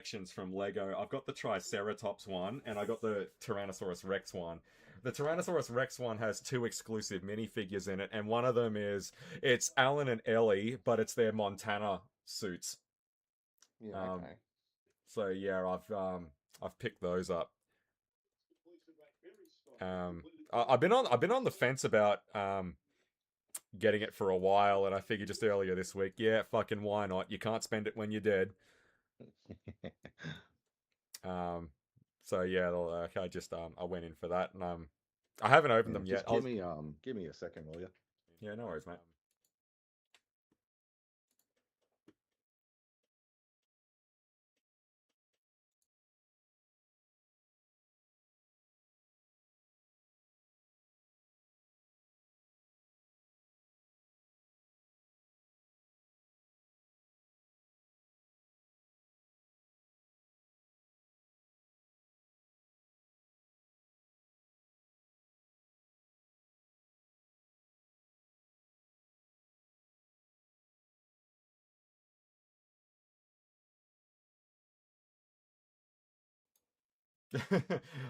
collections from Lego. I've got the Triceratops one, and I got the Tyrannosaurus Rex one. The Tyrannosaurus Rex one has two exclusive minifigures in it, and one of them is it's Alan and Ellie, but it's their Montana suits. Yeah, Um, okay. so yeah, I've picked those up. I've been on the fence about getting it for a while, and I figured just earlier this week, yeah, fucking why not? You can't spend it when you're dead. Um, so yeah, I just I went in for that, and I haven't opened Yeah, them yet. just I was give me a second, will you? yeah, no worries, mate.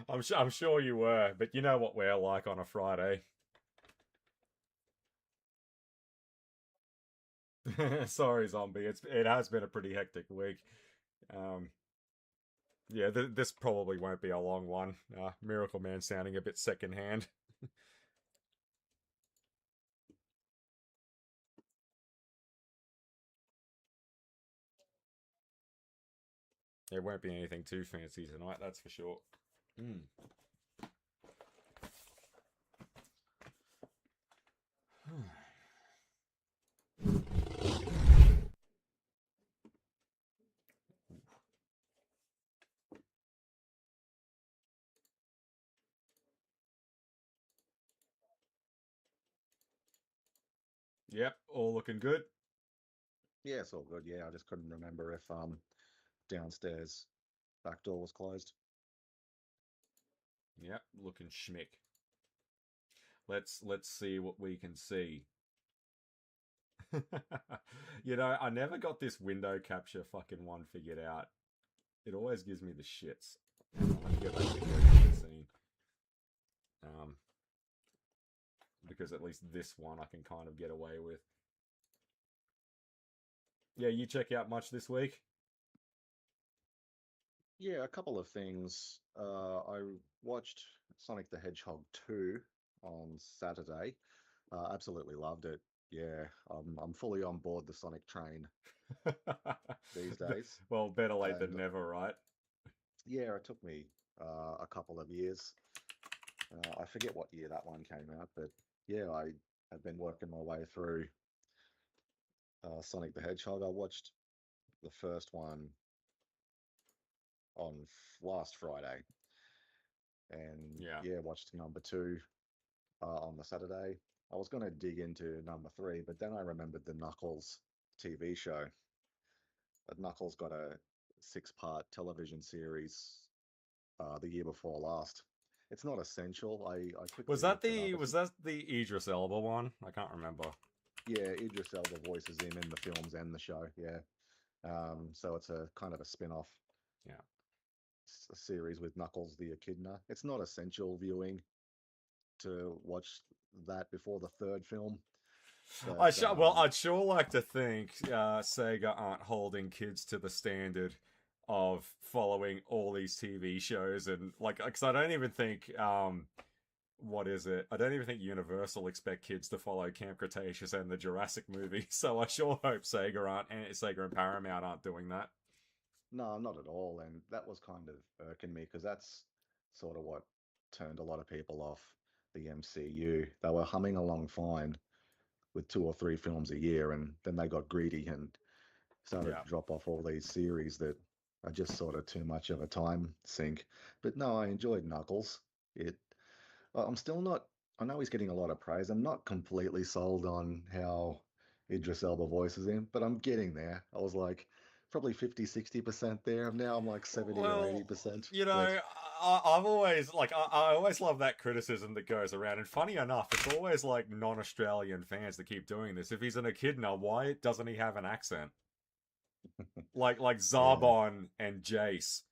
I'm sure you were, but you know what we're like on a Friday. Sorry, zombie. It has been a pretty hectic week. Um, yeah, this probably won't be a long one. Miracle Man sounding a bit secondhand. It won't be anything too fancy tonight, that's for sure. Mm. Yep, all looking good. Yeah, it's all good. Yeah, I just couldn't remember if downstairs back door was closed. Yep, looking schmick. Let's see what we can see. You know, I never got this window capture fucking one figured out. It always gives me the shits. Let me get back to the scene. Um, because at least this one I can kind of get away with. Yeah, you check out much this week? Yeah, a couple of things. I watched Sonic the Hedgehog 2 on Saturday. Absolutely loved it. Yeah, I'm fully on board the Sonic train these days. Well, better late than And never, right? yeah, it took me a couple of years. I forget what year that one came out, but yeah, I have been working my way through Sonic the Hedgehog. I watched the first one on last Friday, and Yeah. yeah, watched number two on the Saturday. I was going to dig into number three, but then I remembered the Knuckles TV show. Knuckles got a six-part television series the year before last. It's not essential. I quickly looked it up. Was that the Idris Elba one? I can't remember. Yeah, Idris Elba voices him in the films and the show. Yeah, so it's a kind of a spin-off Yeah. series with Knuckles the Echidna. It's not essential viewing to watch that before the third film, but I'd sure like to think Sega aren't holding kids to the standard of following all these TV shows and like, because I don't even think what is it? I don't even think Universal expect kids to follow Camp Cretaceous and the Jurassic movie. So I sure hope Sega and Paramount aren't doing that. no, not at all. And that was kind of irking me because that's sort of what turned a lot of people off the MCU. They were humming along fine with two or three films a year, and then they got greedy and started Yeah. to drop off all these series that are just sort of too much of a time sink. But no, I enjoyed Knuckles. It I'm still not. I know he's getting a lot of praise. I'm not completely sold on how Idris Elba voices him, but I'm getting there. I was like probably 50, 60% there. Now I'm like 70 or Well, 80%. you But know, I've always I always love that criticism that goes around. And funny enough, it's always like non-Australian fans that keep doing this. If he's an echidna, why doesn't he have an accent? Like Yeah, Zarbon and Jace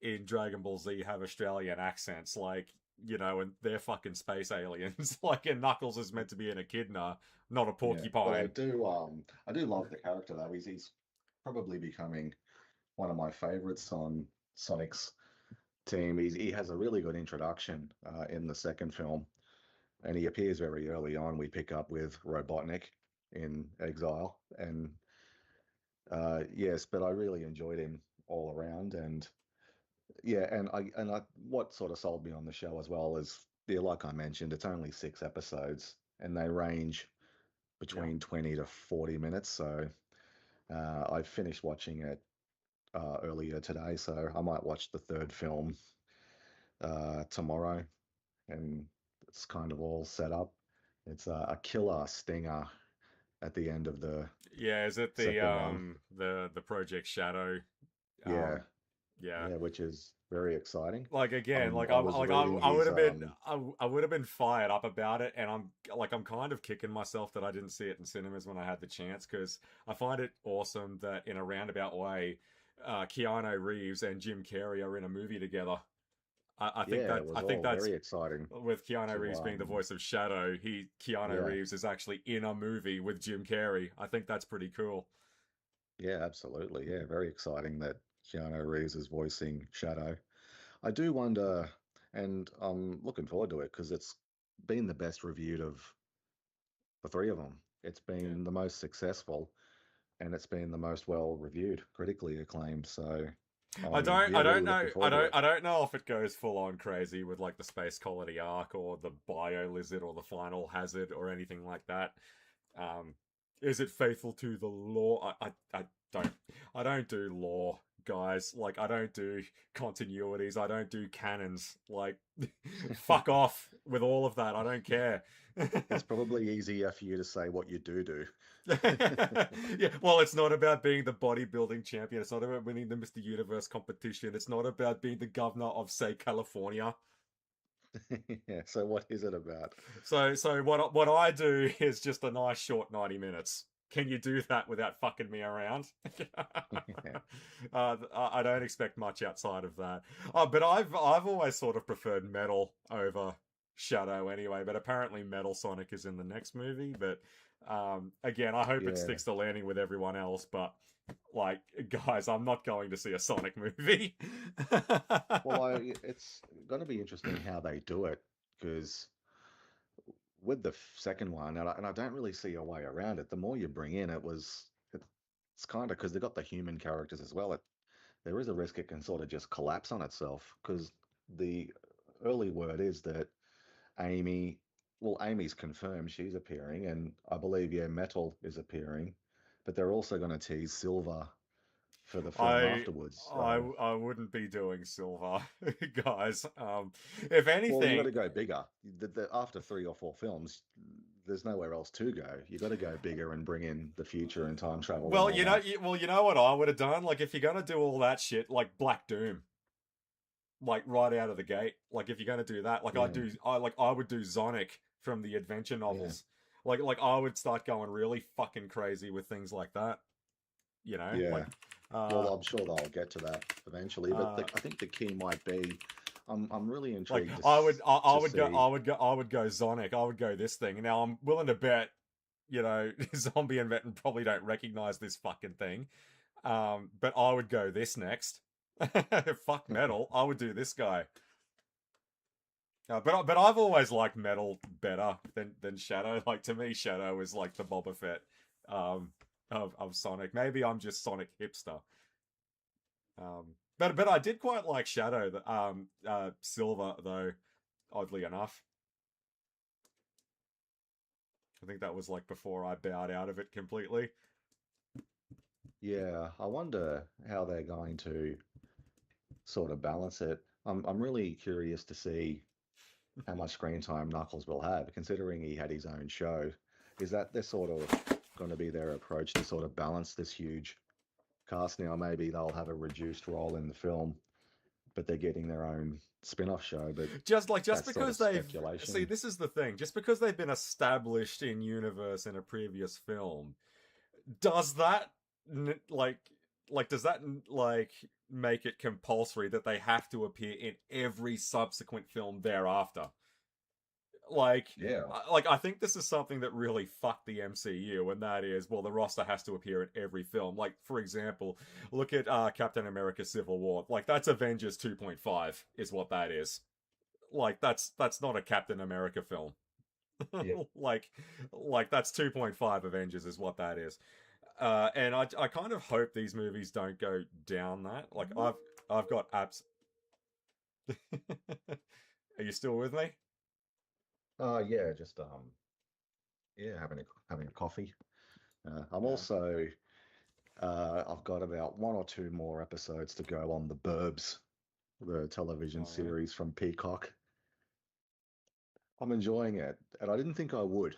in Dragon Ball Z have Australian accents, like, and they're fucking space aliens. Like, and Knuckles is meant to be an echidna, not a yeah. But porcupine. I do love the character though. He's probably becoming one of my favorites on Sonic's team. He has a really good introduction in the second film, and he appears very early on. We pick up with Robotnik in Exile, and yes, but I really enjoyed him all around, and yeah, and what sort of sold me on the show as well is, yeah, like I mentioned, it's only 6 episodes, and they range Yeah. between 20 to 40 minutes. So I finished watching it earlier today, so I might watch the third film tomorrow, and it's kind of all set up. It's a killer stinger at the end of the Yeah, is it second one. the Project Shadow? Yeah, Yeah. yeah, which is very exciting. Like again, like I was reading I would his have been I would have been fired up about it, and I'm kind of kicking myself that I didn't see it in cinemas when I had the chance, because I find it awesome that in a roundabout way, Keanu Reeves and Jim Carrey are in a movie together. yeah, it I was think all that's very exciting with Keanu to Reeves being the voice of Shadow. Keanu yeah, Reeves is actually in a movie with Jim Carrey. I think that's pretty cool. yeah, absolutely. Yeah, very exciting that Keanu Reeves is voicing Shadow. I do wonder, and I'm looking forward to it because it's been the best reviewed of the three of them. It's Yeah. been the most successful, and it's been the most well reviewed, critically acclaimed. So I'm, yeah, really looking forward to it. I don't know if it goes full on crazy with like the space colony arc or the bio lizard or the final hazard or anything like that. Um, is it faithful to the law? I don't I don't do law, guys. Like, I don't do continuities. I don't do canons. Like, fuck off with all of that. I don't care. It's probably easier for you to say what you do. Yeah, well, it's not about being the bodybuilding champion. It's not about winning the Mr. Universe competition. It's not about being the governor of, say, California. Yeah, so what is it about? So what I do is just a nice short 90 minutes. Can you do that without fucking me around? Yeah, I don't expect much outside of that. But I've always sort of preferred Metal over Shadow anyway. But apparently Metal Sonic is in the next movie. But again, I hope it yeah. sticks the landing with everyone else. But like, guys, I'm not going to see a Sonic movie. Well, it's going to be interesting how they do it because with the second one, and I don't really see a way around it. The more you bring in, it's kind of because they've got the human characters as well. There is a risk it can sort of just collapse on itself because the early word is that Amy, well, Amy's confirmed she's appearing, and I believe, yeah, Metal is appearing, but they're also going to tease Silver for the film I afterwards. I wouldn't be doing Silver, guys. If Well, you got anything, to go bigger. After 3 or 4 films, there's nowhere else to go. You got to go bigger and bring in the future and time travel and well, all that. you know what I would have done. Like, if you're gonna do all that shit, like Black Doom, like right out of the gate. Like, if you're gonna do that, like Yeah, I would do Zonic from the adventure yeah, novels. Like I would start going really fucking crazy with things like that. yeah. Like, uh, Well, I'm sure they'll get to that eventually, but uh, I think the key might be, I'm really like intrigued I to would go, see. I would go Zonic. I would go this thing. Now I'm willing to bet, Zombie and Veteran probably don't recognize this fucking thing. But I would go this next. Fuck Metal. I would do this guy. But I've always liked Metal better than Shadow. Like, to me, Shadow is like the Boba Fett of Sonic. Maybe I'm just Sonic hipster. But I did quite like Shadow. Silver though. Oddly enough, I think that was like before I bowed out of it completely. Yeah, I wonder how they're going to sort of balance it. I'm really curious to see how much screen time Knuckles will have, considering he had his own show. Is that they're sort of going to be their approach to sort of balance this huge cast now? Maybe they'll have a reduced role in the film, but they're getting their own spin-off show. But Just that's sort of because they've see, speculation. this is the thing. Just because they've been established in universe in a previous film, does that like like does that like make it compulsory that they have to appear in every subsequent film thereafter? Like, Yeah, I think this is something that really fucked the MCU, and that is, well, the roster has to appear in every film. Like, for example, look at Captain America: Civil War. Like, that's Avengers 2.5 is what that is. Like, that's not a Captain America film. yeah. like, like that's 2.5 Avengers is what that is. And I kind of hope these movies don't go down that. Like, I've got apps. Are you still with me? Yeah, just yeah, having a coffee. I'm Yeah. also I've got about one or two more episodes to go on The Burbs, the television Oh yeah. series from Peacock. I'm enjoying it, and I didn't think I would,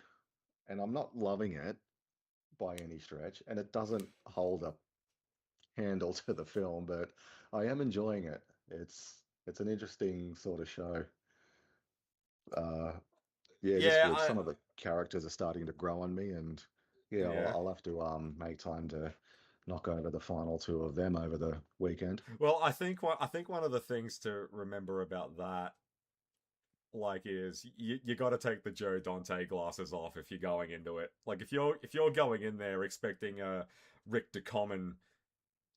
and I'm not loving it by any stretch, and it doesn't hold a handle to the film, but I am enjoying it. It's an interesting sort of show. Uh, yeah, just Yeah. good. Some of the characters are starting to grow on me, and yeah, Yeah. I'll have to make time to knock over the final two of them over the weekend. Well, I think one of the things to remember about that, like, is you got to take the Joe Dante glasses off if you're going into it. Like, if you're going in there expecting a Rick DeCommon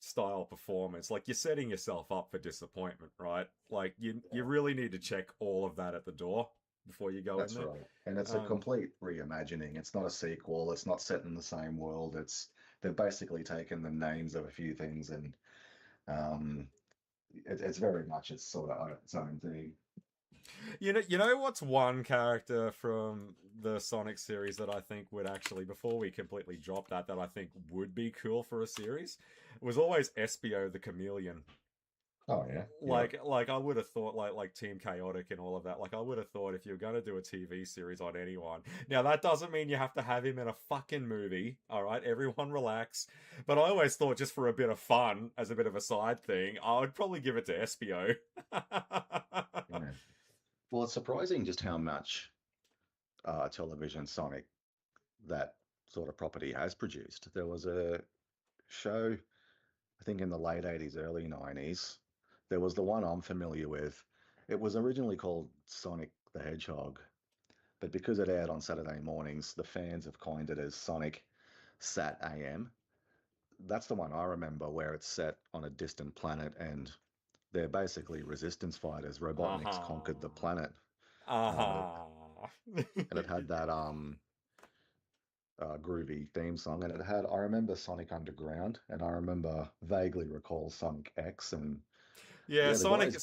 style performance, like you're setting yourself up for disappointment, right? Like, you really need to check all of that at the door before you go in That's there. right. And it's a Um, complete reimagining. It's not a sequel. It's not set in the same world. They've basically taken the names of a few things and um, it's very much its sort of its own thing. you know what's one character from the Sonic series that I think would actually, before we completely drop that, that I think would be cool for a series, it was always Espio the Chameleon. Oh yeah, yeah. Like I would have thought like Team Chaotic and all of that. Like I would have thought if you're gonna do a TV series on anyone. Now that doesn't mean you have to have him in a fucking movie. All right, everyone relax. But I always thought just for a bit of fun, as a bit of a side thing, I would probably give it to Espio. Yeah. Well, it's surprising just how much television Sonic that sort of property has produced. There was a show, I think in the late 80s, early 90s. There was the one I'm familiar with. It was originally called Sonic the Hedgehog, but because it aired on Saturday mornings, the fans have coined it as Sonic Sat AM. That's the one I remember where it's set on a distant planet and they're basically resistance fighters. Robotnik's conquered the Uh-huh. planet. Uh, Uh-huh. and it had that groovy theme song, and it had I remember Sonic Underground, and I remember vaguely recall Sonic X, and Yeah, yeah, the guy's been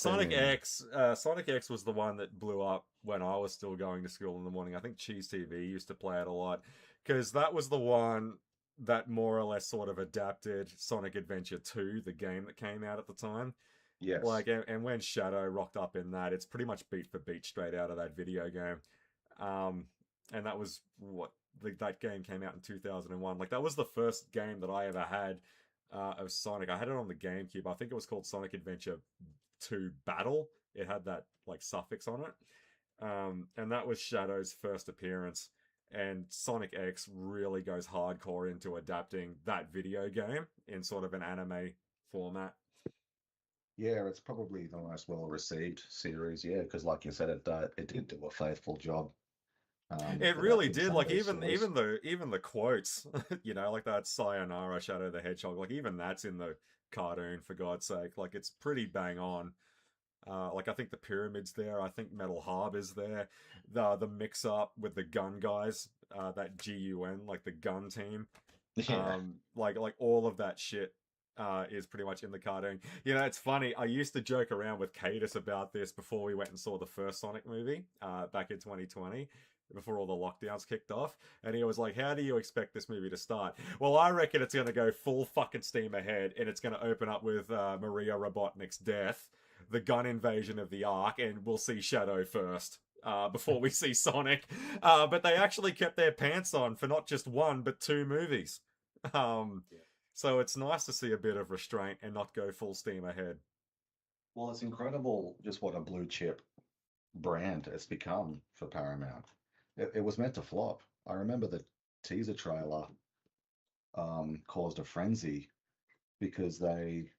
Sonic X was the one that blew up when I was still going to school in the morning. I think Cheese TV used to play it a lot because that was the one that more or less sort of adapted Sonic Adventure 2, the game that came out at the time. yes, Like, and when Shadow rocked up in that, it's pretty much beat for beat straight out of that video game. Um, and that was what that game came out in 2001. Like, that was the first game that I ever had of Sonic. I had it on the GameCube. I think it was called Sonic Adventure 2 Battle. It had that like suffix on it. And that was Shadow's first appearance. And Sonic X really goes hardcore into adapting that video game in sort of an anime format. yeah, it's probably the most well received series, yeah, because like you said, it did do a faithful job It really adapting did. some of Like those stories. even the quotes, you know, like that "Sayonara, Shadow the Hedgehog." Like even that's in the cartoon, for God's sake. Like it's pretty bang on. Like I think the pyramid's there. I think Metal Harbor's there. The mix up with the gun guys, that GUN, like the gun team. Yeah, Like all of that shit is pretty much in the cartoon. You know, it's funny. I used to joke around with Cadus about this before we went and saw the first Sonic movie back in 2020. Before all the lockdowns kicked off, and he was like, "How do you expect this movie to start?" Well, I reckon it's going to go full fucking steam ahead, and it's going to open up with Maria Robotnik's death, the gun invasion of the Ark, and we'll see Shadow first. Before we see Sonic, but they actually kept their pants on for not just one but two movies. Um, yeah. so it's nice to see a bit of restraint and not go full steam ahead. Well, it's incredible just what a blue chip brand it's become for Paramount. It was meant to flop. I remember the teaser trailer caused a frenzy because they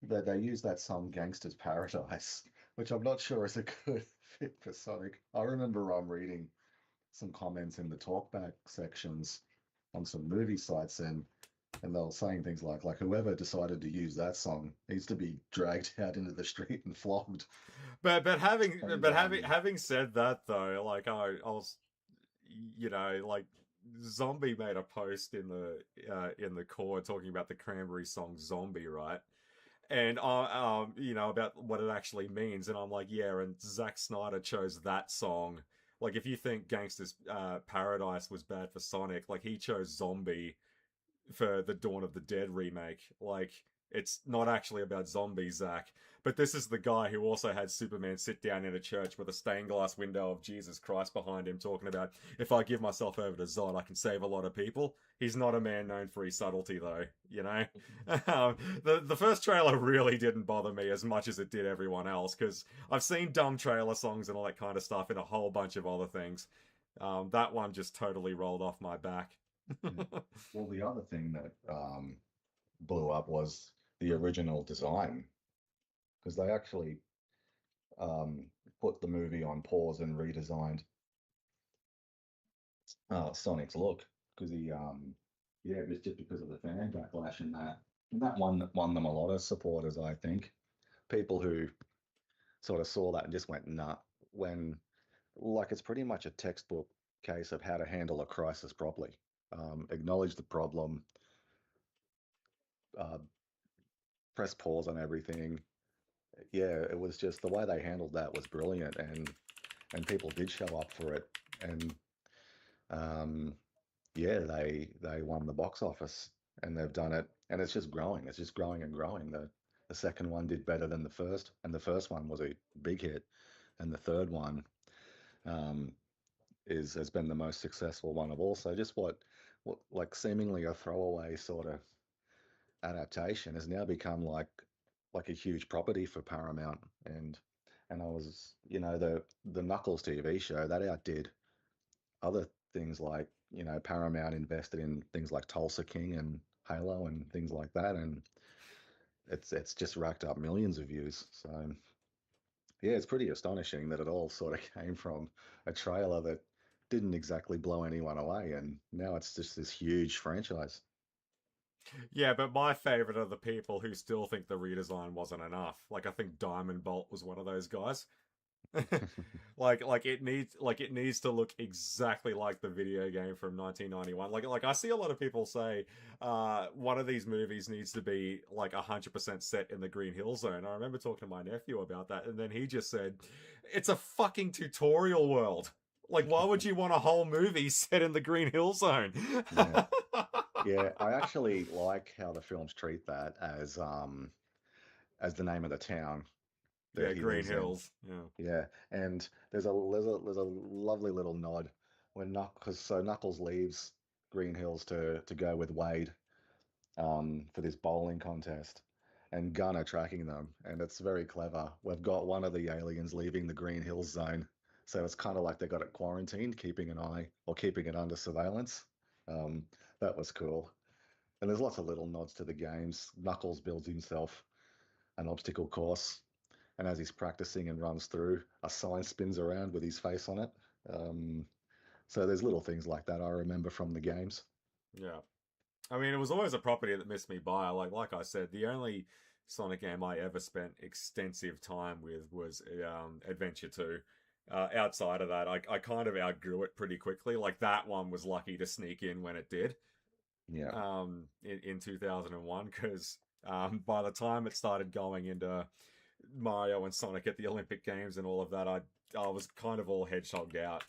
use that song "Gangster's Paradise," which I'm not sure is a good fit for Sonic. I remember reading some comments in the talkback sections on some movie sites, and they were saying things like whoever decided to use that song needs to be dragged out into the street and flogged. And having said that though, like I was, like Zombie made a post in the core talking about the Cranberry song "Zombie," right? And about what it actually means, and I'm like, yeah, and Zack Snyder chose that song. Like, if you think Gangster's Paradise was bad for Sonic, like he chose Zombie for the Dawn of the Dead remake. Like, it's not actually about zombies, Zach. But this is the guy who also had Superman sit down in a church with a stained glass window of Jesus Christ behind him, talking about, if I give myself over to Zod, I can save a lot of people. He's not a man known for his subtlety, though, you know? The first trailer really didn't bother me as much as it did everyone else, because I've seen dumb trailer songs and all that kind of stuff in a whole bunch of other things. That one just totally rolled off my back. yeah. Well, the other thing that blew up was the original design, because they actually um, put the movie on pause and redesigned Sonic's look because yeah, it was just because of the fan backlash and that. And that won them a lot of supporters, I think. People who sort of saw that and just went, nah, when like it's pretty much a textbook case of how to handle a crisis properly. Acknowledge the problem, uh, press pause on everything. Yeah, it was just the way they handled that was brilliant, and people did show up for it, and um, yeah, they won the box office, and they've done it, and it's just growing. It's just growing and growing. The second one did better than the first, and the first one was a big hit, and the third one um, is has been the most successful one of all. So just what like seemingly a throwaway sort of adaptation has now become like a huge property for Paramount, and I was the Knuckles TV show that outdid other things like Paramount invested in things like Tulsa King and Halo and things like that, and it's just racked up millions of views. So yeah, it's pretty astonishing that it all sort of came from a trailer that didn't exactly blow anyone away, and now it's just this huge franchise. Yeah, but my favorite are the people who still think the redesign wasn't enough. Like, I think Diamond Bolt was one of those guys. It needs to look exactly like the video game from 1991. Like I see a lot of people say one of these movies needs to be like 100% set in the Green Hill Zone. I remember talking to my nephew about that, and then he just said it's a fucking tutorial world. Like, why would you want a whole movie set in the Green Hill Zone? Yeah. Yeah, I actually like how the films treat that as the name of the town that Yeah, he Green lives in. Hills. Yeah. Yeah, and there's a lovely little nod when Knuckles leaves Green Hills to go with Wade for this bowling contest, and Gunn are tracking them, and it's very clever. We've got one of the aliens leaving the Green Hills zone, so it's kind of like they got it quarantined, keeping an eye or keeping it under surveillance. Um, that was cool. And there's lots of little nods to the games. Knuckles builds himself an obstacle course, and as he's practicing and runs through, a sign spins around with his face on it. Um, so there's little things like that I remember from the games. Yeah. I mean, it was always a property that missed me by. Like I said, the only Sonic game I ever spent extensive time with was Adventure 2. Outside of that, I kind of outgrew it pretty quickly. Like, that one was lucky to sneak in when it did Yeah. in 2001, because by the time it started going into Mario and Sonic at the Olympic Games and all of that, I was kind of all hedgehogged out.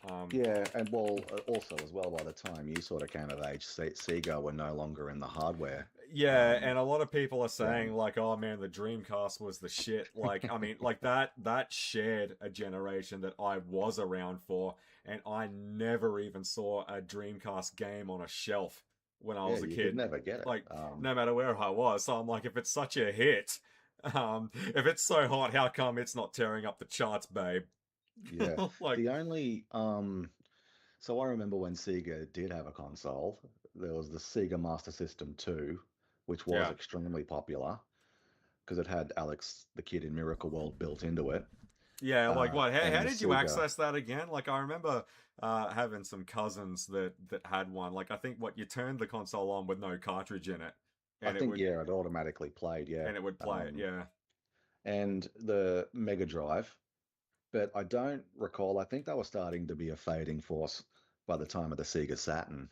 Um, Yeah, and well, also as well, by the time you sort of came of age, Sega were no longer in the hardware Yeah, um, and a lot of people are saying game. like, "Oh man, the Dreamcast was the shit." Like, I mean, like that shared a generation that I was around for, and I never even saw a Dreamcast game on a shelf when I Yeah, was a you could kid. never get it. Like, no matter where I was. So I'm like, if it's such a hit, if it's so hot, how come it's not tearing up the charts, babe? Yeah, Like, the only so I remember when Sega did have a console, there was the Sega Master System 2, which was Yeah. extremely popular because it had Alex the Kid in Miracle World built into it. Yeah, like what? How And the did you Sega, access that again? Like I remember having some cousins that had one. Like I think what you turned the console on with no cartridge in it, I and it think, would yeah, it automatically played, yeah. play it. Um, Yeah. and the Mega Drive, but I don't recall. I think they were starting to be a fading force by the time of the Sega Saturn,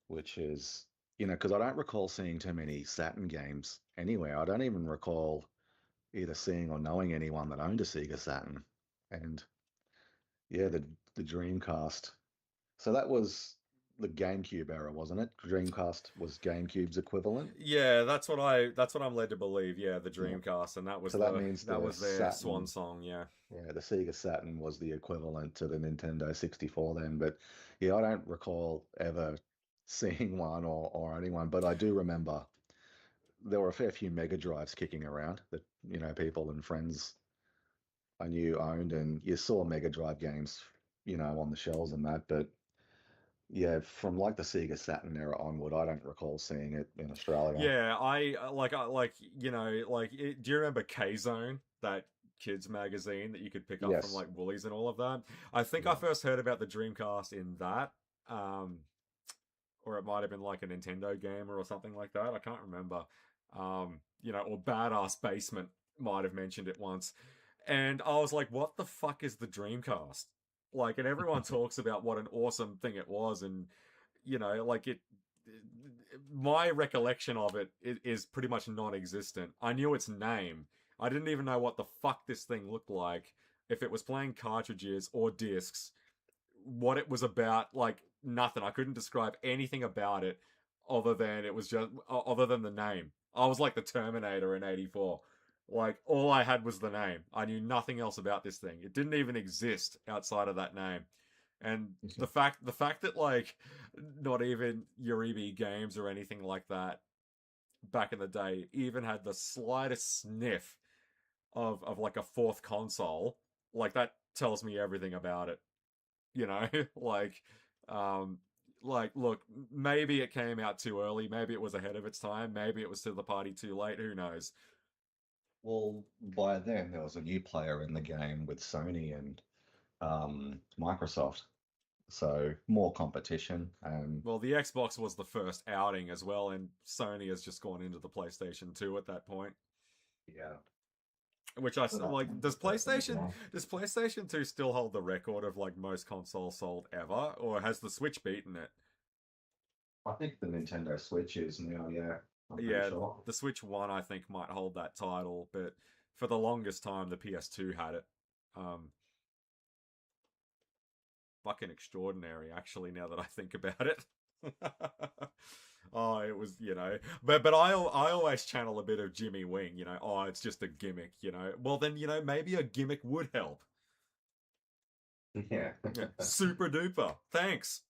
which is, because I don't recall seeing too many Saturn games anywhere. I don't even recall either seeing or knowing anyone that owned a Sega Saturn. And yeah, the Dreamcast. So that was the GameCube era, wasn't it? Dreamcast was GameCube's equivalent. Yeah, that's what I'm led to believe. Yeah, the Yeah. Dreamcast, and So that means that the was their Saturn, swan song. Yeah. yeah, the Sega Saturn was the equivalent to the Nintendo 64 then. But yeah, I don't recall ever seeing one or anyone, but I do remember there were a fair few Mega Drives kicking around that, people and friends I knew owned, and you saw Mega Drive games, on the shelves and that. But yeah, from like the Sega Saturn era onward, I don't recall seeing it in Australia. Yeah, I like do you remember K Zone, that kids magazine that you could pick up from Yes. like Woolies and all of that? I think I Yeah. first heard about the Dreamcast in that, um, or it might have been like a Nintendo game or something like that. I can't remember. Or Badass Basement might have mentioned it once, and I was like, "What the fuck is the Dreamcast?" Like, and everyone talks about what an awesome thing it was, and like it. My recollection of it is pretty much non-existent. I knew its name. I didn't even know what the fuck this thing looked like, if it was playing cartridges or discs, what it was about, like nothing. I couldn't describe anything about it other than the name. I was like the Terminator in '84. Like all I had was the name. I knew nothing else about this thing. It didn't even exist outside of that name. And the fact that like not even Uribe games or anything like that back in the day even had the slightest sniff of like a fourth console, like that tells me everything about it, you know? like um look, maybe it came out too early, maybe it was ahead of its time, maybe it was to the party too late, who knows. Well, by then there was a new player in the game with Sony and Microsoft, so more competition. Well, the Xbox was the first outing as well, and Sony has just gone into the PlayStation 2 at that point. Yeah, Which so that like. means the person is wrong. Does PlayStation 2 still hold the record of like most consoles sold ever, or has the Switch beaten it? I think the Nintendo Switch is now, yeah, I'm pretty Yeah, sure. the Switch 1 I think might hold that title, but for the longest time the PS2 had it. Um, Fucking extraordinary, actually. Now that I think about it. Oh, it was, but I always channel a bit of Jimmy Wing, oh, it's just a gimmick, well then, maybe a gimmick would help. Yeah. Yeah, super duper, thanks.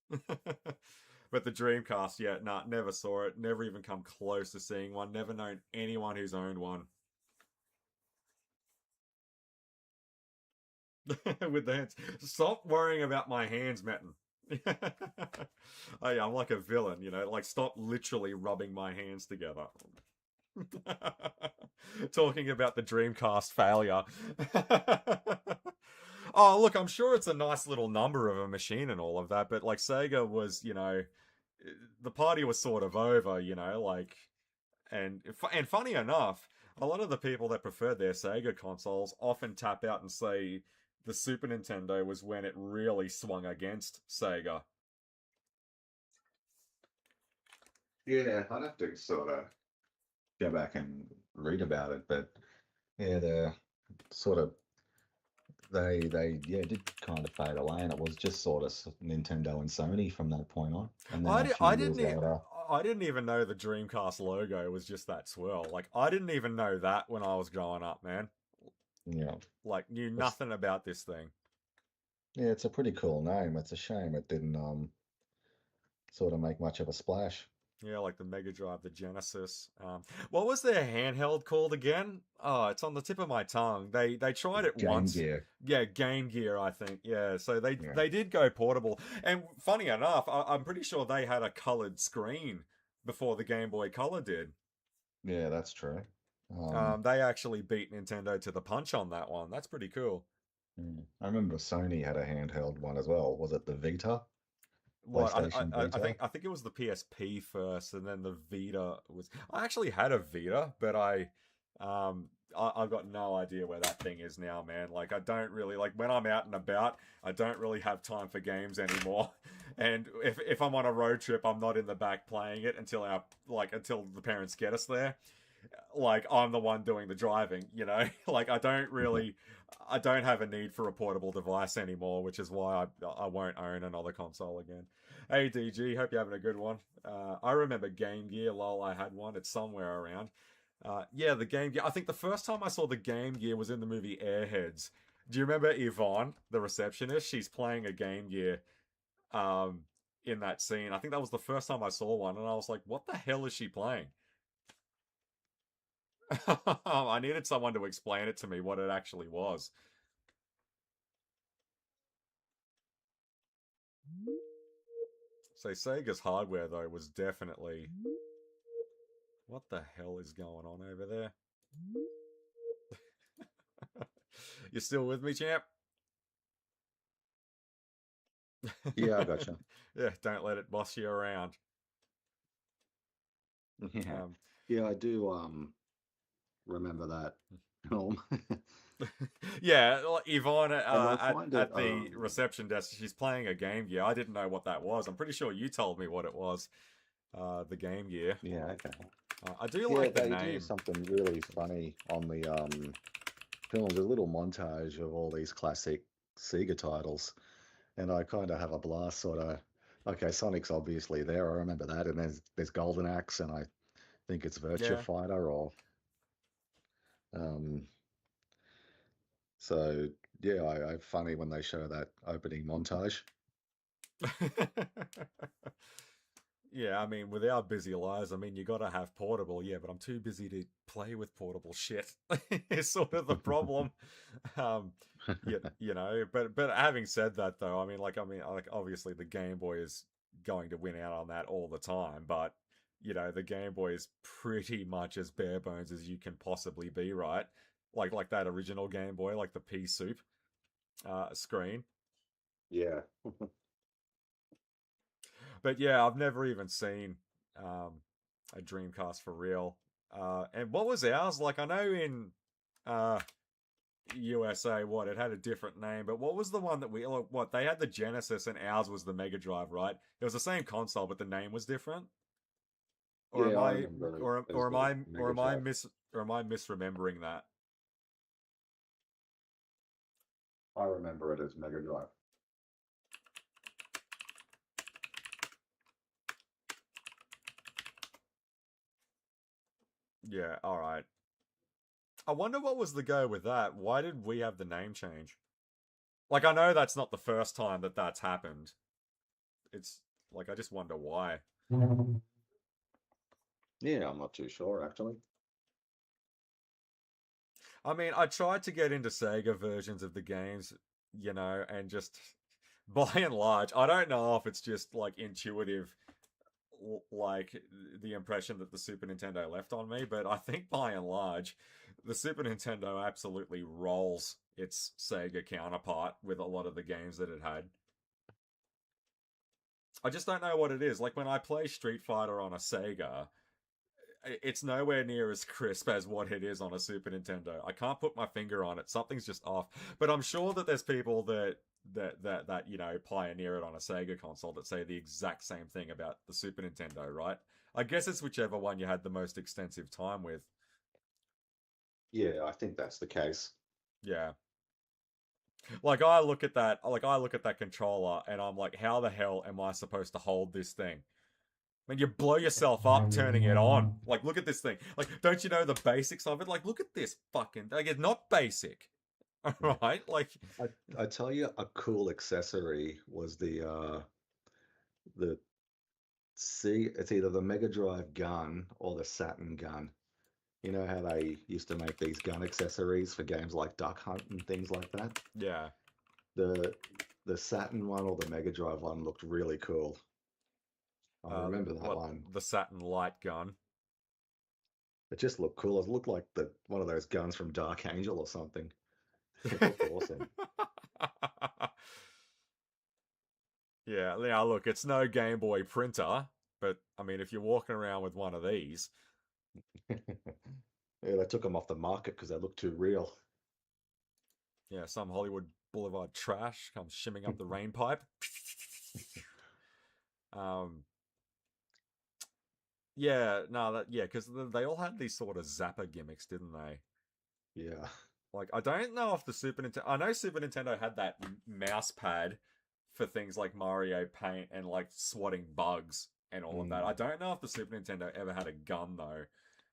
But the Dreamcast, yeah, nah, never saw it, never even come close to seeing one, never known anyone who's owned one. With the hands, stop worrying about my hands, Metten. Oh, yeah, I'm like a villain, like stop literally rubbing my hands together. Talking about the Dreamcast failure. Oh, look, I'm sure it's a nice little number of a machine and all of that, but like Sega was, the party was sort of over, like, and funny enough, a lot of the people that preferred their Sega consoles often tap out and say the Super Nintendo was when it really swung against Sega. Yeah, I'd have to sort of go back and read about it, but yeah, the sort of they yeah did kind of fade away, and it was just sort of Nintendo and Sony from that point on, and then I, a di- few I years didn't e- later, I didn't even know the Dreamcast logo was just that swirl. Like I didn't even know that when I was growing up, man. you know, Like knew it's nothing about this thing. yeah, it's a pretty cool name. It's a shame it didn't sort of make much of a splash. Yeah, like the Mega Drive, the Genesis. What was their handheld called again? Oh, it's on the tip of my tongue. They tried it Game once. Gear, Yeah, Game Gear, I think. Yeah, so yeah. they did go portable. And funny enough, I'm pretty sure they had a colored screen before the Game Boy Color did. Yeah, that's true. Um, They actually beat Nintendo to the punch on that one. That's pretty cool. I remember Sony had a handheld one as well. Was it the Vita? What PlayStation Vita? I think it was the PSP first, and then the Vita was. I actually had a Vita, but I've got no idea where that thing is now, man. Like I don't really like when I'm out and about. I don't really have time for games anymore. And if I'm on a road trip, I'm not in the back playing it until until the parents get us there. Like I'm the one doing the driving, you know. Like I don't have a need for a portable device anymore, which is why I won't own another console again. Hey DG, hope you're having a good one. I remember Game Gear. Lol, I had one. It's somewhere around. Yeah, the Game Gear. I think the first time I saw the Game Gear was in the movie Airheads. Do you remember Yvonne, the receptionist? She's playing a Game Gear um, in that scene. I think that was the first time I saw one, and I was like, "What the hell is she playing?" I needed someone to explain it to me what it actually was. So Sega's hardware though was definitely what the hell is going on over there? You still with me, champ? Yeah, I gotcha. Yeah, don't let it boss you around. Yeah. Um, Yeah, I do remember that film. yeah, like Yvonne And I find it at the reception desk, she's playing a Game Gear. I didn't know what that was. I'm pretty sure you told me what it was. The Game Gear. yeah, okay. I do Yeah, like the they do name. something really funny on the films, a little montage of all these classic Sega titles. And I kind of have a blast sort of okay, Sonic's obviously there. I remember that. And there's Golden Axe and I think it's Virtua Yeah. Fighter or um so yeah, I funny when they show that opening montage. Yeah, I mean, with our busy lives, I mean, you got to have portable, yeah, but I'm too busy to play with portable shit. It's sort of the problem. Um, you know, but having said that, though, like obviously the Game Boy is going to win out on that all the time, but you know, the Game Boy is pretty much as bare bones as you can possibly be, right? Like that original Game Boy, like the pea soup screen. Yeah. But yeah, I've never even seen a Dreamcast for real. And what was ours? Like I know in uh, USA, what it had a different name, but what was the one that we like, what they had the Genesis and ours was the Mega Drive, right? It was the same console, but the name was different. Or Yeah, am I I remember it as the Mega Drive. or am I misremembering that? I remember it as Mega Drive. Yeah, all right. I wonder what was the go with that. Why did we have the name change? Like I know that's not the first time that that's happened. It's like I just wonder why. Yeah, I'm not too sure actually. I mean, I tried to get into Sega versions of the games, you know, and just by and large, I don't know if it's just like intuitive, like the impression that the Super Nintendo left on me, but I think by and large, the Super Nintendo absolutely rolls its Sega counterpart with a lot of the games that it had. I just don't know what it is. Like when I play Street Fighter on a Sega, it's nowhere near as crisp as what it is on a Super Nintendo. I can't put my finger on it. Something's just off. But I'm sure that there's people that you know pioneer it on a Sega console that say the exact same thing about the Super Nintendo, right? I guess it's whichever one you had the most extensive time with. Yeah, I think that's the case. Yeah. Like I look at that controller and I'm like, how the hell am I supposed to hold this thing? I mean, you blow yourself up turning it on. Like, look at this thing. Like, don't you know the basics of it? Like, look at this fucking. Like, it's not basic. All Yeah. right. Like, I tell you a cool accessory was the C it's either the Mega Drive gun or the Saturn gun. You know how they used to make these gun accessories for games like Duck Hunt and things like that? yeah. The the Saturn one or the Mega Drive one looked really cool. I remember that What one. the Saturn light gun? It just looked cool. It looked like the one of those guns from Dark Angel or something. It looked awesome. Yeah, now look, it's no Game Boy printer, but I mean, if you're walking around with one of these, Yeah, they took them off the market because they looked too real. yeah, some Hollywood Boulevard trash comes shimming up the rain pipe. um, yeah, no, yeah, because they all had these sort of Zapper gimmicks, didn't they? Yeah. Like, I don't know if the Super Nintendo. I know Super Nintendo had that mouse pad for things like Mario Paint and like swatting bugs and all of that. I Mm. don't know if the Super Nintendo ever had a gun though.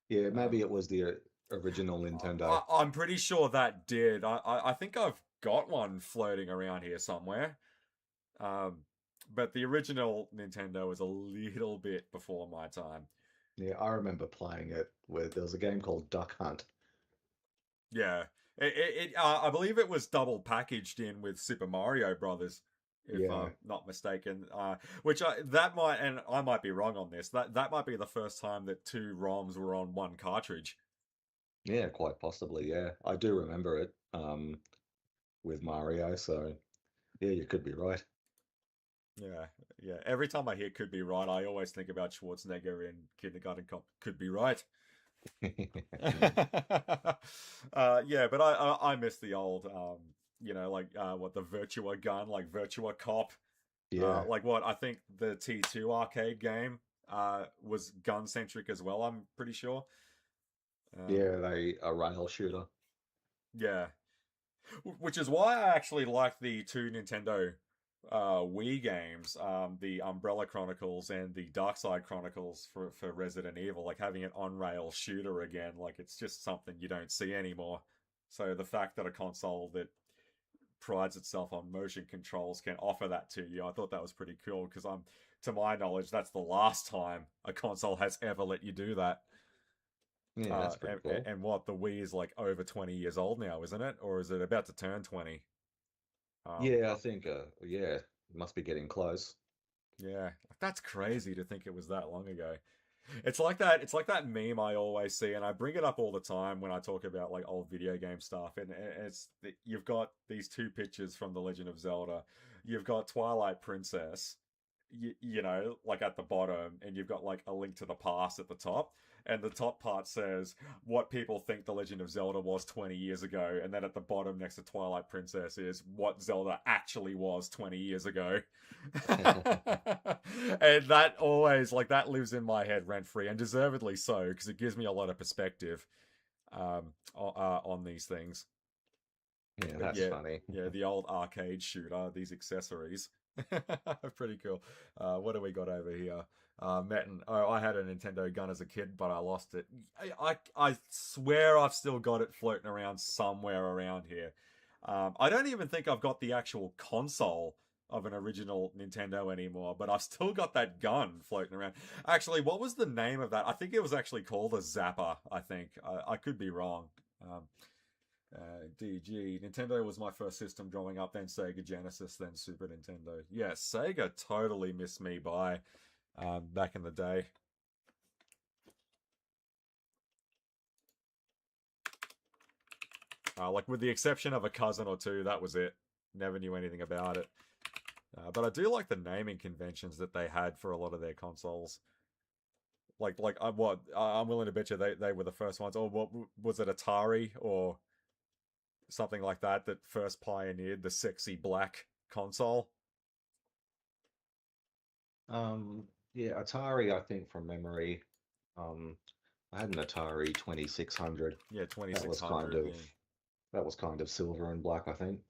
Yeah, maybe Um, it was the original Nintendo. I'm pretty sure that did. I think I've got one floating around here somewhere. Um, but the original Nintendo was a little bit before my time. Yeah, I remember playing it where there was a game called Duck Hunt. Yeah, I believe it was double packaged in with Super Mario Brothers, if Yeah, I'm not mistaken. Which that might, and I might be wrong on this. That might be the first time that two ROMs were on one cartridge. yeah, quite possibly. Yeah, I do remember it with Mario. So yeah, you could be right. Yeah, yeah. Every time I hear "could be right," I always think about Schwarzenegger in Kindergarten Cop. Could be right. Yeah, but I miss the old like what the Virtua gun, like Virtua Cop. Yeah, Like what I think the T2 arcade game was gun centric as well. I'm pretty sure. Um, yeah, they a rail shooter. yeah, which is why I actually like the two Nintendo Wii games, the Umbrella Chronicles and the Dark Side Chronicles for Resident Evil, like having an on-rail shooter again, like it's just something you don't see anymore. So the fact that a console that prides itself on motion controls can offer that to you, I thought that was pretty cool because to my knowledge, that's the last time a console has ever let you do that. Yeah, that's pretty cool. And what the Wii is like over 20 years old now, isn't it? Or is it about to turn 20? Yeah, I think yeah, it must be getting close. Yeah, like that's crazy to think it was that long ago. It's like that. It's like that meme I always see, and I bring it up all the time when I talk about like old video game stuff. And you've got these two pictures from The Legend of Zelda. You've got Twilight Princess, like at the bottom, and you've got like a link to the past at the top. And the top part says what people think The Legend of Zelda was 20 years ago, and then at the bottom next to Twilight Princess is what Zelda actually was 20 years ago. And that always like that lives in my head rent free, and deservedly so, because it gives me a lot of perspective on these things. Yeah, But that's yeah, funny. yeah, the old arcade shooter, these accessories, pretty cool. What do we got over here? Metin. Oh, I had a Nintendo gun as a kid, but I lost it. I swear I've still got it floating around somewhere around here. I don't even think I've got the actual console of an original Nintendo anymore, but I've still got that gun floating around. Actually, what was the name of that? I think it was actually called a Zapper. I think I could be wrong. Um, DG. Nintendo was my first system growing up, then Sega Genesis, then Super Nintendo. Yeah, Sega totally missed me by back in the day. Like, with the exception of a cousin or two, that was it. Never knew anything about it. But I do like the naming conventions that they had for a lot of their consoles. I'm willing to bet you they were the first ones. Or what was it, Atari or something like that that first pioneered the sexy black console? Yeah, Atari, I think from memory, um, I had an Atari 2600. Yeah, That was 2600. Yeah. that was kind of silver and black, I think,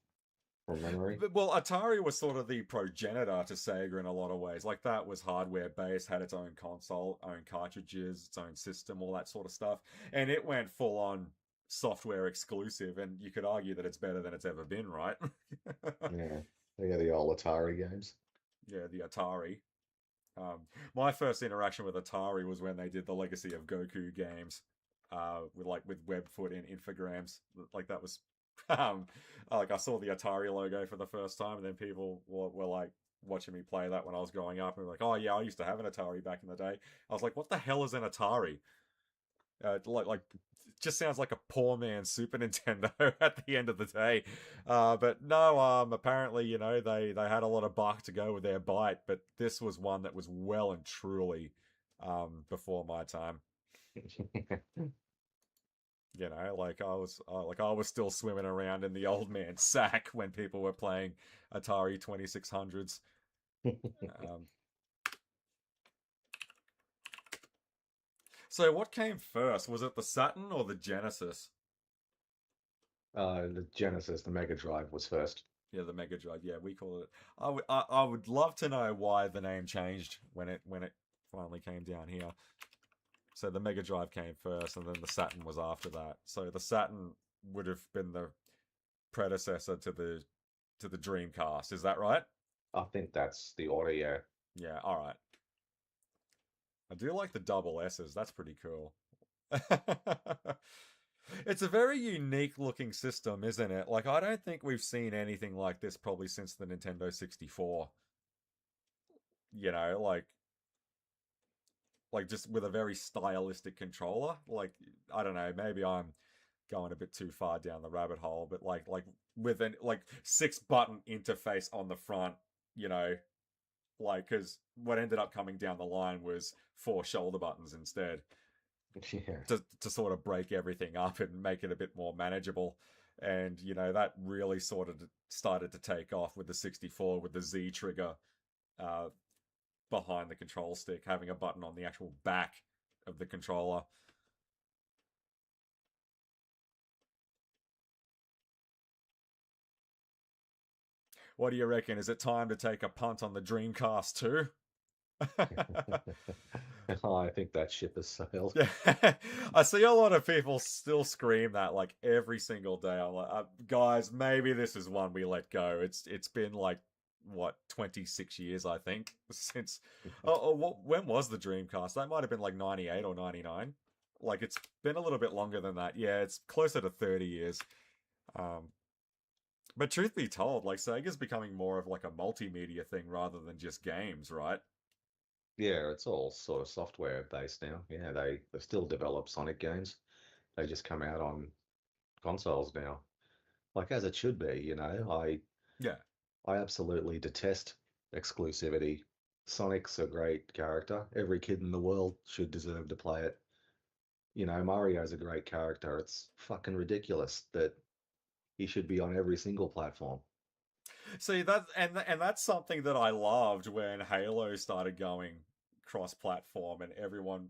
from memory. Well, Atari was sort of the progenitor to Sega in a lot of ways. Like that was hardware based, had its own console, own cartridges, its own system, all that sort of stuff, and it went full on software exclusive. And you could argue that it's better than it's ever been, right? Yeah, yeah, the old Atari games. Yeah, the Atari. Um, my first interaction with Atari was when they did the Legacy of Goku games, with webfoot and infograms. Like that was, um, like I saw the Atari logo for the first time, and then people were like watching me play that when I was growing up, and were like, "Oh yeah, I used to have an Atari back in the day." I was like, "What the hell is an Atari?" Like it just sounds like a poor man's Super Nintendo at the end of the day. But no, apparently, they had a lot of bark to go with their bite, but this was one that was well and truly before my time. I was still swimming around in the old man sack when people were playing Atari 2600s. Um, so what came first? Was it the Saturn or the Genesis? The Genesis, the Mega Drive was first. Yeah, the Mega Drive. Yeah, we call it. I would love to know why the name changed when it finally came down here. So the Mega Drive came first, and then the Saturn was after that. So the Saturn would have been the predecessor to the Dreamcast. Is that right? I think that's the order, yeah. Yeah. All right. I do like the double S's. That's pretty cool. It's a very unique looking system, isn't it? Like, I don't think we've seen anything like this probably since the Nintendo 64. Like just with a very stylistic controller. Like, I don't know, maybe I'm going a bit too far down the rabbit hole, but like with an like 6 button interface on the front, you know, because what ended up coming down the line was 4 shoulder buttons instead Yeah. to sort of break everything up and make it a bit more manageable. And that really sort of started to take off with the 64 with the Z trigger uh, behind the control stick, having a button on the actual back of the controller. What do you reckon? Is it time to take a punt on the Dreamcast too? I think that ship has sailed. Yeah, I see a lot of people still scream that like every single day. I'm like, guys, maybe this is one we let go. It's been like what 26 years I think since. When was the Dreamcast? That might have been like 98 or 99. Like it's been a little bit longer than that. Yeah, it's closer to 30 years. Um, but truth be told, like Sega's becoming more of like a multimedia thing rather than just games, right? Yeah, it's all sort of software based now. Yeah, they still develop Sonic games. They just come out on consoles now. Like as it should be, you know. Yeah. I absolutely detest exclusivity. Sonic's a great character. Every kid in the world should deserve to play it. You know, Mario's a great character. It's fucking ridiculous that he should be on every single platform. See and that's something that I loved when Halo started going cross-platform and everyone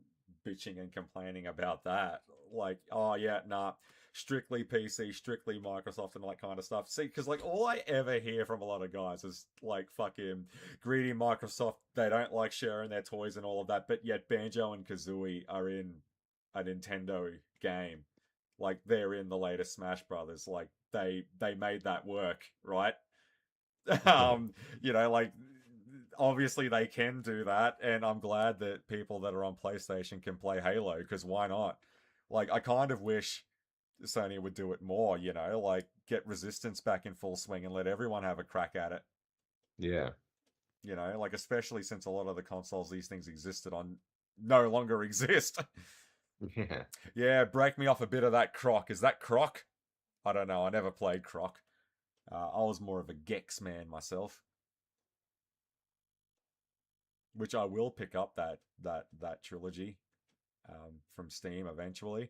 bitching and complaining about that. Like, oh yeah, nah, strictly PC, strictly Microsoft, and all that kind of stuff. See, because like all I ever hear from a lot of guys is like fucking greedy Microsoft. They don't like sharing their toys and all of that, but yet Banjo and Kazooie are in a Nintendo game. Like they're in the latest Smash Brothers. Like they made that work, right? um, like obviously they can do that, and I'm glad that people that are on PlayStation can play Halo because why not? Like, I kind of wish Sony would do it more. Like get Resistance back in full swing and let everyone have a crack at it. Yeah. Like especially since a lot of the consoles these things existed on no longer exist. Yeah. Yeah, break me off a bit of that Croc. Is that Croc? I don't know. I never played Croc. I was more of a Gex man myself, which I will pick up that trilogy from Steam eventually.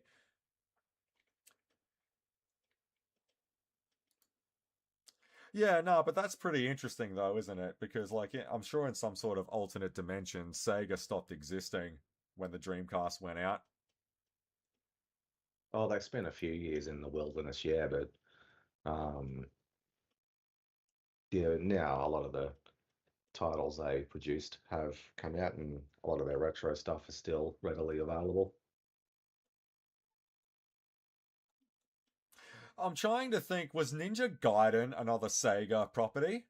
Yeah, no, but that's pretty interesting though, isn't it? Because like I'm sure in some sort of alternate dimension, Sega stopped existing when the Dreamcast went out. Oh, they spent a few years in the wilderness, yeah, but um yeah, now a lot of the titles they produced have come out and a lot of their retro stuff is still readily available. I'm trying to think, was Ninja Gaiden another Sega property?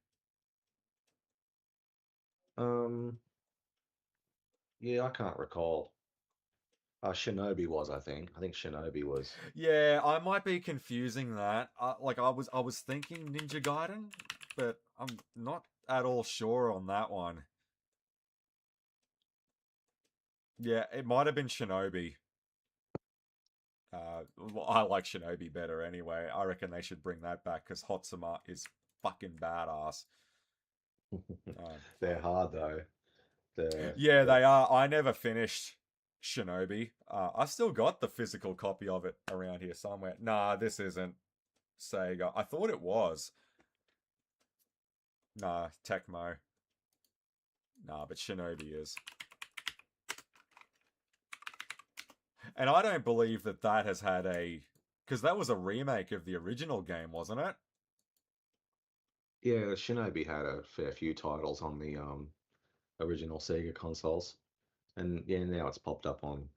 Um, yeah, I can't recall. Shinobi was, I think. I think Shinobi was. Yeah, I might be confusing that. Like I was thinking Ninja Gaiden, but I'm not at all sure on that one. Yeah, it might have been Shinobi. I like Shinobi better anyway. I reckon they should bring that back because Hotsuma is fucking badass. Um, They're hard though. yeah, The they are. I never finished Shinobi. I still got the physical copy of it around here somewhere. Nah, this isn't Sega. I thought it was. Nah, Tecmo. Nah, but Shinobi is. And I don't believe that that has had a. Because that was a remake of the original game, wasn't it? Yeah, Shinobi had a fair few titles on the original Sega consoles, and yeah, now it's popped up on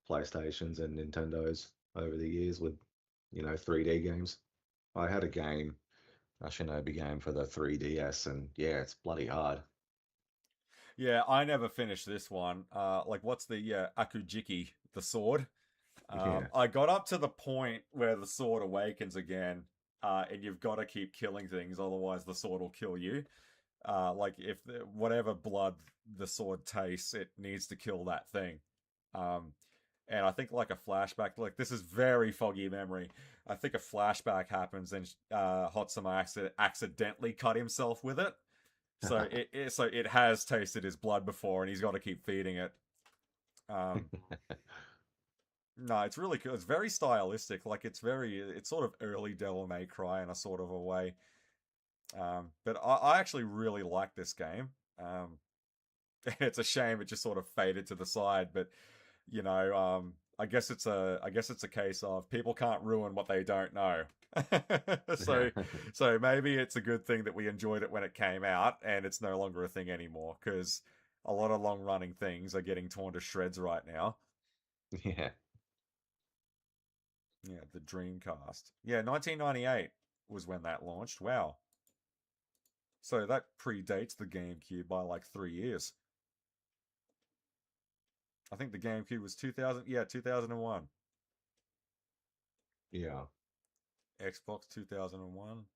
PlayStations and Nintendos over the years with 3D games. I had a Shinobi game for the 3DS, and yeah, it's bloody hard. Yeah, I never finished this one. Like, what's the Akujiki, the sword? Yeah. I got up to the point where the sword awakens again, and you've got to keep killing things, otherwise the sword will kill you. Like if whatever blood the sword tastes, it needs to kill that thing. Um, and I think like a flashback, like this is very foggy memory. I think a flashback happens and Hotsuma accidentally cut himself with it. So it has tasted his blood before, and he's got to keep feeding it. Um, no, it's really cool. It's very stylistic. Like it's sort of early Devil May Cry in a sort of a way. But I actually really like this game. Um, it's a shame it just sort of faded to the side, but I guess it's a case of people can't ruin what they don't know. so so maybe it's a good thing that we enjoyed it when it came out and it's no longer a thing anymore because a lot of long running things are getting torn to shreds right now. Yeah. Yeah, the Dreamcast. Yeah, 1998 was when that launched. Wow. So that predates the GameCube by like 3 years. I think the GameCube was 2000. Yeah, 2001. Yeah. Xbox 2001.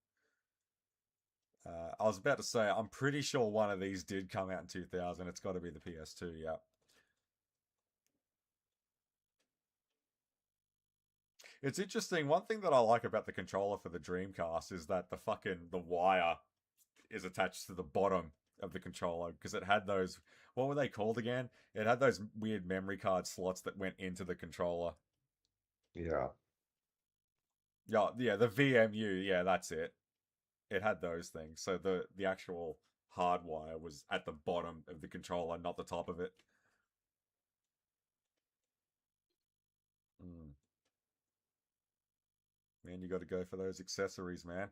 I was about to say, I'm pretty sure one of these did come out in 2000. It's got to be the PS2. Yeah. It's interesting. One thing that I like about the controller for the Dreamcast is that the wire is attached to the bottom of the controller because it had those. What were they called again? It had those weird memory card slots that went into the controller. Yeah. Yeah, yeah, the VMU. Yeah, that's it. It had those things. So the actual hardwire was at the bottom of the controller, not the top of it. Mm. Man, you got to go for those accessories, man.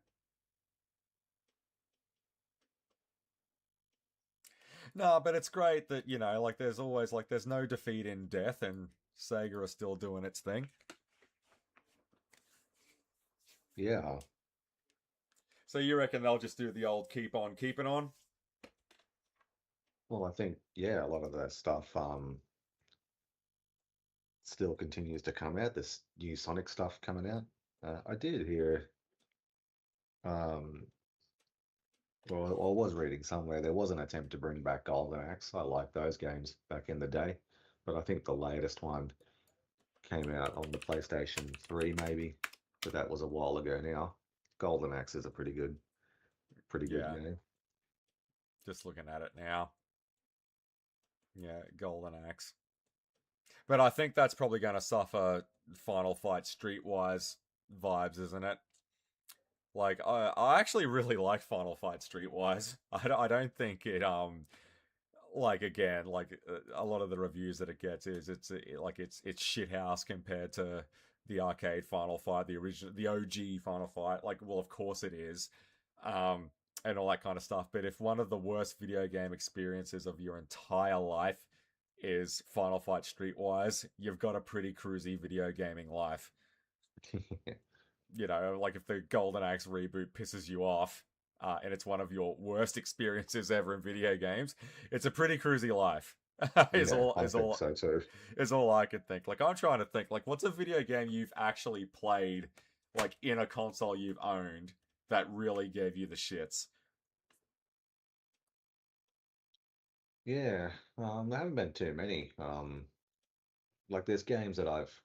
No, but it's great that like there's always like there's no defeat in death, and Sega are still doing its thing. Yeah. So you reckon they'll just do the old keep on keeping on? Well, I think yeah, a lot of that stuff still continues to come out. This new Sonic stuff coming out. I did hear um well, I was reading somewhere there was an attempt to bring back Golden Axe. I liked those games back in the day, but I think the latest one came out on the PlayStation 3 maybe, but that was a while ago now. Golden Axe is a pretty good Yeah, game. just looking at it now. Yeah, Golden Axe. But I think that's probably going to suffer Final Fight Streetwise vibes, isn't it? Like I actually really like Final Fight Streetwise. I don't think it like again like a lot of the reviews that it gets is it's shithouse compared to the arcade Final Fight, the original, the OG Final Fight. Like, well, of course it is, um, and all that kind of stuff. But if one of the worst video game experiences of your entire life is Final Fight Streetwise, you've got a pretty cruisy video gaming life. Like if the Golden Axe reboot pisses you off, and it's one of your worst experiences ever in video games, it's a pretty cruisy life. is Yeah, all I is think all so too. is all I can think. Like I'm trying to think, like what's a video game you've actually played, like in a console you've owned that really gave you the shits. Yeah, there haven't been too many. Like there's games that I've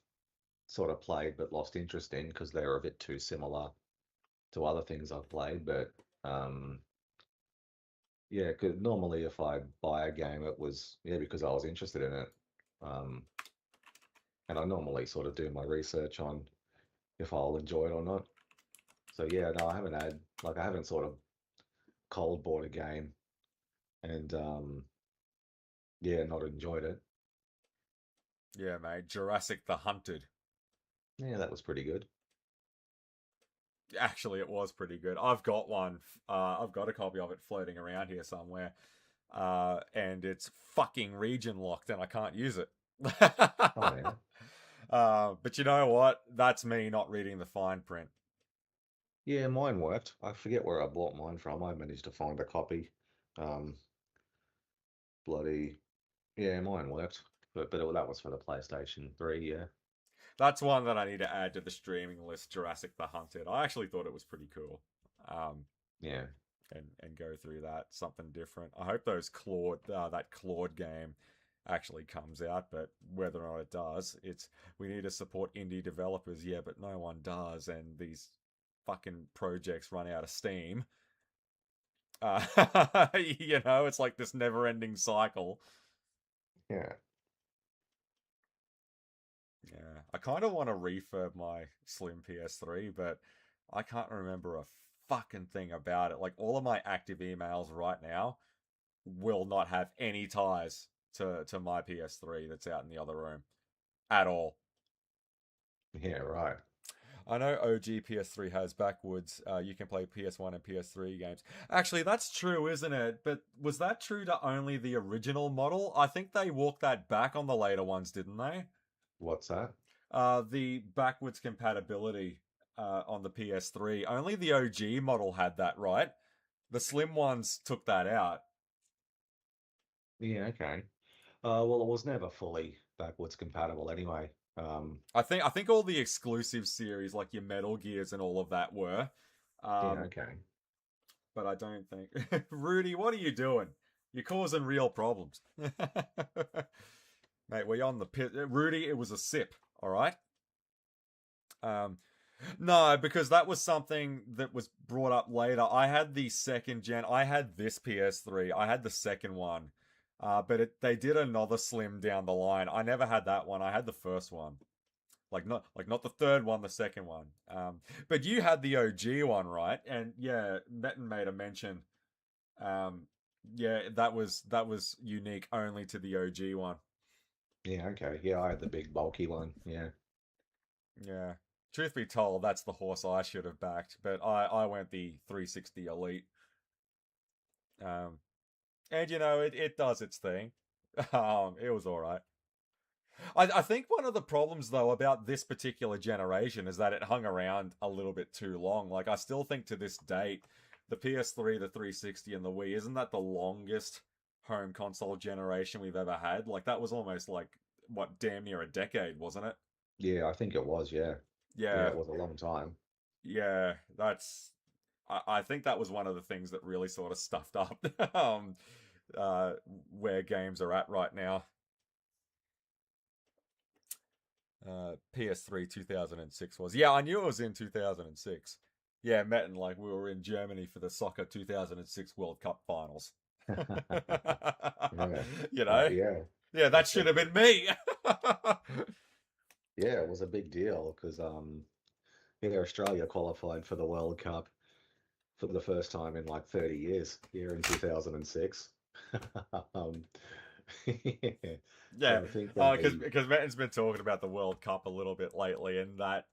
sort of played but lost interest in because they were a bit too similar to other things I've played. But um, yeah, 'cause normally if I buy a game, it was because I was interested in it. Um, and I normally sort of do my research on if I'll enjoy it or not. So yeah, no, I haven't sort of cold bought a game and yeah, not enjoyed it. Yeah, mate. Jurassic the Hunted. Yeah, that was pretty good. Actually, it was pretty good. I've got one. I've got a copy of it floating around here somewhere. And it's fucking region locked, and I can't use it. Oh yeah. But you know what? That's me not reading the fine print. Yeah, mine worked. I forget where I bought mine from. I managed to find a copy. Um, bloody yeah, mine worked. That was for the PlayStation 3, yeah. That's one that I need to add to the streaming list. Jurassic the Hunted. I actually thought it was pretty cool. Um, Yeah. and go through that something different. I hope that Claude game actually comes out, but whether or not it does, it's we need to support indie developers, yeah, but no one does, and these fucking projects run out of steam. It's like this never-ending cycle. Yeah. Yeah, I kind of want to refurb my slim PS3, but I can't remember a fucking thing about it. Like all of my active emails right now will not have any ties to my PS3 that's out in the other room at all. Yeah, right. I know OG PS3 has backwards. You can play PS1 and PS3 games. Actually, that's true, isn't it? But was that true to only the original model? I think they walked that back on the later ones, didn't they? What's that? The backwards compatibility on the PS3. Only the OG model had that, right? The slim ones took that out. Yeah, okay. Well, it was never fully backwards compatible anyway. I think all the exclusive series, like your Metal Gears and all of that, were. Yeah, Um, okay. but I don't think Rudy, what are you doing? You're causing real problems. Mate, we're on the pit. Rudy, it was a sip, all right? Um, no, because that was something that was brought up later. I had the second gen. I had this PS3. I had the second one. But they did another slim down the line. I never had that one. I had the first one. Not the third one, the second one. But you had the OG one, right? And yeah, Metin made a mention. Um, yeah, that was unique only to the OG one. Yeah, okay. Yeah, I had the big bulky one. Yeah. Yeah. Truth be told, that's the horse I should have backed, but I went the 360 Elite. Um, and it does its thing. It was all right. I think one of the problems though about this particular generation is that it hung around a little bit too long. Like I still think to this date, the PS3, the 360, and the Wii isn't that the longest home console generation we've ever had? Like that was almost like what damn near a decade, wasn't it? Yeah, I think it was, yeah. Yeah, Yeah, it was a long time. yeah. I think that was one of the things that really sort of stuffed up uh, where games are at right now. PS3 2006 was. Yeah, I knew it was in 2006. Yeah, met and like we were in Germany for the soccer 2006 World Cup finals. Yeah. you know? Yeah. Yeah, that That's should have been me. yeah, it was a big deal because yeah, Australia qualified for the World Cup for the first time in like 30 years here in 2006. Um, yeah. Yeah, So I think because Metten's been talking about the World Cup a little bit lately, and that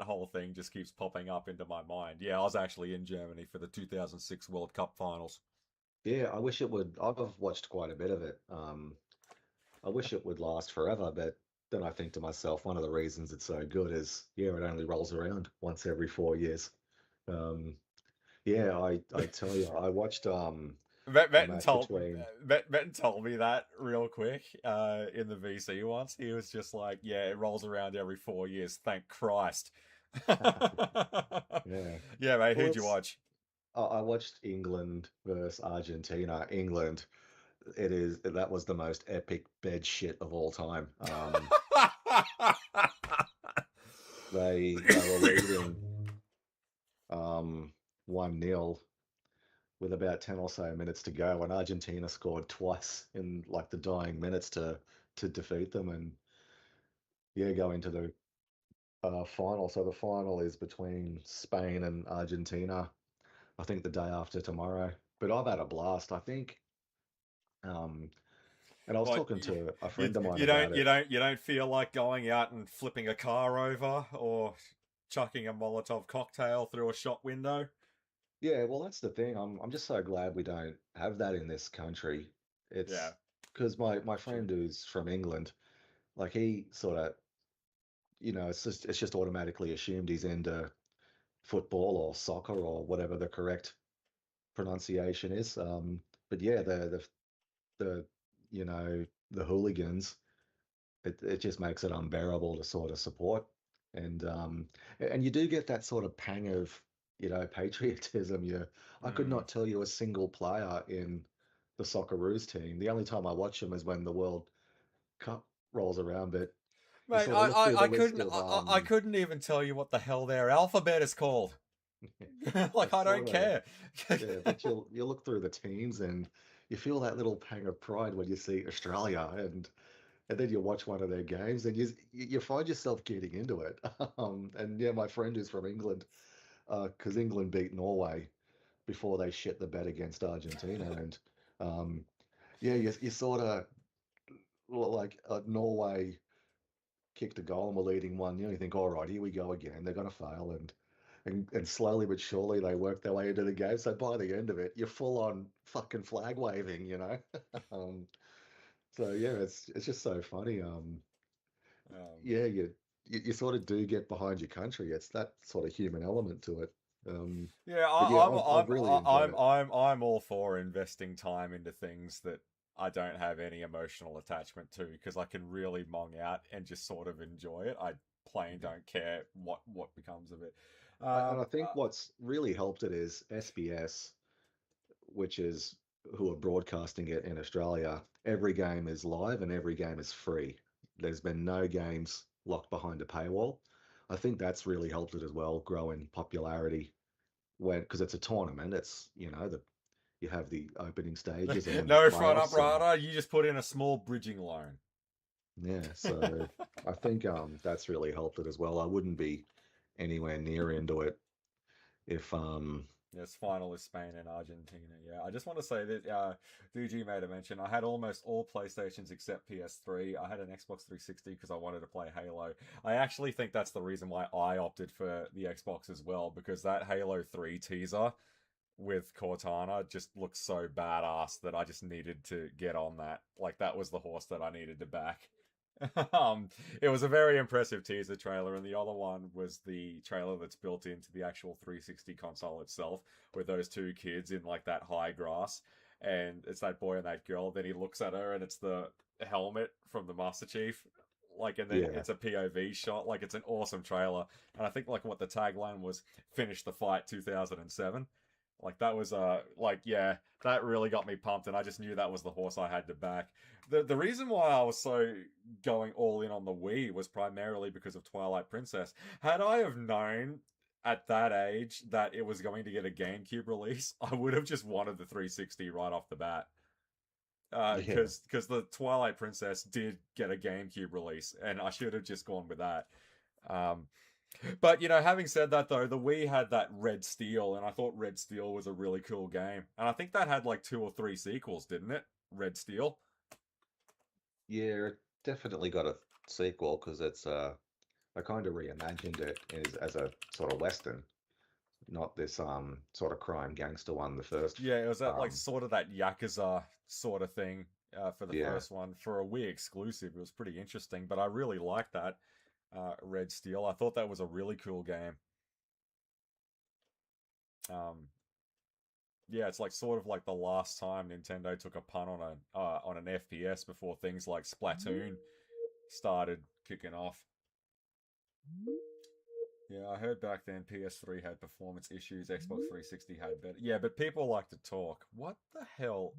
whole thing just keeps popping up into my mind. Yeah, I was actually in Germany for the 2006 World Cup finals. yeah, I wish it would. I've watched quite a bit of it. I wish it would last forever, but then I think to myself, one of the reasons it's so good is, yeah, it only rolls around once every 4 years. Um, yeah, I tell you, I watched the Metten match told between. Metten told me that real quick in the VC once. He was just like, "Yeah, it rolls around every 4 years. Thank Christ." Yeah, Yeah, mate. well, Who'd you it's watch? I watched England versus Argentina. England, that was the most epic bed shit of all time. They were leading 1-0 with about 10 or so minutes to go, and Argentina scored twice in like the dying minutes to defeat them and yeah, go into the final. So the final is between Spain and Argentina. I think the day after tomorrow. But I've had a blast. I think, um, and I was What talking to a you friend of mine you about don't it. you don't feel like going out and flipping a car over or chucking a Molotov cocktail through a shop window? Yeah, well, that's the thing. I'm just so glad we don't have that in this country. Yeah, It's because my true. friend who's from England, like he sort of, it's just automatically assumed he's into football or soccer or whatever the correct pronunciation is. But yeah, the you know the hooligans, it just makes it unbearable to sort of support, and and you do get that sort of pang of patriotism. I could Mm. not tell you a single player in the Socceroos team. The only time I watch them is when the World Cup rolls around, but you Mate, sort of look through the list of I couldn't even tell you what the hell their alphabet is called. Like it's I don't sort of care. yeah, but you look through the teams and you feel that little pang of pride when you see Australia and then you watch one of their games and you find yourself getting into it. And yeah, my friend who's from England, because England beat Norway before they shit the bed against Argentina, and yeah, you sort of like Norway kicked a goal and we're leading 1-0. You think, all right, here we go again. They're going to fail, and slowly but surely they work their way into the game. So by the end of it, you're full on fucking flag waving. um, so yeah, it's just so funny. um, Yeah, you sort of do get behind your country. It's that sort of human element to it. Um, Yeah, but yeah, I've really enjoyed it. I'm all for investing time into things that I don't have any emotional attachment to because I can really mong out and just sort of enjoy it. I plain Yeah. don't care what becomes of it. And I Um, think uh, what's really helped it is SBS, which is who are broadcasting it in Australia. Every game is live and every game is free. There's been no games locked behind a paywall. I think that's really helped it as well, grow in popularity when because it's a tournament. It's the you have the opening stages and then the no front up, playoffs and rata. You just put in a small bridging loan. yeah, so I think that's really helped it as well. I wouldn't be anywhere near into it if Yes, final is Spain and Argentina. Yeah, I just want to say that DG made a mention. I had almost all PlayStations except PS3. I had an Xbox 360 because I wanted to play Halo. I actually think that's the reason why I opted for the Xbox as well because that Halo 3 teaser with Cortana just looks so badass that I just needed to get on that. Like that was the horse that I needed to back. um, it was a very impressive teaser trailer, and the other one was the trailer that's built into the actual 360 console itself, with those two kids in like that high grass, and it's that boy and that girl. Then he looks at her, and it's the helmet from the Master Chief. Like, and then yeah. it's a POV shot. Like, it's an awesome trailer, and I think like what the tagline was: "Finish the fight 2007." Like that was like yeah, that really got me pumped, and I just knew that was the horse I had to back. The reason why I was so going all in on the Wii was primarily because of Twilight Princess. Had I have known at that age that it was going to get a GameCube release, I would have just wanted the 360 right off the bat. Yeah. Because the Twilight Princess did get a GameCube release, and I should have just gone with that. Um, but having said that though, the Wii had that Red Steel, and I thought Red Steel was a really cool game. And I think that had like two or three sequels, didn't it? Red Steel. Yeah, it definitely got a sequel because it's I kind of reimagined it as a sort of Western, not this sort of crime gangster one, the first Yeah, it was that like um sort of that Yakuza sort of thing for the yeah. first one for a Wii exclusive. It was pretty interesting, but I really liked that Red Steel. I thought that was a really cool game. Um, yeah, it's like sort of like the last time Nintendo took a punt on an FPS before things like Splatoon started kicking off. Yeah, I heard back then PS3 had performance issues, Xbox 360 had better. Yeah, but people like to talk. What the hell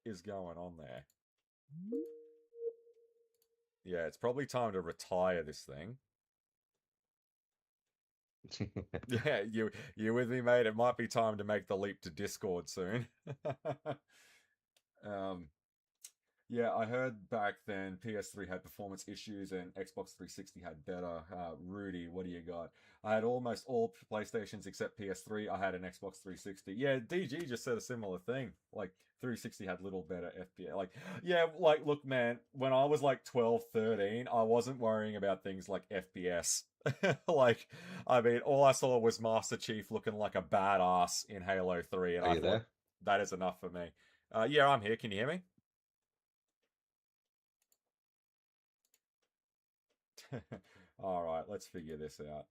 is going on there? Yeah, it's probably time to retire this thing. Yeah, you with me, mate? It might be time to make the leap to Discord soon. um, Yeah, I heard back then PS3 had performance issues and Xbox 360 had better. Rudy, what do you got? I had almost all PlayStations except PS3. I had an Xbox 360. Yeah, DG just said a similar thing. Like 360 had little better FPS. Like, yeah, like look, man, when I was like 12, 13, I wasn't worrying about things like FPS. Like, I mean, all I saw was Master Chief looking like a badass in Halo 3, and Are I you thought there? that is enough for me. Yeah, I'm here. Can you hear me? All right, let's figure this out.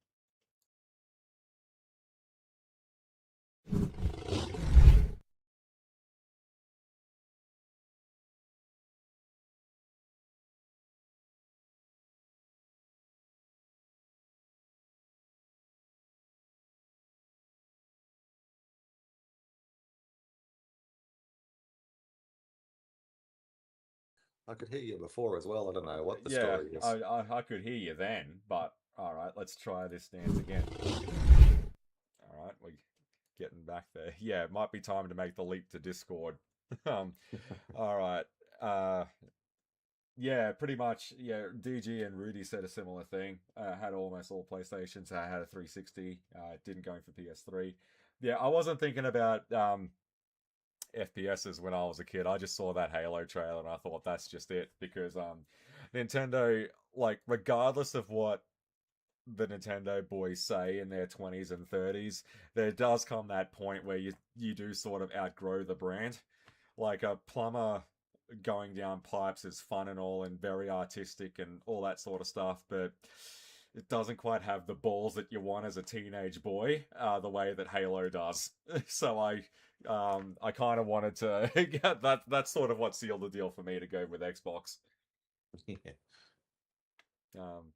I could hear you before as well. I don't know what the Yeah, story I, is. I could hear you then, but all right, let's try this dance again. All right, we're getting back there. Yeah, it might be time to make the leap to Discord. um, all right. Uh, yeah, pretty much. Yeah, DG and Rudy said a similar thing. Had almost all PlayStations. I had a 360. Didn't go for PS3. Yeah, I wasn't thinking about FPSs when I was a kid. I just saw that Halo trailer and I thought that's just it because Nintendo, like, regardless of what the Nintendo boys say in their 20s and 30s, there does come that point where you do sort of outgrow the brand. Like a plumber going down pipes is fun and all and very artistic and all that sort of stuff, but it doesn't quite have the balls that you want as a teenage boy, the way that Halo does. So I kind of wanted to get that. That's sort of what sealed the deal for me to go with Xbox. Yeah. Um,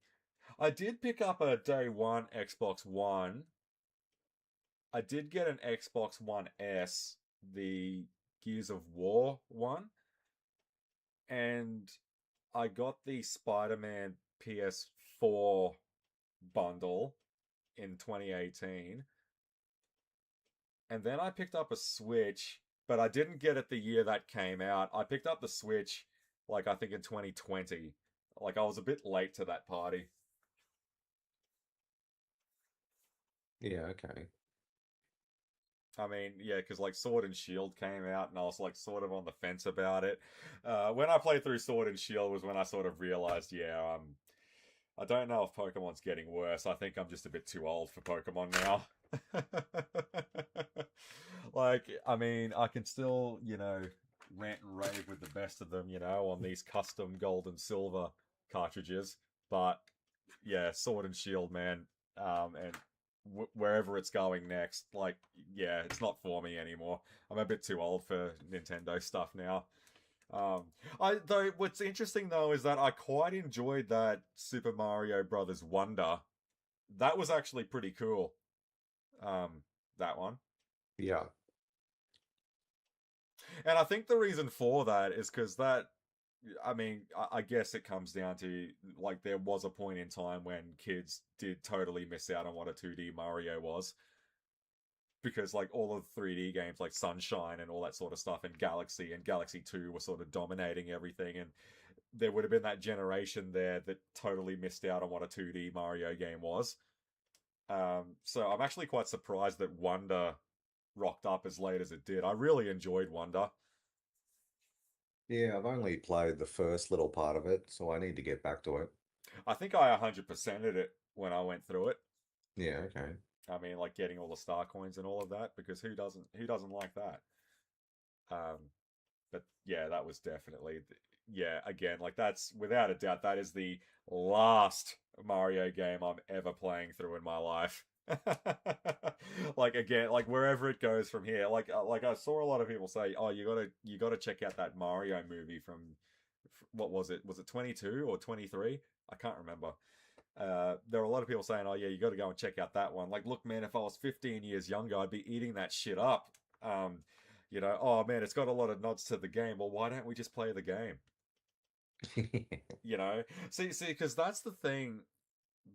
I did pick up a day one Xbox One. I did get an Xbox One S, the Gears of War one, and I got the Spider-Man PS4 bundle in 2018. And then I picked up a Switch, but I didn't get it the year that came out. I picked up the Switch, like, I think in 2020. Like, I was a bit late to that party. Yeah, okay. I mean, yeah, because like Sword and Shield came out, and I was like sort of on the fence about it. When I played through Sword and Shield was when I sort of realized, yeah, I don't know if Pokemon's getting worse. I think I'm just a bit too old for Pokemon now. Like, I mean, I can still, rant and rave with the best of them, on these custom gold and silver cartridges. But yeah, Sword and Shield, man, and wherever it's going next, like, yeah, it's not for me anymore. I'm a bit too old for Nintendo stuff now. Um, I though what's interesting though is that I quite enjoyed that Super Mario Brothers Wonder. That was actually pretty cool. Um, that one. Yeah. And I think the reason for that is because that, I mean, I guess it comes down to like there was a point in time when kids did totally miss out on what a 2D Mario was. Because like all of the 3D games like Sunshine and all that sort of stuff and Galaxy 2 were sort of dominating everything and there would have been that generation there that totally missed out on what a 2D Mario game was. So I'm actually quite surprised that Wonder rocked up as late as it did. I really enjoyed Wonder. Yeah, I've only played the first little part of it, so I need to get back to it. I think I 100%ed it when I went through it. Yeah, okay. I mean, like getting all the star coins and all of that, because who doesn't like that? Um, but yeah, that was definitely yeah. Again, like that's without a doubt that is the last Mario game I'm ever playing through in my life. Like again, like wherever it goes from here, like I saw a lot of people say, "Oh, you gotta check out that Mario movie from what was it? Was it 22 or 23? I can't remember." There were a lot of people saying, "Oh yeah, you got to go and check out that one." Like, look, man, if I was 15 years younger, I'd be eating that shit up. Oh man, it's got a lot of nods to the game. Well, why don't we just play the game? You know, see, because that's the thing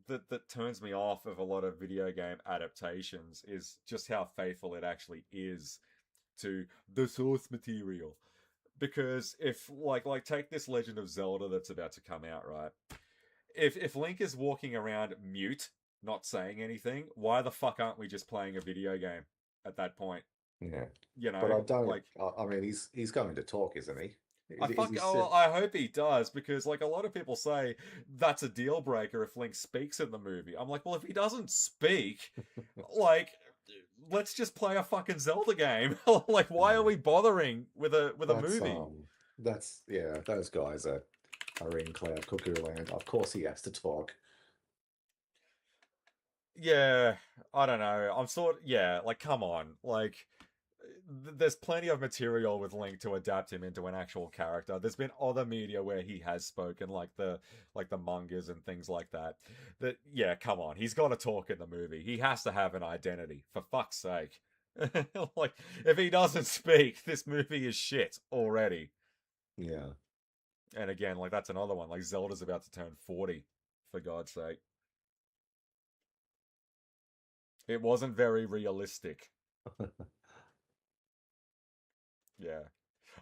that turns me off of a lot of video game adaptations is just how faithful it actually is to the source material. Because if like take this Legend of Zelda that's about to come out, right? If Link is walking around mute, not saying anything, why the fuck aren't we just playing a video game at that point? Yeah. You But know, I don't. like I mean, he's going to talk, isn't he? I Is fuck. he Oh, sit? I hope he does because like a lot of people say that's a deal breaker if Link speaks in the movie. I'm like, well, if he doesn't speak, like, let's just play a fucking Zelda game. Like, why are Yeah. we bothering with a That's movie? yeah. Those guys are in Cloud Cuckoo Land. Of course, he has to talk. Yeah, I don't know. I'm sort. Yeah, like, come on, like. There's plenty of material with Link to adapt him into an actual character. There's been other media where he has spoken, like the mangas and things like that. That yeah, come on, he's got to talk in the movie. He has to have an identity, for fuck's sake. Like if he doesn't speak, this movie is shit already. Yeah. And again, like that's another one. Like Zelda's about to turn 40, for God's sake. It wasn't very realistic. Yeah.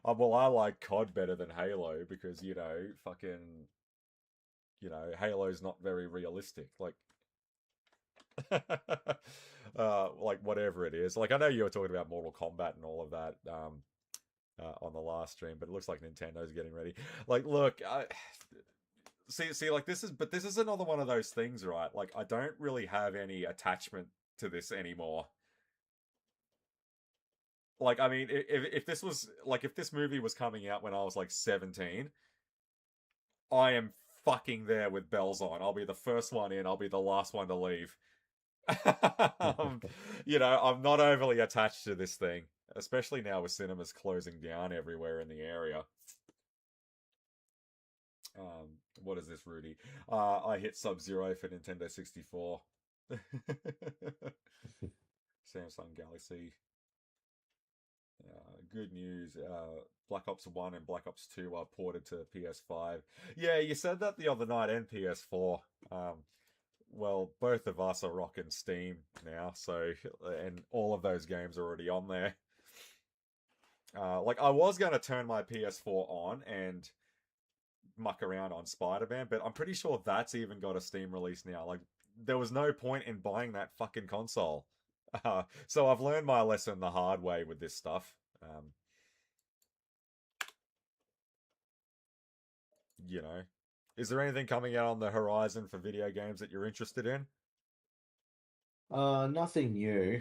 Well, I like COD better than Halo because fucking Halo's not very realistic. Like whatever it is. Like I know you were talking about Mortal Kombat and all of that on the last stream, but it looks like Nintendo's getting ready. Like, look, see, like this is another one of those things, right? Like I don't really have any attachment to this anymore. Like, I mean, if this was like if this movie was coming out when I was like 17, I am fucking there with bells on. I'll be the first one in. I'll be the last one to leave. um, I'm not overly attached to this thing, especially now with cinemas closing down everywhere in the area. What is this, Rudy? I hit Sub Zero for Nintendo 64. Samsung Galaxy. Good news. Black Ops 1 and Black Ops 2 are ported to PS5. Yeah, you said that the other night and PS4. Well, both of us are rocking Steam now, so and all of those games are already on there. Like I was going to turn my PS4 on and muck around on Spider-Man, but I'm pretty sure that's even got a Steam release now. Like there was no point in buying that fucking console. So I've learned my lesson the hard way with this stuff. Um, you know, is there anything coming out on the horizon for video games that you're interested in? Nothing new.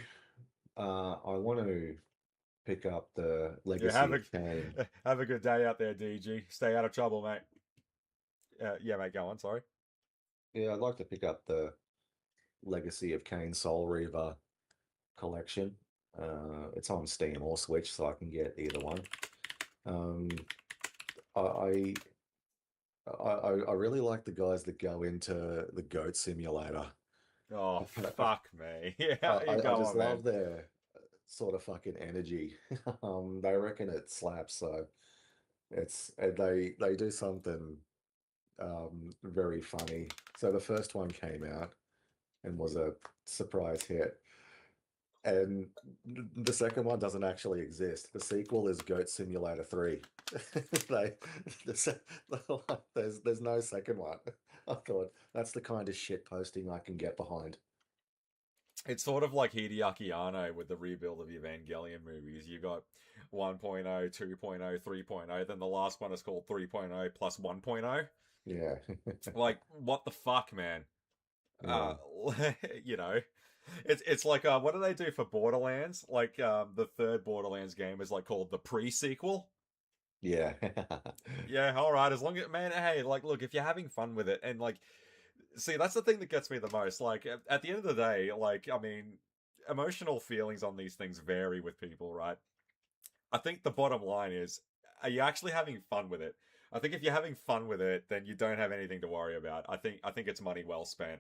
I want to pick up the Yeah, Legacy of Kain. have a good day out there, DG. Stay out of trouble, mate. Yeah, mate. Go on. Sorry. Yeah, I'd like to pick up the Legacy of Kain Soul Reaver collection. It's on Steam or Switch, so I can get either one. Um, I, I really like the guys that go into the Goat Simulator. Oh fuck me. Yeah, you I go just on, man. love their sort of fucking energy. They reckon it slaps, so and they do something very funny. So the first one came out and was a surprise hit. And the second one doesn't actually exist. The sequel is Goat Simulator 3. They, the, there's no second one. I thought that's the kind of shit posting I can get behind. It's sort of like Hideaki Anno with the rebuild of the Evangelion movies. You got 1.0, 2.0, 3.0, then the last one is called 3.0 plus 1.0. Yeah, Like, what the fuck, man? Uh, yeah, you know, it's like what do they do for Borderlands? Like the third Borderlands game is like called the pre-sequel. yeah, Yeah, all right. As long as man, hey, like, look, if you're having fun with it, and like, see, that's the thing that gets me the most. Like, at the end of the day, like, I mean, emotional feelings on these things vary with people, right? I think the bottom line is, are you actually having fun with it? I think if you're having fun with it, then you don't have anything to worry about. I think it's money well spent.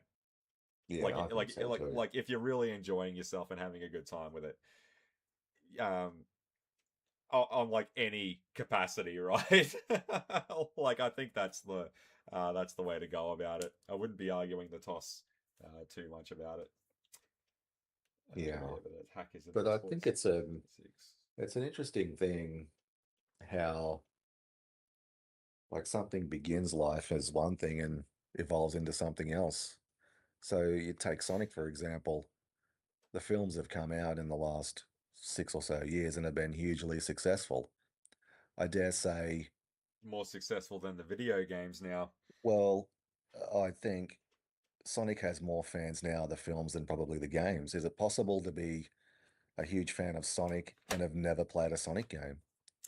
yeah. Like, I think like, so like, too. like, if you're really enjoying yourself and having a good time with it, um, on like any capacity, right? Like I think that's the way to go about it. I wouldn't be arguing the toss too much about it. Yeah. But the hack is But about I think sports six. it's an interesting thing how like something begins life as one thing and evolves into something else. So you take Sonic, for example, the films have come out in the last 6 or so years and have been hugely successful. I dare say, More successful than the video games now. well, I think Sonic has more fans now, the films, than probably the games. Is it possible to be a huge fan of Sonic and have never played a Sonic game?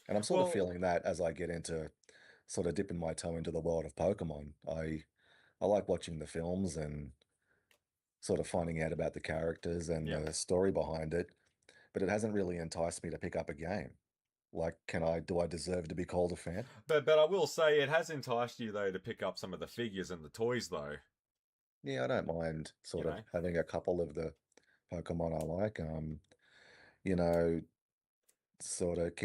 And I'm sort of Well, feeling that as I get into sort of dipping my toe into the world of Pokemon. I like watching the films and sort of finding out about the characters and yeah. the story behind it, but it hasn't really enticed me to pick up a game. Like, do I deserve to be called a fan? But I will say it has enticed you though to pick up some of the figures and the toys though. Yeah, I don't mind You sort of know. having a couple of the Pokemon I like. You know, sort of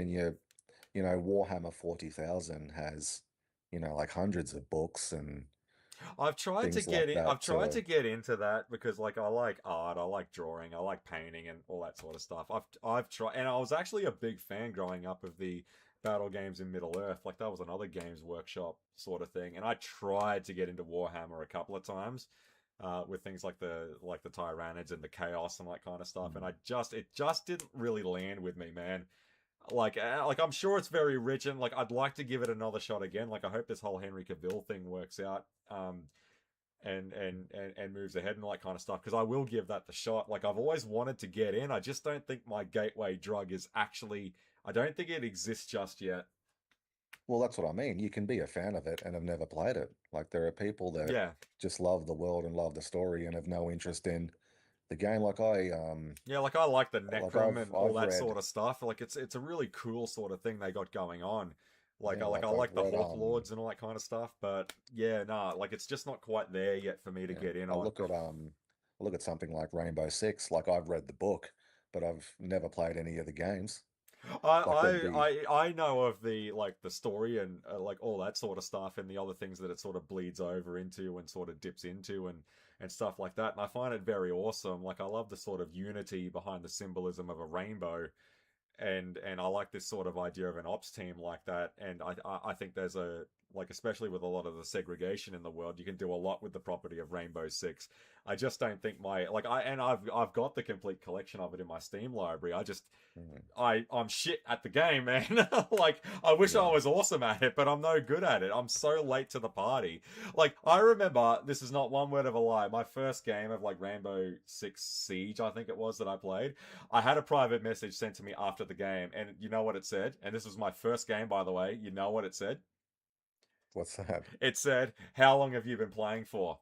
Warhammer 40,000 has, like hundreds of books and things like I've that tried to, to get into that because like I like art, I like drawing, I like painting and all that sort of stuff. I've tried, and I was actually a big fan growing up of the battle games in Middle Earth. Like that was another Games Workshop sort of thing, and I tried to get into Warhammer a couple of times. With things like the Tyranids and the Chaos and that kind of stuff, and Mm. it just didn't really land with me, man. Like I'm sure it's very rich, and like I'd like to give it another shot again. Like I hope this whole Henry Cavill thing works out, and moves ahead and all that kind of stuff. Because I will give that the shot. Like I've always wanted to get in. I just don't think my gateway drug is actually. I don't think it exists just yet. Well, that's what I mean. You can be a fan of it and have never played it. Like there are people that Yeah, just love the world and love the story and have no interest in the game. yeah. Like I like the Like Necrum and all I've that read, sort of stuff. Like it's a really cool sort of thing they got going on. yeah, I like I've like the read, Hawk Lords and all that kind of stuff. But yeah, nah. Like it's just not quite there yet for me to yeah, get in on. I look at something like Rainbow Six. Like I've read the book, but I've never played any of the games. Like there'd be, I know of the like the story and like all that sort of stuff and the other things that it sort of bleeds over into and sort of dips into and stuff like that. And I find it very awesome. Like I love the sort of unity behind the symbolism of a rainbow, and I like this sort of idea of an ops team like that. And I think there's a like especially with a lot of the segregation in the world, you can do a lot with the property of Rainbow Six. I just don't think my like I and I've got the complete collection of it in my Steam library. mm, I'm shit at the game, man. Like I wish I yeah, was awesome at it, but I'm no good at it. I'm so late to the party. Like I remember, this is not one word of a lie. My first game of like Rainbow Six Siege, I think it was that I played. I had a private message sent to me after the game, and you know what it said? And this was my first game, by the way. You know what it said? what's that? It said, "How long have you been playing for?"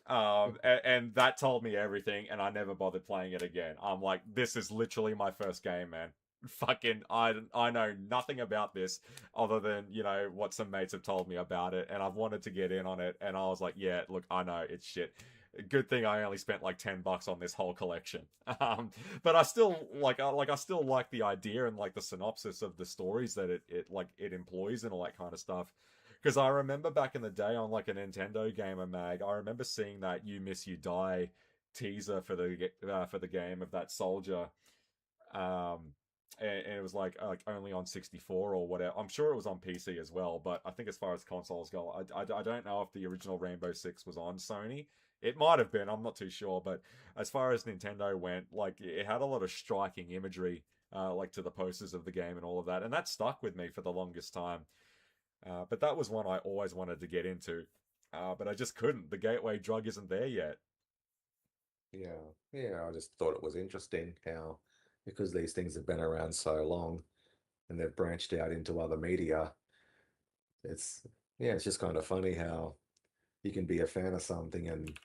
And that told me everything, and I never bothered playing it again. I'm like, this is literally my first game, man. Fucking, I know nothing about this other than what some mates have told me about it, and I've wanted to get in on it, and I was like, yeah, look, I know it's shit. Good thing I only spent like $10 on this whole collection. But I still I still like the idea and like the synopsis of the stories that it employs and all that kind of stuff. Because I remember back in the day on like a Nintendo Gamer Mag, I remember seeing that "You Miss You Die" teaser for the game of that soldier, um, and it was like only on 64 or whatever. I'm sure it was on PC as well, but I think as far as consoles go, I don't know if the original Rainbow Six was on Sony. It might have been. I'm not too sure, but as far as Nintendo went, like it had a lot of striking imagery, like to the posters of the game and all of that, and that stuck with me for the longest time. But that was one I always wanted to get into, but I just couldn't. The gateway drug isn't there yet. Yeah, yeah. I just thought it was interesting how, because these things have been around so long and they've branched out into other media, it's yeah, it's just kind of funny how you can be a fan of something and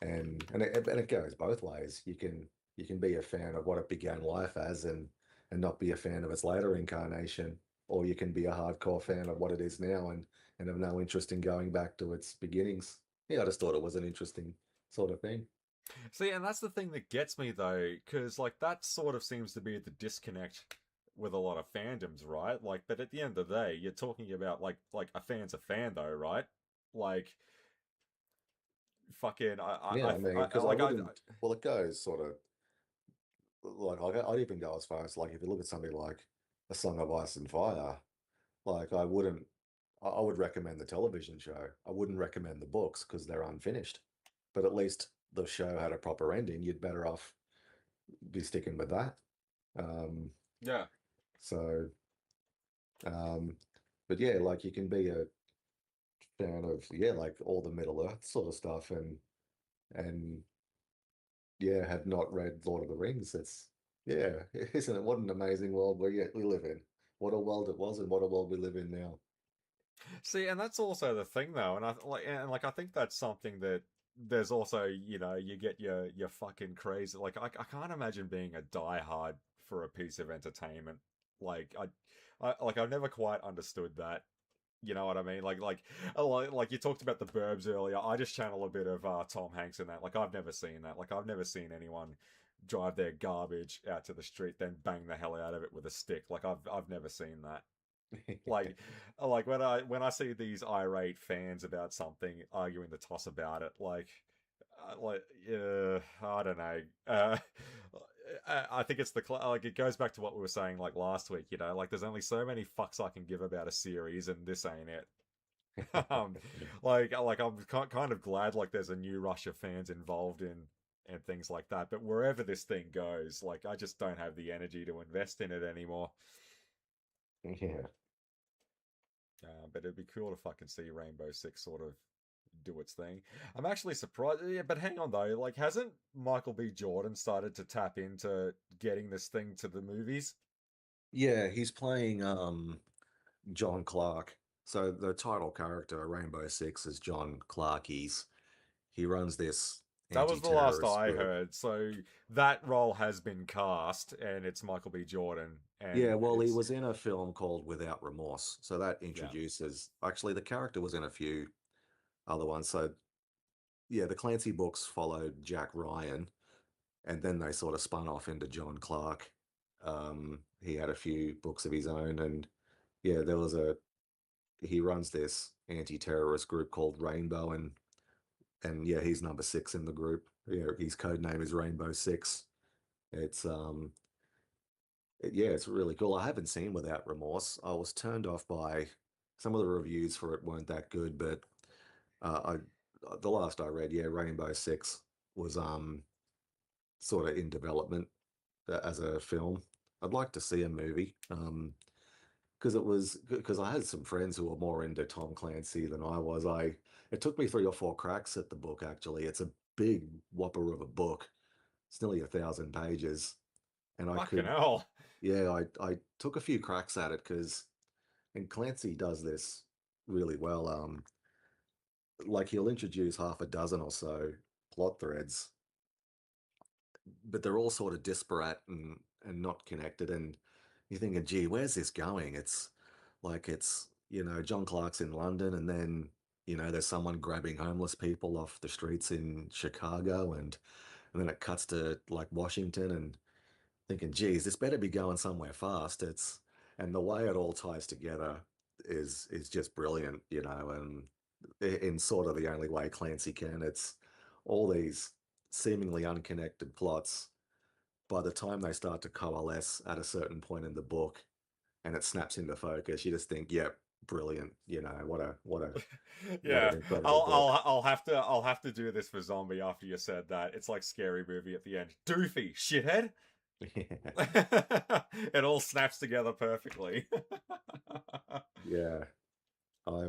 it goes both ways. You can be a fan of what it began life as and not be a fan of its later incarnation, or you can be a hardcore fan of what it is now and have no interest in going back to its beginnings. Yeah, I just thought it was an interesting sort of thing. See, and that's the thing that gets me though, because like that sort of seems to be the disconnect with a lot of fandoms, right? Like, but at the end of the day, you're talking about like a fan's a fan, though, right? Like, fucking, Yeah, I mean, I because I like wouldn't. Well, it goes sort of like I'd even go as far as like if you look at something like A Song of Ice and Fire, like I wouldn't. I would recommend the television show. I wouldn't recommend the books because they're unfinished. But at least the show had a proper ending. You'd better off be sticking with that. Um, yeah. so, um, but yeah, like you can be a fan of like all the Middle Earth sort of stuff, and yeah, have not read Lord of the Rings. It's yeah, isn't it? What an amazing world we live in. What a world it was, and what a world we live in now. See, and that's also the thing, though, and I think that's something that there's also, you get your fucking crazy. Like, I can't imagine being a diehard for a piece of entertainment. Like, I've never quite understood that. You know what I mean? Like you talked about the Burbs earlier. I just channel a bit of Tom Hanks in that. Like, I've never seen that. Like, I've never seen anyone drive their garbage out to the street, then bang the hell out of it with a stick. Like, I've never seen that. Like, when I see these irate fans about something arguing the toss about it, like I don't know. I think it's like it goes back to what we were saying like last week. Like there's only so many fucks I can give about a series, and this ain't it. um, like I'm kind of glad like there's a new rush of fans involved in and things like that. But wherever this thing goes, like I just don't have the energy to invest in it anymore. Yeah. But it'd be cool to fucking see Rainbow Six sort of do its thing. I'm actually surprised. Yeah, but hang on though. Like, hasn't Michael B. Jordan started to tap into getting this thing to the movies? Yeah, he's playing John Clark. So the title character, Rainbow Six, is John Clark. He runs this That was the last anti-terrorist I group. heard. So that role has been cast, and it's Michael B. Jordan, Yeah, and well, he it's was in a film called Without Remorse. So that yeah. introduces, actually, the character was in a few other ones. So yeah, the Clancy books followed Jack Ryan, and then they sort of spun off into John Clark. He had a few books of his own, and yeah, he runs this anti-terrorist group called Rainbow, and yeah, he's number six in the group. Yeah, his code name is Rainbow Six. It's yeah, it's really cool. I haven't seen Without Remorse. I was turned off by some of the reviews for it weren't that good, but the last I read, yeah, Rainbow Six was sort of in development as a film. I'd like to see a movie because I had some friends who were more into Tom Clancy than I was. It took me three or four cracks at the book actually. It's a big whopper of a book. It's nearly 1,000 pages, and I Fucking could hell. yeah, I took a few cracks at it because and Clancy does this really well. Like he'll introduce half a dozen or so plot threads, but they're all sort of disparate and not connected. And you're thinking, gee, where's this going? It's John Clark's in London, and then there's someone grabbing homeless people off the streets in Chicago, and then it cuts to like Washington, and thinking, geez, this better be going somewhere fast. And the way it all ties together is just brilliant, and in sort of the only way Clancy can. It's all these seemingly unconnected plots. By the time they start to coalesce at a certain point in the book, and it snaps into focus, you just think, yep, brilliant. What an Yeah, incredible book. I'll have to do this for Zombie after you said that. It's like Scary Movie at the end. Doofy, shithead. It all snaps together perfectly. Yeah. I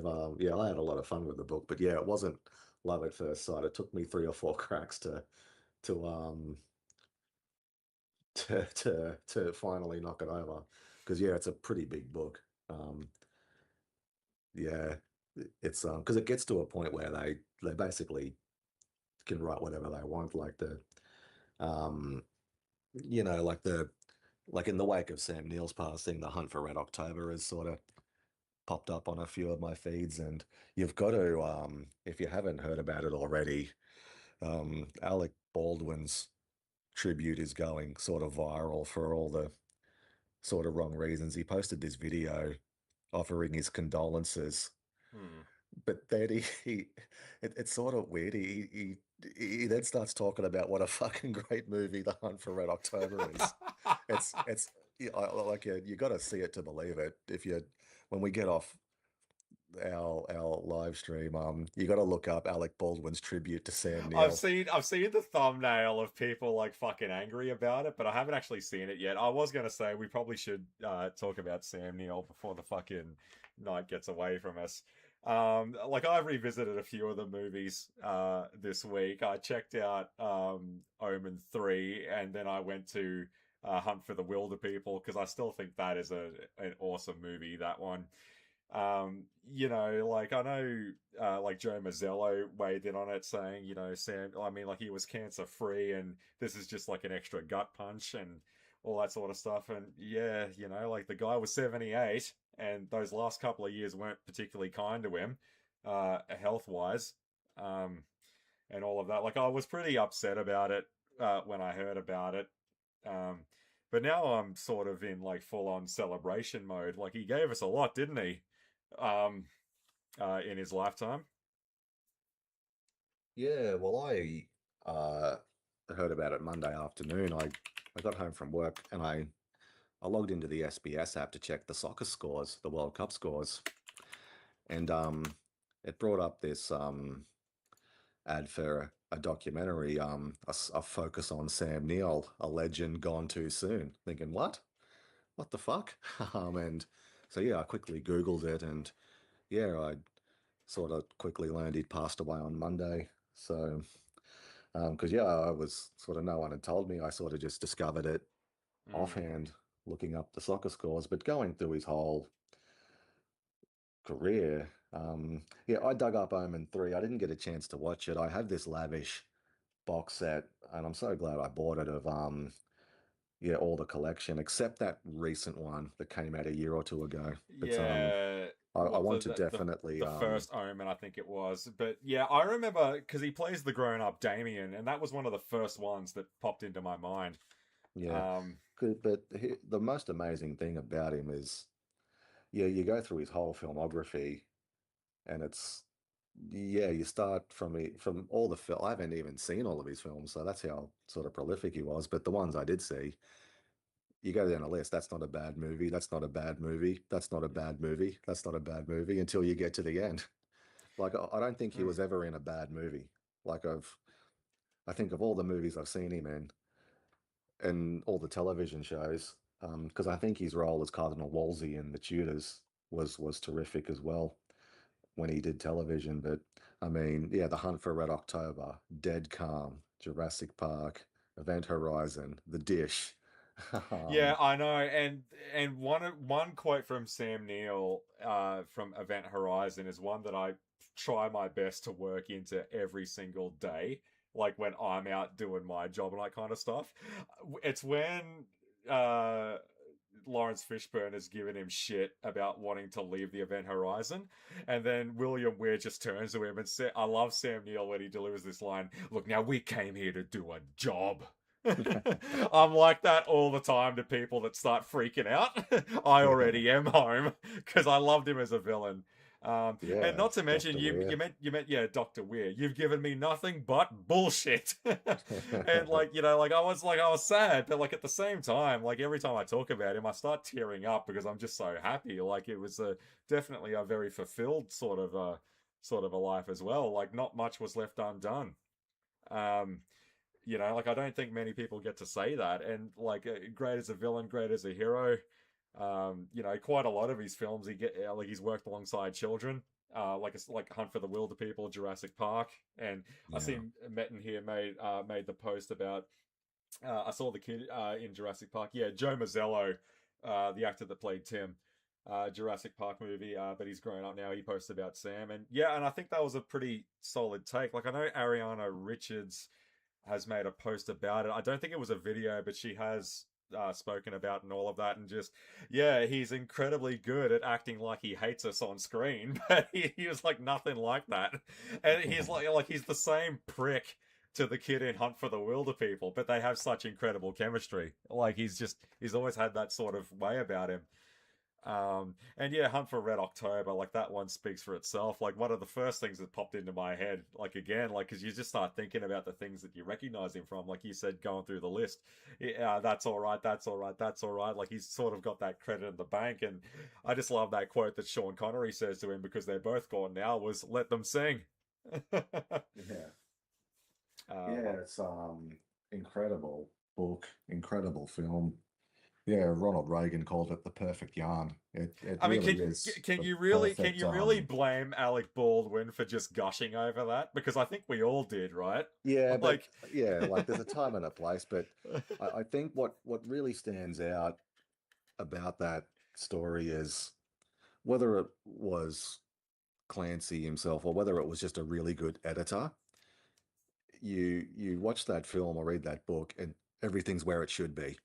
had a lot of fun with the book, but yeah, it wasn't love at first sight. It took me three or four cracks to to finally knock it over. Because yeah, it's a pretty big book. Um, yeah, it's because it gets to a point where they basically can write whatever they want, um like in the wake of Sam Neill's passing, the hunt for Red October has sort of popped up on a few of my feeds, and you've got to if you haven't heard about it already, Alec Baldwin's tribute is going sort of viral for all the sort of wrong reasons. He posted this video offering his condolences, Hmm. but then it's sort of weird. He then starts talking about what a fucking great movie The Hunt for Red October is. It's yeah, like you got to see it to believe it. If you when we get off our live stream, you got to look up Alec Baldwin's tribute to Sam Neill. I've seen the thumbnail of people like fucking angry about it, but I haven't actually seen it yet. I was gonna say we probably should talk about Sam Neill before the fucking night gets away from us. Like I've revisited a few of the movies this week. I checked out Omen 3 and then I went to Hunt for the Wilder People because I still think that is an awesome movie, that one. Like I know, like Joe Mazzello weighed in on it, saying, Sam. I mean, like he was cancer free, and this is just like an extra gut punch and all that sort of stuff. And yeah, like the guy was 78, and those last couple of years weren't particularly kind to him, health wise, um, and all of that. Like I was pretty upset about it when I heard about it. Um, but now I'm sort of in like full on celebration mode. Like he gave us a lot, didn't he? Um, in his lifetime. Yeah, well, I uh, heard about it Monday afternoon. I got home from work and I logged into the SBS app to check the soccer scores, the World Cup scores, and it brought up this ad for a documentary, a focus on Sam Neill, a legend gone too soon. Thinking, what? What the fuck? And so yeah, I quickly Googled it, and yeah, I sort of quickly learned he'd passed away on Monday. So, because yeah, I was sort of no one had told me. I sort of just discovered it Mm. offhand, looking up the soccer scores. But going through his whole career, yeah, I dug up Omen 3. I didn't get a chance to watch it. I have this lavish box set, and I'm so glad I bought it of yeah, all the collection except that recent one that came out a year or two ago. But Yeah. I What want to definitely the first Omen, I think it was. But yeah, I remember because he plays the grown up Damien, and that was one of the first ones that popped into my mind. yeah. Um, But the most amazing thing about him is yeah, you go through his whole filmography, and it's yeah, you start from all the film. I haven't even seen all of his films, so that's how sort of prolific he was. But the ones I did see, you go down a list. That's not a bad movie. That's not a bad movie. That's not a bad movie. That's not a bad movie until you get to the end. Like I don't think he hmm. was ever in a bad movie. Like I think of all the movies I've seen him in and all the television shows, because I think his role as Cardinal Wolsey in The Tudors was terrific as well when he did television. But I mean, yeah, The Hunt for Red October, Dead Calm, Jurassic Park, Event Horizon, The Dish. Yeah, um, I know, and one quote from Sam Neill from Event Horizon is one that I try my best to work into every single day, like when I'm out doing my job and that kind of stuff. It's when uh Lawrence Fishburne has given him shit about wanting to leave the Event Horizon, and then William Weir just turns to him and said, "I love Sam Neill when he delivers this line. Look, now we came here to do a job." I'm like that all the time to people that start freaking out. I yeah, already am home because I loved him as a villain. And yeah, not to mention Dr. Weir. you meant yeah, Doctor Weir. You've given me nothing but bullshit. And like like I was sad, but like at the same time, like every time I talk about him, I start tearing up because I'm just so happy. Like it was definitely a very fulfilled sort of a life as well. Like not much was left undone. Um, like I don't think many people get to say that. And like great as a villain, great as a hero. Quite a lot of his films like he's worked alongside children. Like Hunt for the Wilder People, Jurassic Park, and I Yeah, seen Metten here made the post about. I saw the kid in Jurassic Park. Yeah, Joe Mazzello, the actor that played Tim, Jurassic Park movie. But he's grown up now. He posted about Sam, and yeah, and I think that was a pretty solid take. Like I know Ariana Richards has made a post about it. I don't think it was a video, but she has spoken about and all of that, and just yeah, he's incredibly good at acting like he hates us on screen, but he was like nothing like that, and he's like he's the same prick to the kid in Hunt for the Wilder People, but they have such incredible chemistry. Like he's always had that sort of way about him. And yeah, Hunt for Red October, like that one speaks for itself. Like one of the first things that popped into my head, like again, like because you just start thinking about the things that you recognize him from. Like you said, going through the list, yeah, that's all right, that's all right, that's all right. Like he's sort of got that credit in the bank, and I just love that quote that Sean Connery says to him because they're both gone now. Was let them sing. Yeah. um, Yeah, it's incredible book, incredible film. Yeah, Ronald Reagan called it the perfect yarn. It I mean, really is can the you really perfect blame Alec Baldwin for just gushing over that? Because I think we all did, right? yeah, but Like, yeah, like there's a time and a place, but I think what really stands out about that story is whether it was Clancy himself or whether it was just a really good editor. You watch that film or read that book and everything's where it should be.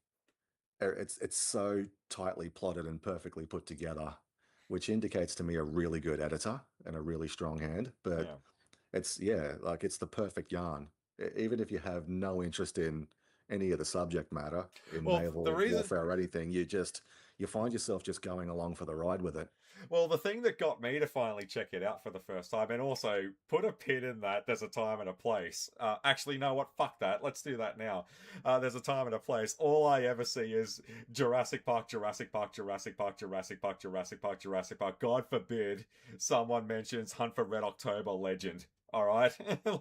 It's so tightly plotted and perfectly put together, which indicates to me a really good editor and a really strong hand. But yeah. it's yeah, like it's the perfect yarn. Even if you have no interest in any of the subject matter in Well, the naval reason warfare or anything, you find yourself just going along for the ride with it. Well, the thing that got me to finally check it out for the first time, and also put a pin in that, there's a time and a place. Actually, no, what? Fuck that. Let's do that now. There's a time and a place. All I ever see is Jurassic Park, Jurassic Park, Jurassic Park, Jurassic Park, Jurassic Park, Jurassic Park. God forbid someone mentions Hunt for Red October Legend. All right,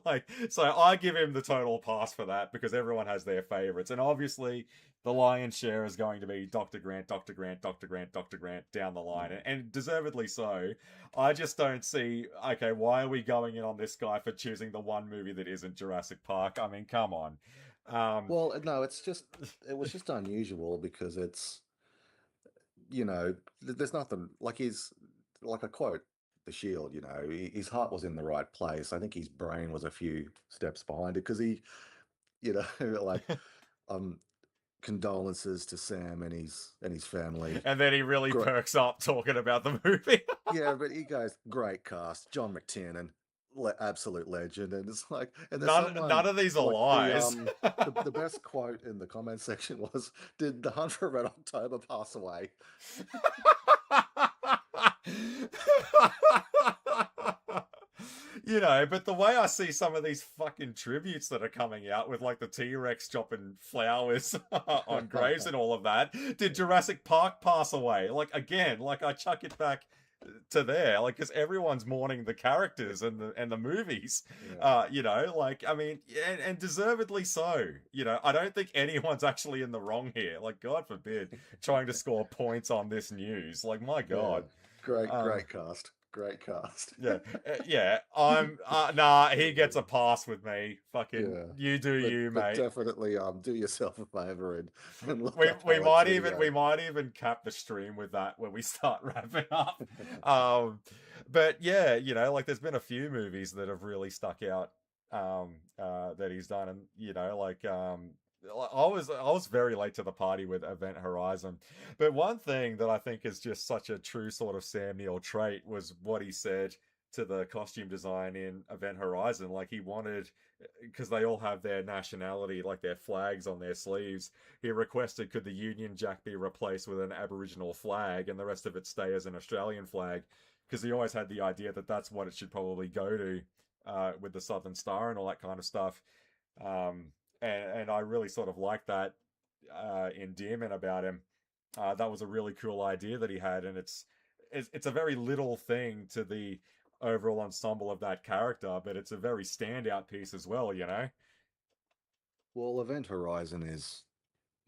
like so, I give him the total pass for that because everyone has their favorites, and obviously the lion's share is going to be Dr. Grant, Dr. Grant, Dr. Grant, Dr. Grant down the line, Mm. and deservedly so. I just don't see, okay, why are we going in on this guy for choosing the one movie that isn't Jurassic Park? I mean, come on. Um, Well, no, it was just unusual because it's there's nothing like his like a quote the Shield. His heart was in the right place. I think his brain was a few steps behind it because he, like um condolences to Sam and his family. and then he really Great. perks up talking about the movie. Yeah, but he goes, great cast, John McTiernan, absolute legend, and it's like, and there's None someone of these are like lies. the best quote in the comment section was, "Did the Hunt for Red October pass away?" But the way I see some of these fucking tributes that are coming out with like the T-Rex dropping flowers on graves and all of that, did Jurassic Park pass away? Like again, like I chuck it back to there, like because everyone's mourning the characters and the movies. Yeah. Like I mean, and deservedly so. I don't think anyone's actually in the wrong here. Like God forbid, trying to score points on this news. Like my Yeah. God. Great, Um, great cast. Great cast. yeah, yeah. I'm nah. He gets a pass with me. Fucking Yeah. you do you, But mate. definitely do yourself a favor and look We up we Alec's might even video. cap the stream with that when we start wrapping up. Um, but yeah, like there's been a few movies that have really stuck out. That he's done, and I was very late to the party with Event Horizon, but one thing that I think is just such a true sort of Sam Neill trait was what he said to the costume design in Event Horizon. Like he wanted, because they all have their nationality, like their flags on their sleeves. He requested could the Union Jack be replaced with an Aboriginal flag and the rest of it stay as an Australian flag, because he always had the idea that that's what it should probably go to, with the Southern Star and all that kind of stuff. Um, and I really sort of like that endearment about him. That was a really cool idea that he had, and it's a very little thing to the overall ensemble of that character, but it's a very standout piece as well. Well, Event Horizon is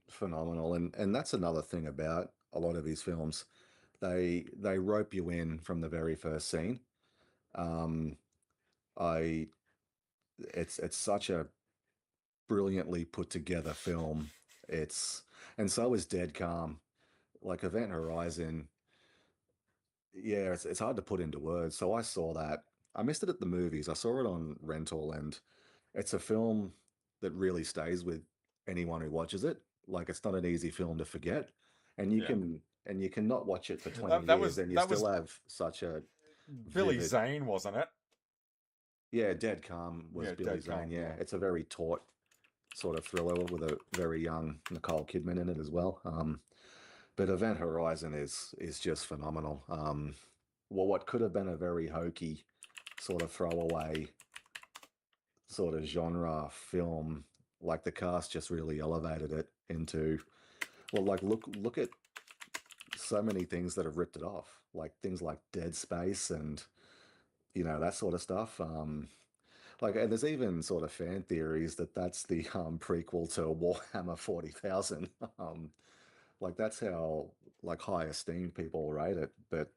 phenomenal, and that's another thing about a lot of his films. They rope you in from the very first scene. Um, I it's such a brilliantly put together film. It's and so is Dead Calm. Like Event Horizon, yeah, it's hard to put into words. So I saw that. I missed it at the movies. I saw it on rental, and it's a film that really stays with anyone who watches it. Like it's not an easy film to forget, and Yeah, you can not watch it for 20 that years was and you that still was have such a Billy vivid. Zane, wasn't it? Yeah, Dead Calm was Yeah, Billy Dead Zane. Calm. Yeah, Yeah. it's a very taut sort of thriller with a very young Nicole Kidman in it as well. But Event Horizon is just phenomenal. Well, what could have been a very hokey sort of throwaway sort of genre film, like the cast just really elevated it into, well, like look at so many things that have ripped it off, like things like Dead Space and that sort of stuff. Like, and there's even sort of fan theories that that's the prequel to Warhammer 40,000. Um, like that's how like high esteem people rate it, but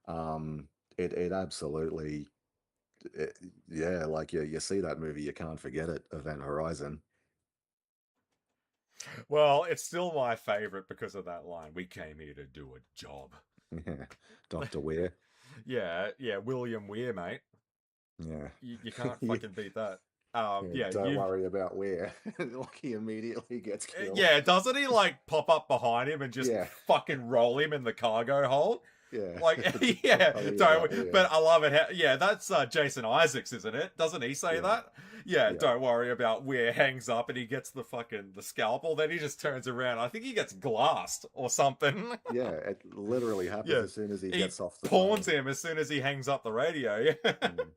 um, it absolutely, it, yeah, like you see that movie, you can't forget it, Event Horizon. Well, it's still my favorite because of that line. We came here to do a job. Yeah, Doctor Weir. Yeah, yeah, William Weir, mate. Yeah, You can't yeah, fucking beat that. yeah. Yeah, Don't you. worry about Weir. Like he immediately gets killed. Yeah, doesn't he like pop up behind him and just Yeah, fucking roll him in the cargo hold? yeah. Like, Don't yeah, worry about don't. Weir. But I love it. How, yeah, that's Jason Isaacs, isn't it? Doesn't he say Yeah, that? Yeah, yeah. don't worry about where hangs up and he gets the fucking the scalpel. Then he just turns around. I think he gets glassed or something. Yeah, it literally happens Yeah, as soon as he he gets off the phone. pawns him as soon as he hangs up the radio. Mm.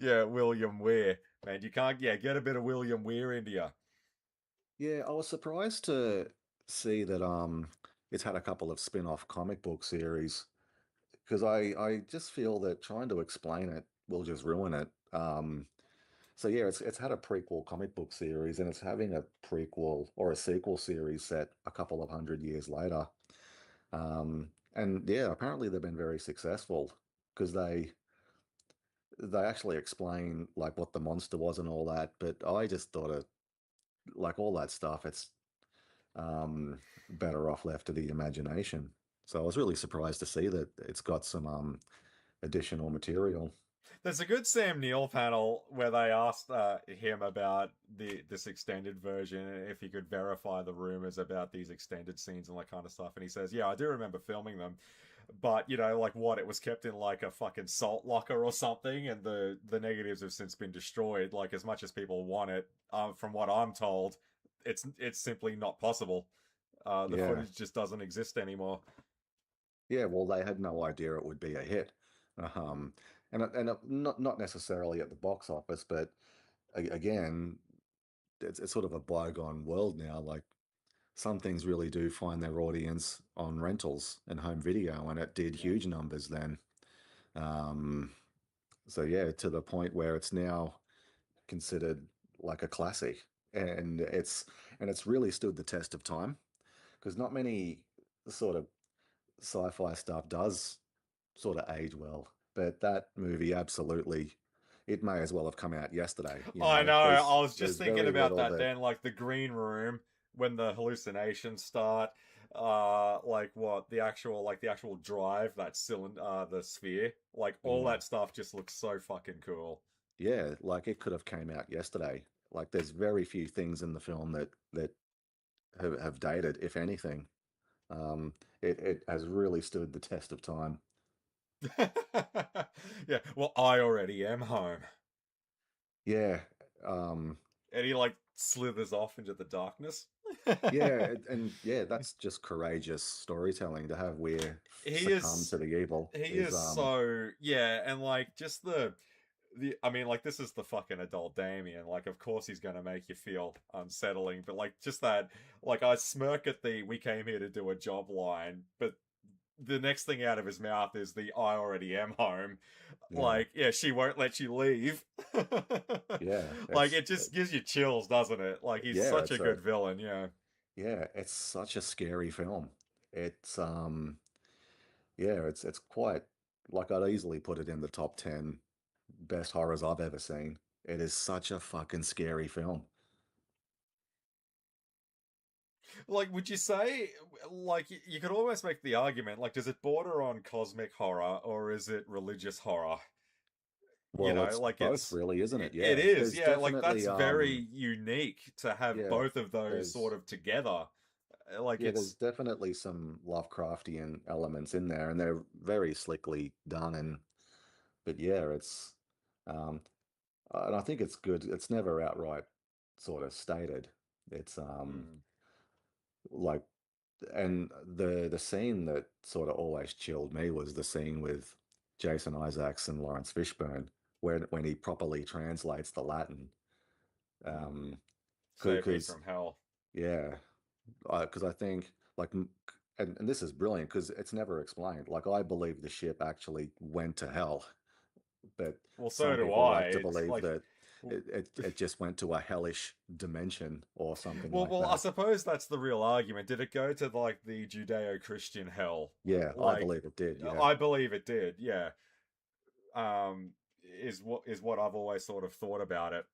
Yeah, William Weir, man, you can't. Yeah, get a bit of William Weir into you. Yeah, I was surprised to see that it's had a couple of spin-off comic book series because I just feel that trying to explain it will just ruin it. So yeah, it's had a prequel comic book series and it's having a prequel or a sequel series set a couple of 100 years later. And yeah, apparently they've been very successful because they actually explain like what the monster was and all that, but I just thought it like all that stuff, it's um better off left to the imagination. So I was really surprised to see that it's got some additional material. There's a good Sam Neill panel where they asked him about this extended version and if he could verify the rumors about these extended scenes and that kind of stuff. And he says, "Yeah, I do remember filming them, but like what it was kept in like a fucking salt locker or something, and the negatives have since been destroyed. Like as much as people want it, from what I'm told, it's simply not possible. The Yeah. footage just doesn't exist anymore." Yeah, well, they had no idea it would be a hit. Um, not necessarily at the box office, but again, it's sort of a bygone world now. Like some things really do find their audience on rentals and home video, and it did Yeah. huge numbers then. Um, so yeah, to the point where it's now considered like a classic, and it's really stood the test of time because not many sort of sci-fi stuff does sort of age well, but that movie absolutely, it may as well have come out yesterday. I know. I was just There's thinking very about little that that, then, like the green room when the hallucinations start. Like what the actual drive, that cylinder, the sphere, like all yeah, that stuff just looks so fucking cool. yeah, like it could have came out yesterday. Like there's very few things in the film that have dated, if anything. Um, it has really stood the test of time. Yeah. Well, I already am home, Yeah, um, and he like slithers off into the darkness. yeah, and yeah, that's just courageous storytelling to have Weir he succumb is to the evil he is is so yeah, and like just the I mean, like this is the fucking adult Damien. Like, of course he's gonna make you feel unsettling, but like just that, like I smirk at the "we came here to do a job" line, but the next thing out of his mouth is the "I already am home." yeah, Like, yeah, she won't let you leave. yeah, Like it just gives you chills, doesn't it? Like he's yeah, such a it's a good villain. Yeah. yeah, it's such a scary film. It's yeah, it's quite like I'd easily put it in the top 10 best horrors I've ever seen. It is such a fucking scary film. Like, would you say, like, you could almost make the argument, like, does it border on cosmic horror or is it religious horror? Well, it's Like both really, isn't it? it Yeah. is, There's yeah. Like definitely that's very unique to have yeah, both of those there's sort of together. Like yeah, there's it's definitely some Lovecraftian elements in there and they're very slickly done but yeah, it's um, and I think it's good. It's never outright sort of stated. It's Mm. like, and the scene that sort of always chilled me was the scene with Jason Isaacs and Lawrence Fishburne when he properly translates the Latin. Mm. Um, Save me because from hell. yeah, because I think like, and this is brilliant because it's never explained. Like I believe the ship actually went to hell, but Well, so some do people I. like to It's believe like, that it just went to a hellish dimension or something well, like I that. suppose that's the real argument. Did it go to like the Judeo-Christian hell? Yeah, I Like, believe it did. Yeah, I believe it did. Yeah. um, is what I've always sort of thought about it.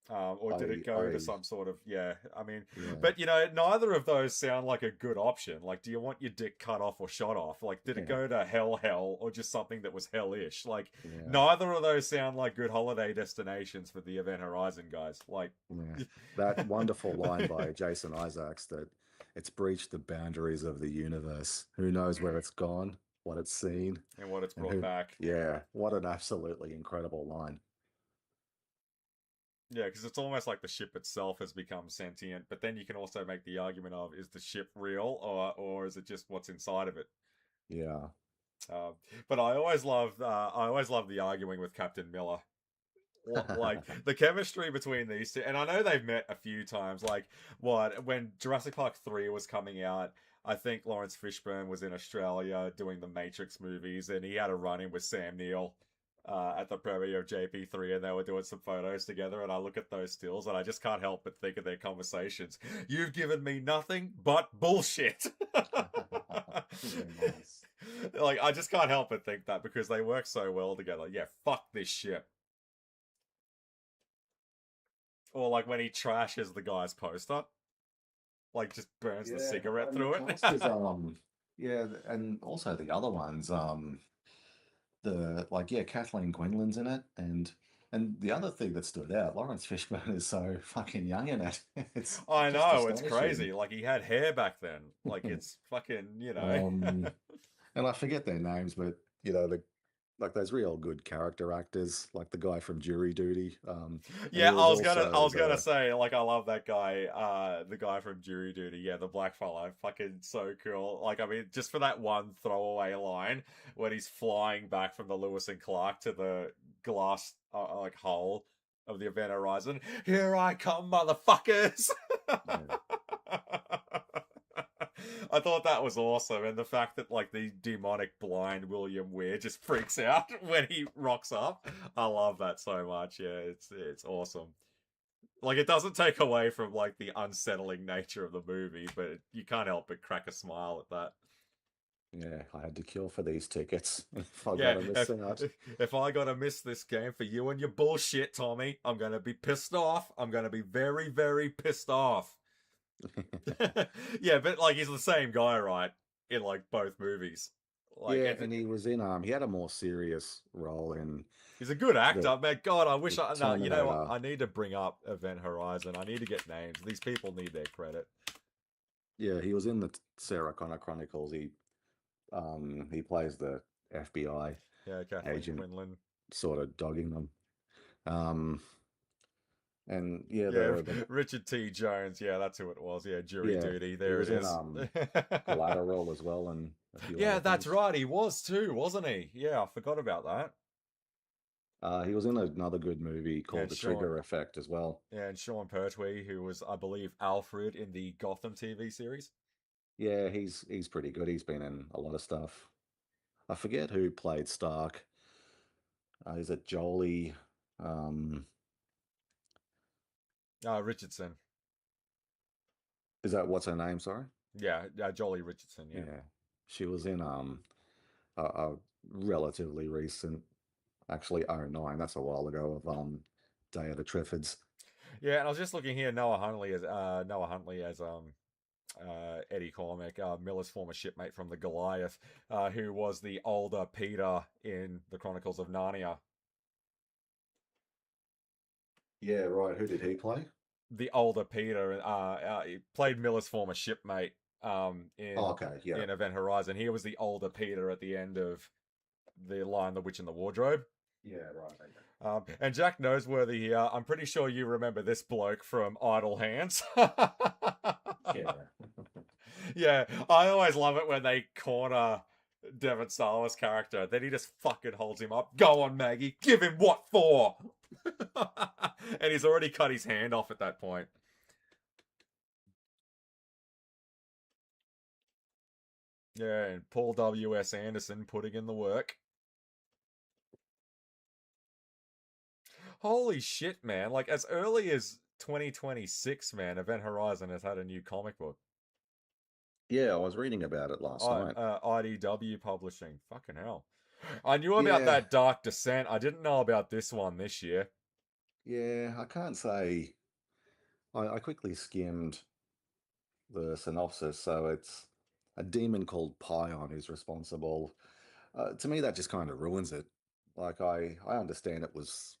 Or did it go to I some sort of, yeah? I mean, yeah, but neither of those sound like a good option. Like, do you want your dick cut off or shot off? Like, did it yeah, go to hell, or just something that was hellish? Like, yeah, neither of those sound like good holiday destinations for the Event Horizon guys. Like, yeah. That wonderful line by Jason Isaacs that it's breached the boundaries of the universe. Who knows where it's gone, what it's seen, and what it's and brought who? back. Yeah, what an absolutely incredible line. Yeah, because it's almost like the ship itself has become sentient. But then you can also make the argument of, is the ship real, or is it just what's inside of it? Yeah. Um, but I always love the arguing with Captain Miller. Like the chemistry between these two, and I know they've met a few times. Like what when Jurassic Park 3 was coming out, I think Lawrence Fishburne was in Australia doing the Matrix movies, and he had a run in with Sam Neill. At the premiere of JP3, and they were doing some photos together, and I look at those stills, and I just can't help but think of their conversations. You've given me nothing but bullshit. Yeah, nice. Like, I just can't help but think that because they work so well together. Yeah, fuck this shit. Or like when he trashes the guy's poster, like just burns the Yeah, cigarette and the through it. cast is yeah, and also the other ones the like yeah, Kathleen Quinlan's in it, and the other thing that stood out, Lawrence Fishburne is so fucking young in it. It's I just know, it's astonishing. crazy. Like he had hair back then. Like it's fucking, Um, and I forget their names, but the like those real good character actors, like the guy from Jury Duty. And he Yeah, I was was gonna I also was gonna the say, like, I love that guy, the guy from Jury Duty, yeah, the black fellow. Fucking so cool. Like, I mean, just for that one throwaway line when he's flying back from the Lewis and Clark to the glass like hole of the event horizon. Here I come, motherfuckers. yeah. I thought that was awesome, and the fact that like the demonic blind William Weir just freaks out when he rocks up. I love that so much. Yeah, it's awesome. Like it doesn't take away from like the unsettling nature of the movie, but you can't help but crack a smile at that. Yeah, I had to kill for these tickets. If I Yeah, gotta miss out. if I gotta miss this game for you and your bullshit, Tommy, I'm gonna be pissed off. I'm gonna be very, very pissed off. Yeah, but like he's the same guy, right? In like both movies. Like Yeah, and he was in he had a more serious role in he's a good the actor, man. God, I wish the I. No, you know what? Terminator. I need to bring up Event Horizon. I need to get names. These people need their credit. Yeah, he was in the Sarah Connor Chronicles. He plays the FBI Yeah, Kathleen agent, Quinlan. sort of dogging them. Um, and yeah, Yeah, the Richard T. Jones. Yeah, that's who it was. Yeah, Jury yeah, Duty. he There it was in is. Collateral as well and a few other Yeah, that's things. right. He was too, wasn't he? Yeah, I forgot about that. He was in another good movie called And The Sean. Trigger Effect as well. Yeah, and Sean Pertwee, who was, I believe, Alfred in the Gotham TV series. Yeah, he's pretty good. He's been in a lot of stuff. I forget who played Stark. Is it Jolie? Um, Richardson. is that what's her name? Sorry. Yeah, Jolly Richardson. Yeah. Yeah, she was in a relatively recent, actually '09. That's a while ago of Day of the Triffids. Yeah, and I was just looking here. Noah Huntley as Eddie Cormac, Miller's former shipmate from the Goliath, who was the older Peter in the Chronicles of Narnia. Yeah, right. Who did he play? The older Peter, he played Miller's former shipmate Oh, in okay, yeah, Event Horizon. He was the older Peter at the end of the Lion, the Witch, and the Wardrobe. Yeah, right. Okay. And Jack Noseworthy here, I'm pretty sure you remember this bloke from Idle Hands. Yeah. Yeah, I always love it when they corner Devon Sawa's character. Then he just fucking holds him up. Go on, Maggie, give him what for? And he's already cut his hand off at that point. Yeah, and Paul W.S. Anderson putting in the work. Holy shit, man. Like, as early as 2026, man, Event Horizon has had a new comic book. Yeah, I was reading about it last night. IDW Publishing. Fucking hell. I knew about Yeah, that Dark Descent. I didn't know about this one this year. yeah, I can't say. I quickly skimmed the synopsis, so it's a demon called Pion who's responsible. To me, that just kind of ruins it. Like, I understand it was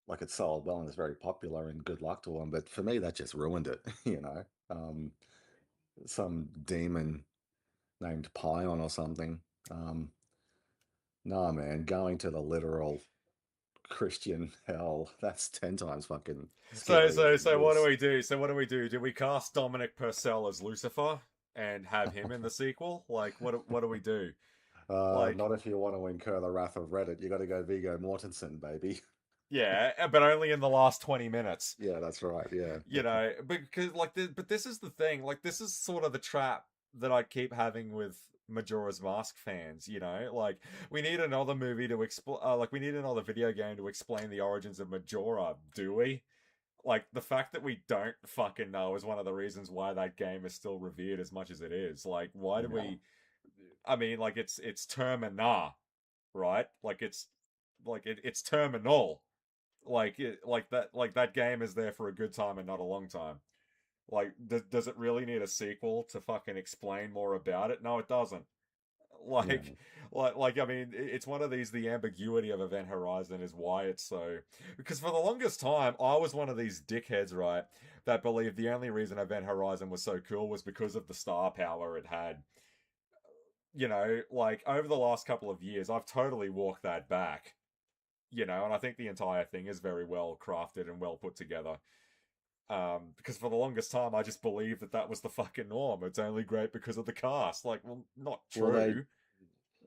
like it sold well and it's very popular and good luck to him, but for me, that just ruined it, you know? Um, some demon named Pion or something. Um, no, man, going to the literal Christian hell, that's 10 times fucking So, scarier so, than so, what do this. we do? So, what do we do? Do we cast Dominic Purcell as Lucifer and have him in the sequel? Like, what do we do? Like, Not if you want to incur the wrath of Reddit. You got to go Viggo Mortensen, baby. yeah, but only in the last 20 minutes. Yeah, that's right. Yeah. You know, because but this is the thing. Like, this is sort of the trap that I keep having with Majora's Mask fans. You know, like we need another movie to explain. Like, we need another video game to explain the origins of Majora. Do we? Like, the fact that we don't fucking know is one of the reasons why that game is still revered as much as it is. Like, why do Yeah. we? I mean, like it's Termina, right? Like it's terminal. Like that game is there for a good time and not a long time. Like, does it really need a sequel to fucking explain more about it? No, it doesn't. Yeah. Like, I mean, it's one of these. The ambiguity of Event Horizon is why it's so. Because for the longest time, I was one of these dickheads, right, that believed the only reason Event Horizon was so cool was because of the star power it had. You know, like over the last couple of years, I've totally walked that back. You know, and I think the entire thing is very well crafted and well put together. Because for the longest time, I just believed that that was the fucking norm. It's only great because of the cast. Like, well, not Well, true.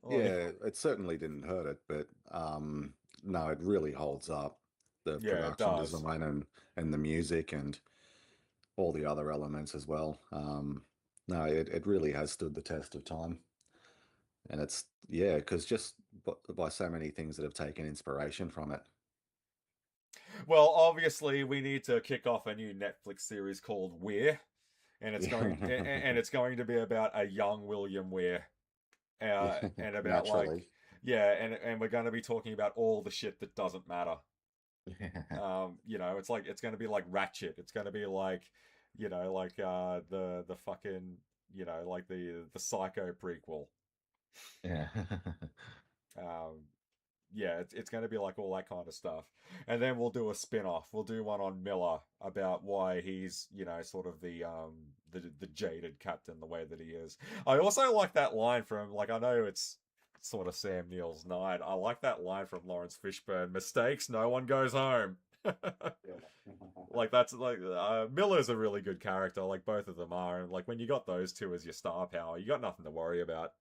Like, yeah, it certainly didn't hurt it, but no, it really holds up. The yeah, it production does. design and the music and all the other elements as well. No, it really has stood the test of time. And it's, yeah, because just by so many things that have taken inspiration from it. Well, obviously, we need to kick off a new Netflix series called Weir, and it's Yeah. going to be about a young William Weir, Yeah, and about like, naturally. yeah, and we're going to be talking about all the shit that doesn't matter. Yeah. You know, it's going to be like Ratchet. It's going to be like, you know, like the fucking, you know, like the Psycho prequel. Yeah. Um, yeah, it's going to be like all that kind of stuff. And then we'll do a spin-off. We'll do one on Miller about why he's, you know, sort of the jaded captain the way that he is. I also like that line from, like, I know it's sort of Sam Neill's night. I like that line from Lawrence Fishburne. Mistakes, no one goes home. Yeah. Like, that's like Miller's a really good character, like both of them are, and like when you got those two as your star power, you got nothing to worry about.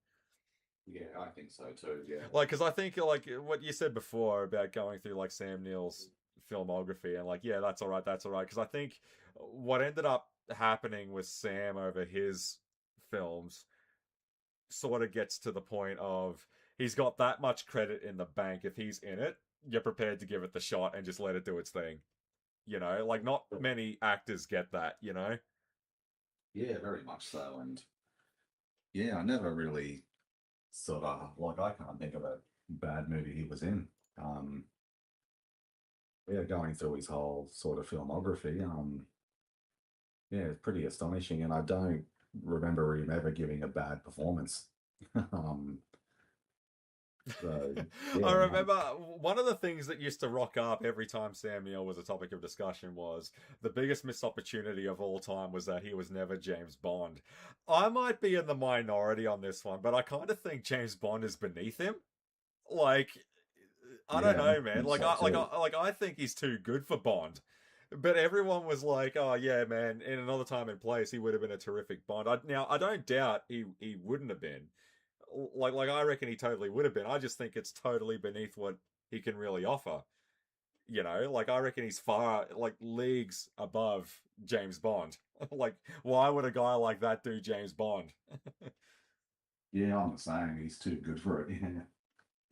Yeah, I think so too. Yeah. Like, because I think like what you said before about going through like Sam Neill's filmography and like, yeah, that's all right, that's all right. Because I think what ended up happening with Sam over his films sort of gets to the point of he's got that much credit in the bank. If he's in it, you're prepared to give it the shot and just let it do its thing. You know, like not many actors get that. You know. Yeah, very much so. And yeah, I never really sort of like I can't think of a bad movie he was in. Um, yeah, going through his whole sort of filmography, yeah, it's pretty astonishing, and I don't remember him ever giving a bad performance. um, so I yeah, no, remember one of the things that used to rock up every time Sam Neill was a topic of discussion was the biggest missed opportunity of all time was that he was never James Bond. I might be in the minority on this one, but I kind of think James Bond is beneath him. Like, I don't Yeah, I know, man. think so too. I think he's too good for Bond. But everyone was like, "Oh yeah, man! In another time and place, he would have been a terrific Bond." Now, I don't doubt he wouldn't have been. I reckon he totally would have been. I just think it's totally beneath what he can really offer. I reckon he's far leagues above James Bond. Why would a guy like that do James Bond? Yeah, I'm the same. He's too good for it. Yeah.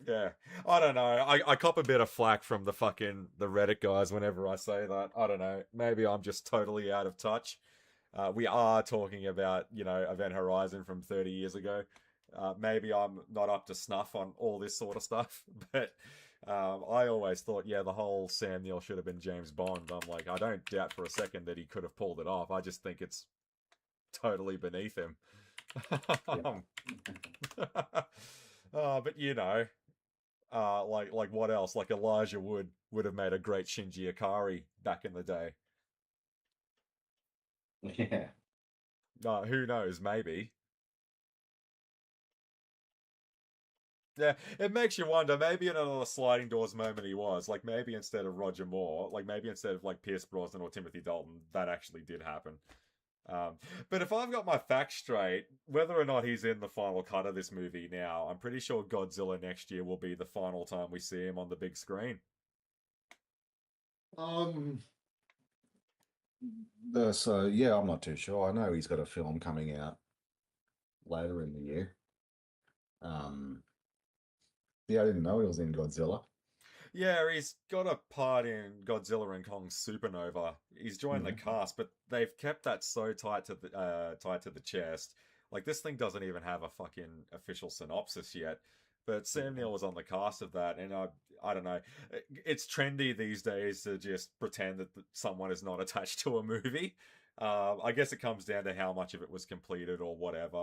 Yeah, I don't know. I cop a bit of flack from the Reddit guys whenever I say that. I don't know. Maybe I'm just totally out of touch. We are talking about Event Horizon from 30 years ago. Maybe I'm not up to snuff on all this sort of stuff, but I always thought, yeah, the whole Sam Neill should have been James Bond. I'm like, I don't doubt for a second that he could have pulled it off. I just think it's totally beneath him. Yeah. But what else? Like Elijah would have made a great Shinji Ikari back in the day. Yeah. Who knows? Maybe. Yeah, it makes you wonder. Maybe in another sliding doors moment he was like maybe instead of Roger Moore, like maybe instead of like Pierce Brosnan or Timothy Dalton, that actually did happen. Um, but if I've got my facts straight, whether or not he's in the final cut of this movie now, I'm pretty sure Godzilla next year will be the final time we see him on the big screen. Um, so yeah, I'm not too sure. I know he's got a film coming out later in the year. Um, yeah, I didn't know he was in Godzilla. Yeah, he's got a part in Godzilla and Kong Supernova. He's joined the Yeah. cast, but they've kept that so tight to the chest. Like this thing doesn't even have a fucking official synopsis yet. But Sam Yeah. Neill was on the cast of that, and I don't know. It's trendy these days to just pretend that someone is not attached to a movie. I guess it comes down to how much of it was completed or whatever.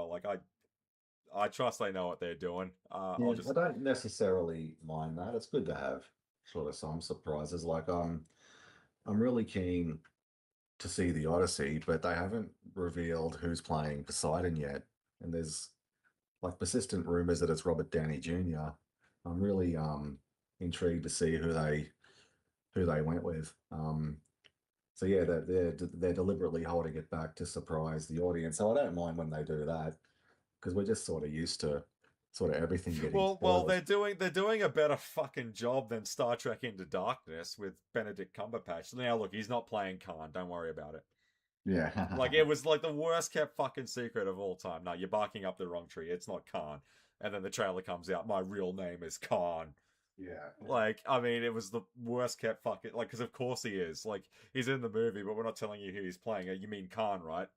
I trust they know what they're doing. I'll Yeah, I just don't necessarily mind that. It's good to have sort of some surprises. Like I'm really keen to see the Odyssey, but they haven't revealed who's playing Poseidon yet. And there's like persistent rumors that it's Robert Downey Jr. I'm really intrigued to see who they went with. So yeah, they're deliberately holding it back to surprise the audience. So I don't mind when they do that because we're just sort of used to sort of everything getting well, spoiled. they're doing a better fucking job than Star Trek Into Darkness with Benedict Cumberbatch. Now, look, he's not playing Khan. Don't worry about it. Yeah. Like it was like the worst kept fucking secret of all time. No, you're barking up the wrong tree. It's not Khan. And then the trailer comes out. My real name is Khan. Yeah. Like, I mean, it was the worst kept fucking like because of course he is. Like he's in the movie, but we're not telling you who he's playing. You mean Khan, right?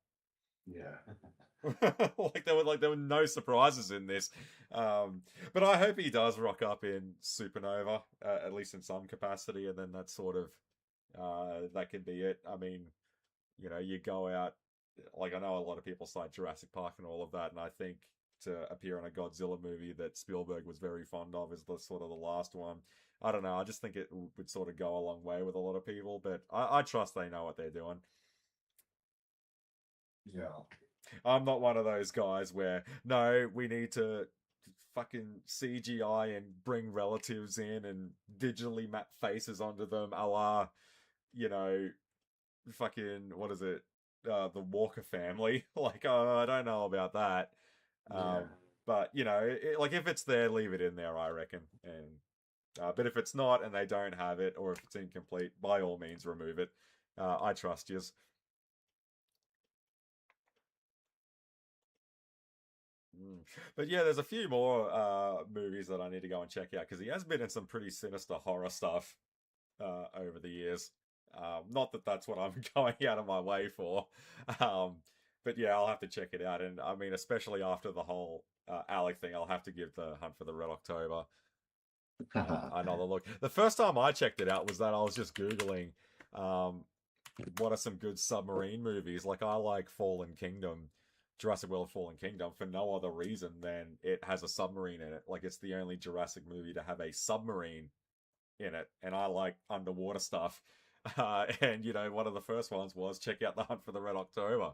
Yeah. There were no surprises in this. But I hope he does rock up in Supernova, at least in some capacity, and then that sort of that could be it. I mean, you go out like I know a lot of people cite Jurassic Park and all of that, and I think to appear in a Godzilla movie that Spielberg was very fond of is the sort of the last one. I don't know. I just think it would sort of go a long way with a lot of people, but I trust they know what they're doing. Yeah. I'm not one of those guys where no, we need to fucking CGI and bring relatives in and digitally map faces onto them, a la you know, fucking what is it? The Walker family. I don't know about that. Yeah. But like if it's there, leave it in there. I reckon. And but if it's not and they don't have it, or if it's incomplete, by all means remove it. I trust you. Mm. But yeah, there's a few more movies that I need to go and check out because he has been in some pretty sinister horror stuff over the years. Not that that's what I'm going out of my way for, um, but yeah, I'll have to check it out. And I mean, especially after the whole Alec thing, I'll have to give the Hunt for the Red October another look. The first time I checked it out was that I was just googling um, what are some good submarine movies. Like I like Fallen Kingdom, Jurassic World Fallen Kingdom for no other reason than it has a submarine in it. Like it's the only Jurassic movie to have a submarine in it, and I like underwater stuff. And one of the first ones was check out the Hunt for the Red October.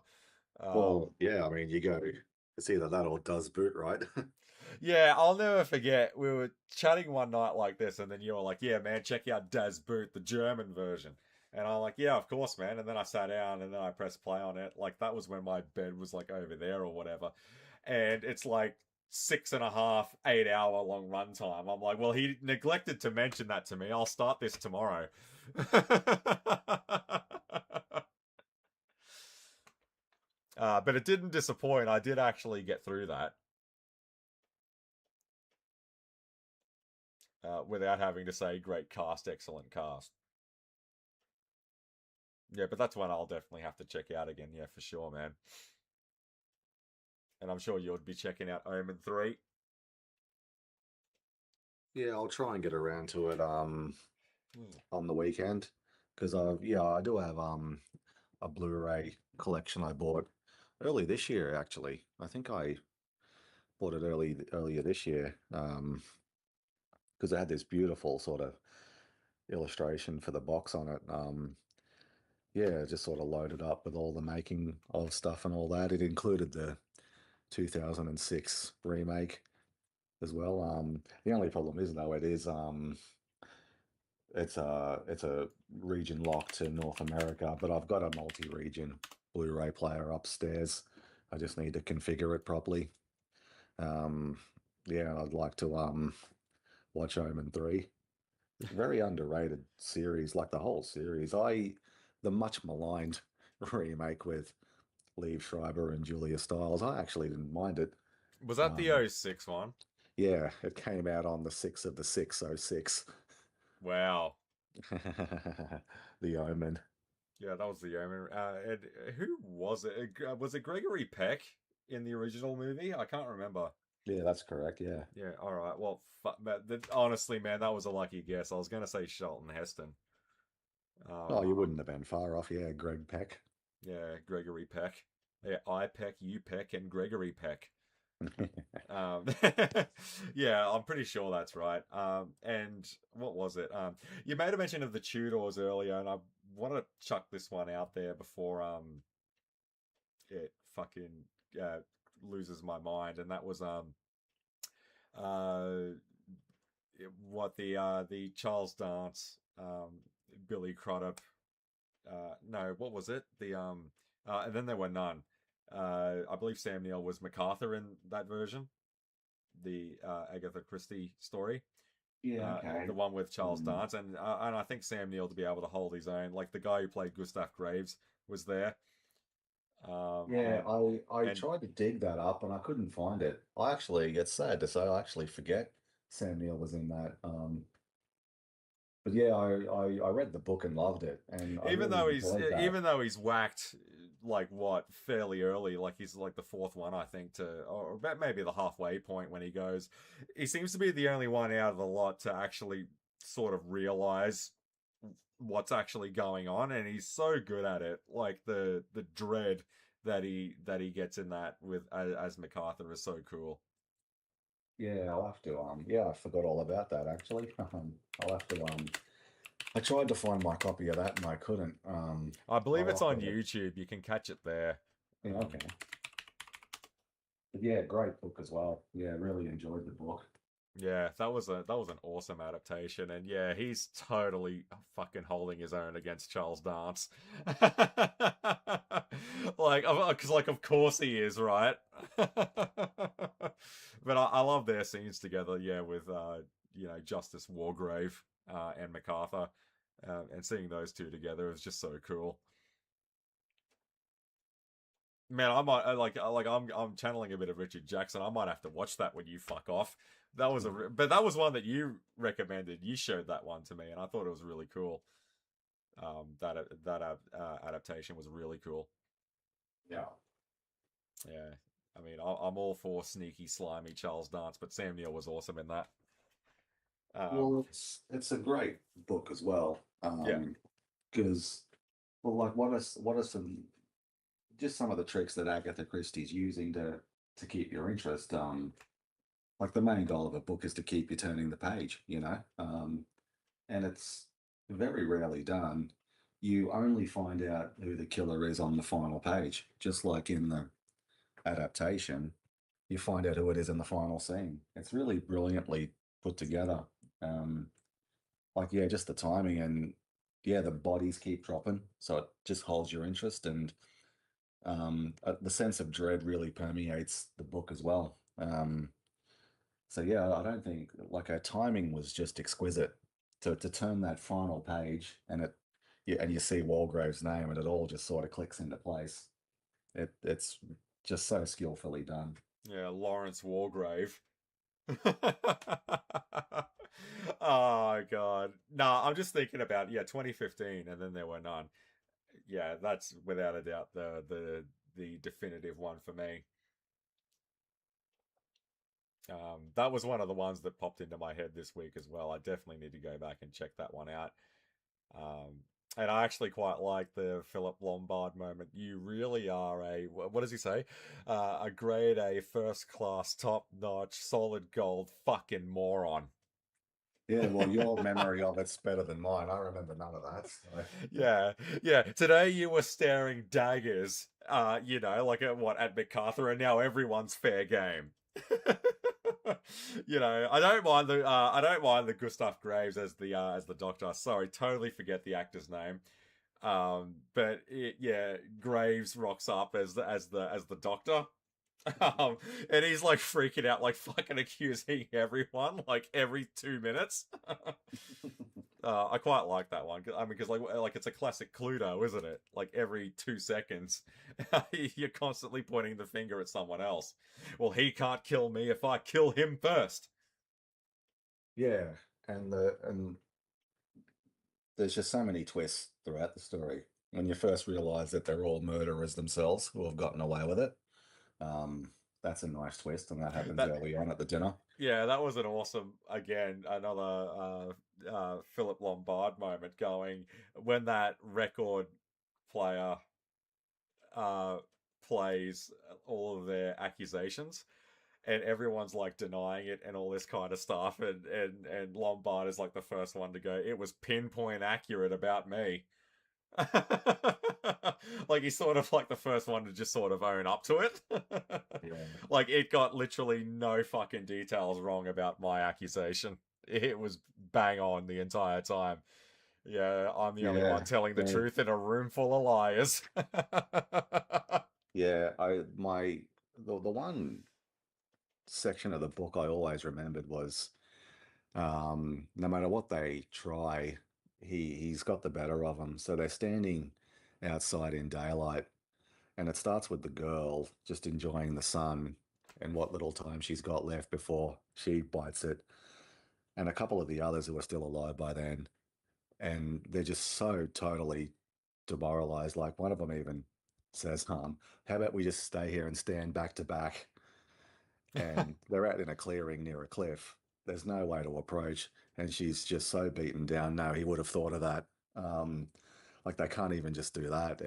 Um, Well, yeah, I mean, you go. It's either that or does boot, right? Yeah, I'll never forget. We were chatting one night like this, and then you were like, "Yeah, man, check out Das Boot, the German version." And I'm like, "Yeah, of course, man." And then I sat down, and then I pressed play on it. Like that was when my bed was like over there or whatever, and it's like 6.5, 8 hour long runtime. I'm like, well, he neglected to mention that to me. I'll start this tomorrow. But it didn't disappoint. I did actually get through that without having to say great cast, excellent cast. Yeah, but that's one I'll definitely have to check out again. Yeah, for sure, man. And I'm sure you'll be checking out Omen 3. Yeah, I'll try and get around to it Hmm. on the weekend because I do have a Blu-ray collection I bought early this year actually. I think I bought it earlier this year because it had this beautiful sort of illustration for the box on it. Yeah, just sort of loaded up with all the making of stuff and all that. It included the 2006 remake as well. The only problem is though it's a region lock to North America, but I've got a multi-region Blu-ray player upstairs. I just need to configure it properly. Um, yeah, I'd like to watch Omen 3. Very underrated series, like the whole series. The much maligned remake with Liev Schreiber and Julia Stiles. I actually didn't mind it. Was that the Um, '06 one? yeah, it came out on the 6th of the 6th, so 6. Wow. The Omen. Yeah, that was the Omen. And who was it? Was it Gregory Peck in the original movie? I can't remember. Yeah, that's correct. Yeah. Yeah, all right. Well, honestly, man, that was a lucky guess. I was going to say Charlton Heston. Oh, Um, you wouldn't have been far off. Yeah, Greg Peck. yeah, Gregory Peck. Yeah, I Peck, you Peck, and Gregory Peck. Um, yeah, I'm pretty sure that's right. And what was it? You made a mention of the Tudors earlier, and I want to chuck this one out there before it fucking uh, loses my mind. And that was uh what the Charles Dance Billy Crudup. No, what was it? And then there were none. I believe Sam Neill was MacArthur in that version, the Agatha Christie story. Yeah, The okay. one with Charles Mm. Dance, and I think Sam Neill to be able to hold his own. Like the guy who played Gustav Graves was there, um, Yeah, and I and tried to dig that up and I couldn't find it. It's sad to say, I actually forget Sam Neill was in that. But yeah, I read the book and loved it, and I even really though he's enjoyed that. even though he's whacked like what fairly early, like he's like the fourth one I think to, or about maybe the halfway point when he goes, he seems to be the only one out of the lot to actually sort of realize what's actually going on, and he's so good at it. Like the dread that he gets in that with as MacArthur is so cool. Yeah, I'll have to yeah, I forgot all about that actually. I'll have to I tried to find my copy of that and I couldn't. I believe I'll it's have on to YouTube. You can catch it there. yeah, okay. But yeah, great book as well. Yeah, really enjoyed the book. Yeah, that was an awesome adaptation, and yeah, he's totally fucking holding his own against Charles Dance. Like, because like of course he is, right? But I love their scenes together. Yeah, with Justice Wargrave and MacArthur, and seeing those two together is just so cool. Man, I might I'm channeling a bit of Richard Jackson. I might have to watch that when you fuck off. But that was one that you recommended. You showed that one to me, and I thought it was really cool. That adaptation was really cool. Yeah. Yeah, I mean, I'm all for sneaky, slimy Charles Dance, but Sam Neill was awesome in that. Um, Well, it's a great book as well. yeah, Because well, like what are some of the tricks that Agatha Christie's using to keep your interest? Like the main goal of a book is to keep you turning the page, you know. And it's very rarely done. You only find out who the killer is on the final page, just like in the adaptation. you find out who it is in the final scene. It's really brilliantly put together. Um, yeah, just the timing and yeah, the bodies keep dropping, so it just holds your interest, and the sense of dread really permeates the book as well. So yeah, I don't think like her timing was just exquisite to turn that final page and it yeah, and you see Walgrave's name and it all just sort of clicks into place. It's just so skillfully done. Yeah, Lawrence Wargrave. Oh god. Nah, I'm just thinking about, yeah, 2015 and then there were none. Yeah, that's without a doubt the definitive one for me. That was one of the ones that popped into my head this week as well. I definitely need to go back and check that one out. Um, and I actually quite like the Philip Lombard moment. You really are a, what does he say? A grade A, first class, top notch, solid gold fucking moron. Yeah, well, your memory of it's better than mine. I remember none of that. So. Yeah, yeah. Today you were staring daggers, like at what, at MacArthur, and now everyone's fair game. I don't mind the Gustav Graves as the Doctor. Sorry, totally forget the actor's name. Yeah, Graves rocks up as the Doctor. And he's like freaking out, like fucking accusing everyone, like every 2 minutes. I quite like that one. I mean, because like it's a classic Cluedo, isn't it? Like every 2 seconds, you're constantly pointing the finger at someone else. Well, he can't kill me if I kill him first. Yeah, and there's just so many twists throughout the story. When you first realize that they're all murderers themselves who have gotten away with it, um, that's a nice twist, and that happens That early on at the dinner. Yeah, that was an awesome, again, another Philip Lombard moment going when that record player uh, plays all of their accusations and everyone's like denying it and all this kind of stuff, and Lombard is like the first one to go, it was pinpoint accurate about me. Like he's sort of like the first one to just sort of own up to it. Yeah. Like it got literally no fucking details wrong about my accusation. It was bang on the entire time. Yeah, I'm the only one Yeah, telling the they, truth in a room full of liars. yeah. The one section of the book I always remembered was no matter what they try, he's got the better of them. So they're standing outside in daylight, and it starts with the girl just enjoying the sun and what little time she's got left before she bites it, and a couple of the others who are still alive by then, and they're just so totally demoralized. Like one of them even says, how about we just stay here and stand back to back?" And they're out in a clearing near a cliff. There's no way to approach, and she's just so beaten down. No, he would have thought of that. Um, like they can't even just do that.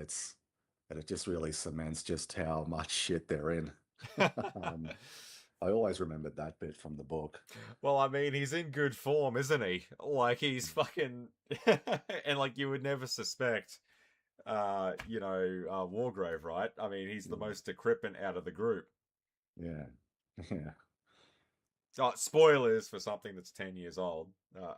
And it just really cements just how much shit they're in. um, I always remembered that bit from the book. Well, I mean, he's in good form, isn't he? Like he's fucking and like you would never suspect Wargrave, right? I mean, he's the Mm. most decrepit out of the group. Yeah, yeah. Spoilers for something that's 10 years old,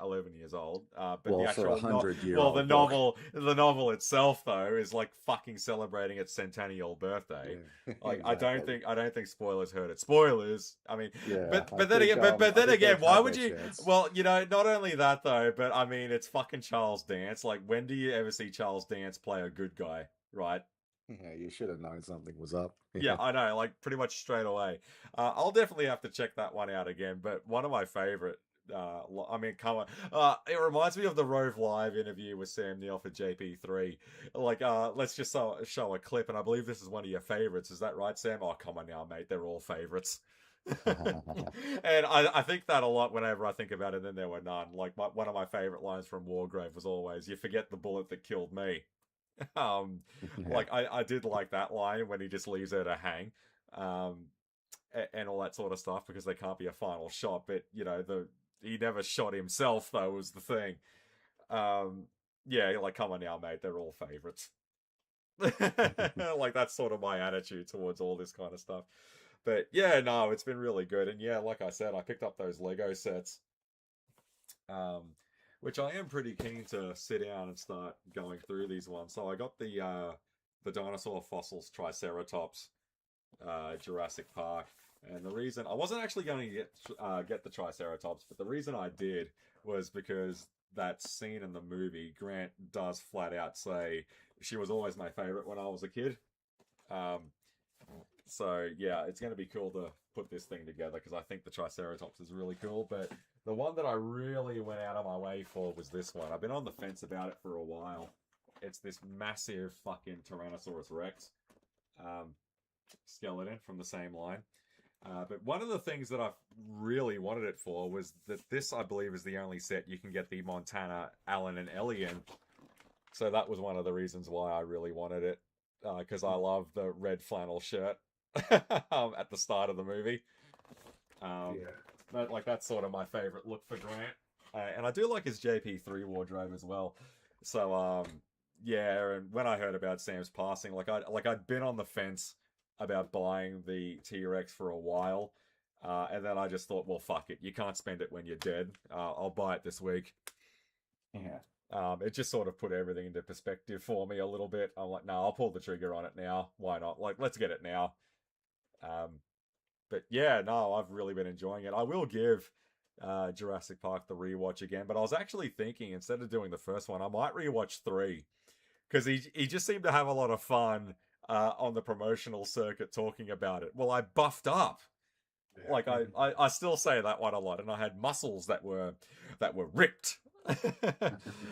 11 years old. But the Well, for a actual no, hundred-year well, old book. the novel itself though is like fucking celebrating its centennial birthday. Yeah, Like exactly. I don't think spoilers hurt it. Spoilers. I mean, Yeah, but I then think again, but I then think again, they've why had would their you? chance. Well, not only that though, but I mean, it's fucking Charles Dance. Like, when do you ever see Charles Dance play a good guy? Right? Yeah, you should have known something was up. Yeah, Yeah. I know, like pretty much straight away. I'll definitely have to check that one out again. But one of my favorite, I mean, come on, it reminds me of the Rove Live interview with Sam Neill for JP3. Like, let's just show a clip, and I believe this is one of your favorites. Is that right, Sam? Oh, come on now, mate. They're all favorites. And I think that a lot whenever I think about it. Then there were none. Like one of my favorite lines from Wargrave was always, "You forget the bullet that killed me." um Yeah. like I did like that line when he just leaves her to hang, um and all that sort of stuff, because there can't be a final shot, but he never shot himself though, was the thing. um yeah, like, come on now, mate, they're all favorites. Like, that's sort of my attitude towards all this kind of stuff. But yeah, no, it's been really good. And yeah, like I said, I picked up those Lego sets, um, which I am pretty keen to sit down and start going through these ones. So I got the dinosaur fossils Triceratops, Jurassic Park. And the reason I wasn't actually going to get the Triceratops, but the reason I did was because that scene in the movie, Grant does flat out say she was always my favorite when I was a kid. Um, so yeah, it's going to be cool to put this thing together because I think the Triceratops is really cool. But the one that I really went out of my way for was this one. I've been on the fence about it for a while. It's this massive fucking Tyrannosaurus Rex um, skeleton from the same line. But one of the things that I really wanted it for was that this, I believe, is the only set you can get the Montana, Alan, and Ellie in. So that was one of the reasons why I really wanted it, because I love the red flannel shirt at the start of the movie. That's sort of my favorite look for Grant, and I do like his JP3 wardrobe as well. So yeah, and when I heard about Sam's passing, I'd been on the fence about buying the T-Rex for a while, and then I just thought, well, fuck it, you can't spend it when you're dead. I'll buy it this week. Yeah. It just sort of put everything into perspective for me a little bit. I'm like, no, I'll pull the trigger on it now. Why not? Like, let's get it now. But yeah, no, I've really been enjoying it. I will give Jurassic Park the rewatch again, but I was actually thinking instead of doing the first one, I might rewatch 3 because he just seemed to have a lot of fun on the promotional circuit talking about it. Well, I buffed up. Yeah. Like I still say that one a lot, and I had muscles that were ripped.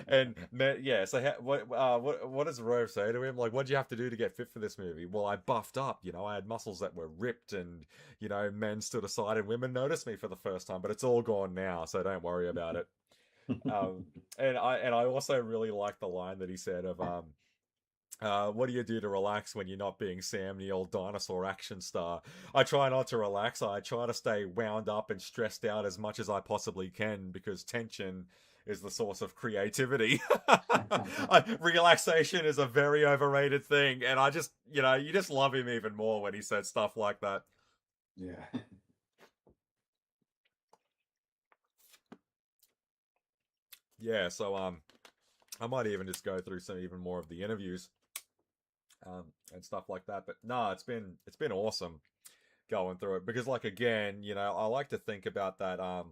And yeah, so what does Rove say to him? Like, what'd you have to do to get fit for this movie? Well, I buffed up. You know, I had muscles that were ripped, and you know, men stood aside and women noticed me for the first time. But it's all gone now, so don't worry about it. And I also really like the line that he said of what do you do to relax when you're not being Sam Neill, dinosaur action star? I try not to relax. I try to stay wound up and stressed out as much as I possibly can because tension is the source of creativity. Relaxation is a very overrated thing. And I just, you just love him even more when he said stuff like that. Yeah. Yeah, so I might even just go through some even more of the interviews and stuff like that. But no, it's been awesome going through it because, like, again, I like to think about that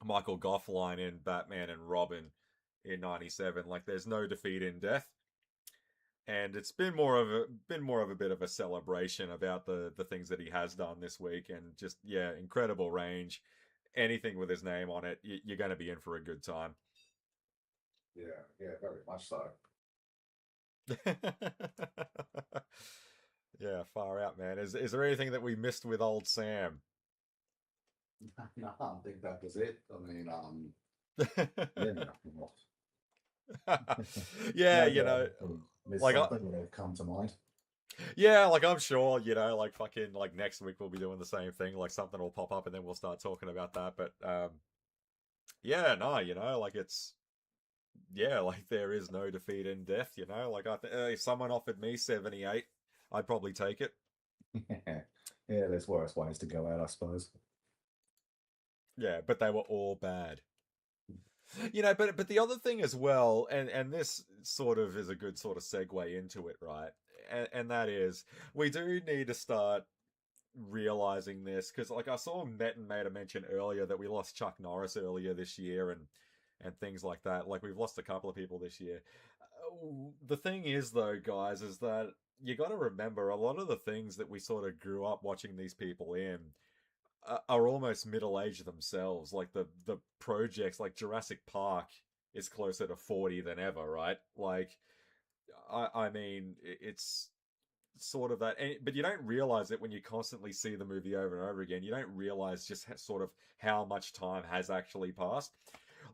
Michael Goff line in Batman and Robin in '97. Like, there's no defeat in death, and it's been more of a bit of a celebration about the things that he has done this week, and just incredible range. Anything with his name on it, you're going to be in for a good time. Yeah, very much so. Yeah, far out, man. Is there anything that we missed with old Sam? No, I think that was it. I mean, yeah, Yeah, maybe there's like something that come to mind. yeah, like I'm sure, like fucking like next week we'll be doing the same thing. Like something will pop up and then we'll start talking about that. But yeah, no, like it's like there is no defeat in death. Like if someone offered me 78, I'd probably take it. Yeah, there's worse ways to go out, I suppose. Yeah, but they were all bad. But the other thing as well, and this sort of is a good sort of segue into it, right? And that is, we do need to start realizing this because, like, I saw Metten made a mention earlier that we lost Chuck Norris earlier this year, and things like that. Like, we've lost a couple of people this year. The thing is, though, guys, is that you got to remember a lot of the things that we sort of grew up watching these people in are almost middle aged themselves. Like the projects, like Jurassic Park, is closer to 40 than ever, right? Like, I mean, it's sort of that, but you don't realize it when you constantly see the movie over and over again. You don't realize just sort of how much time has actually passed.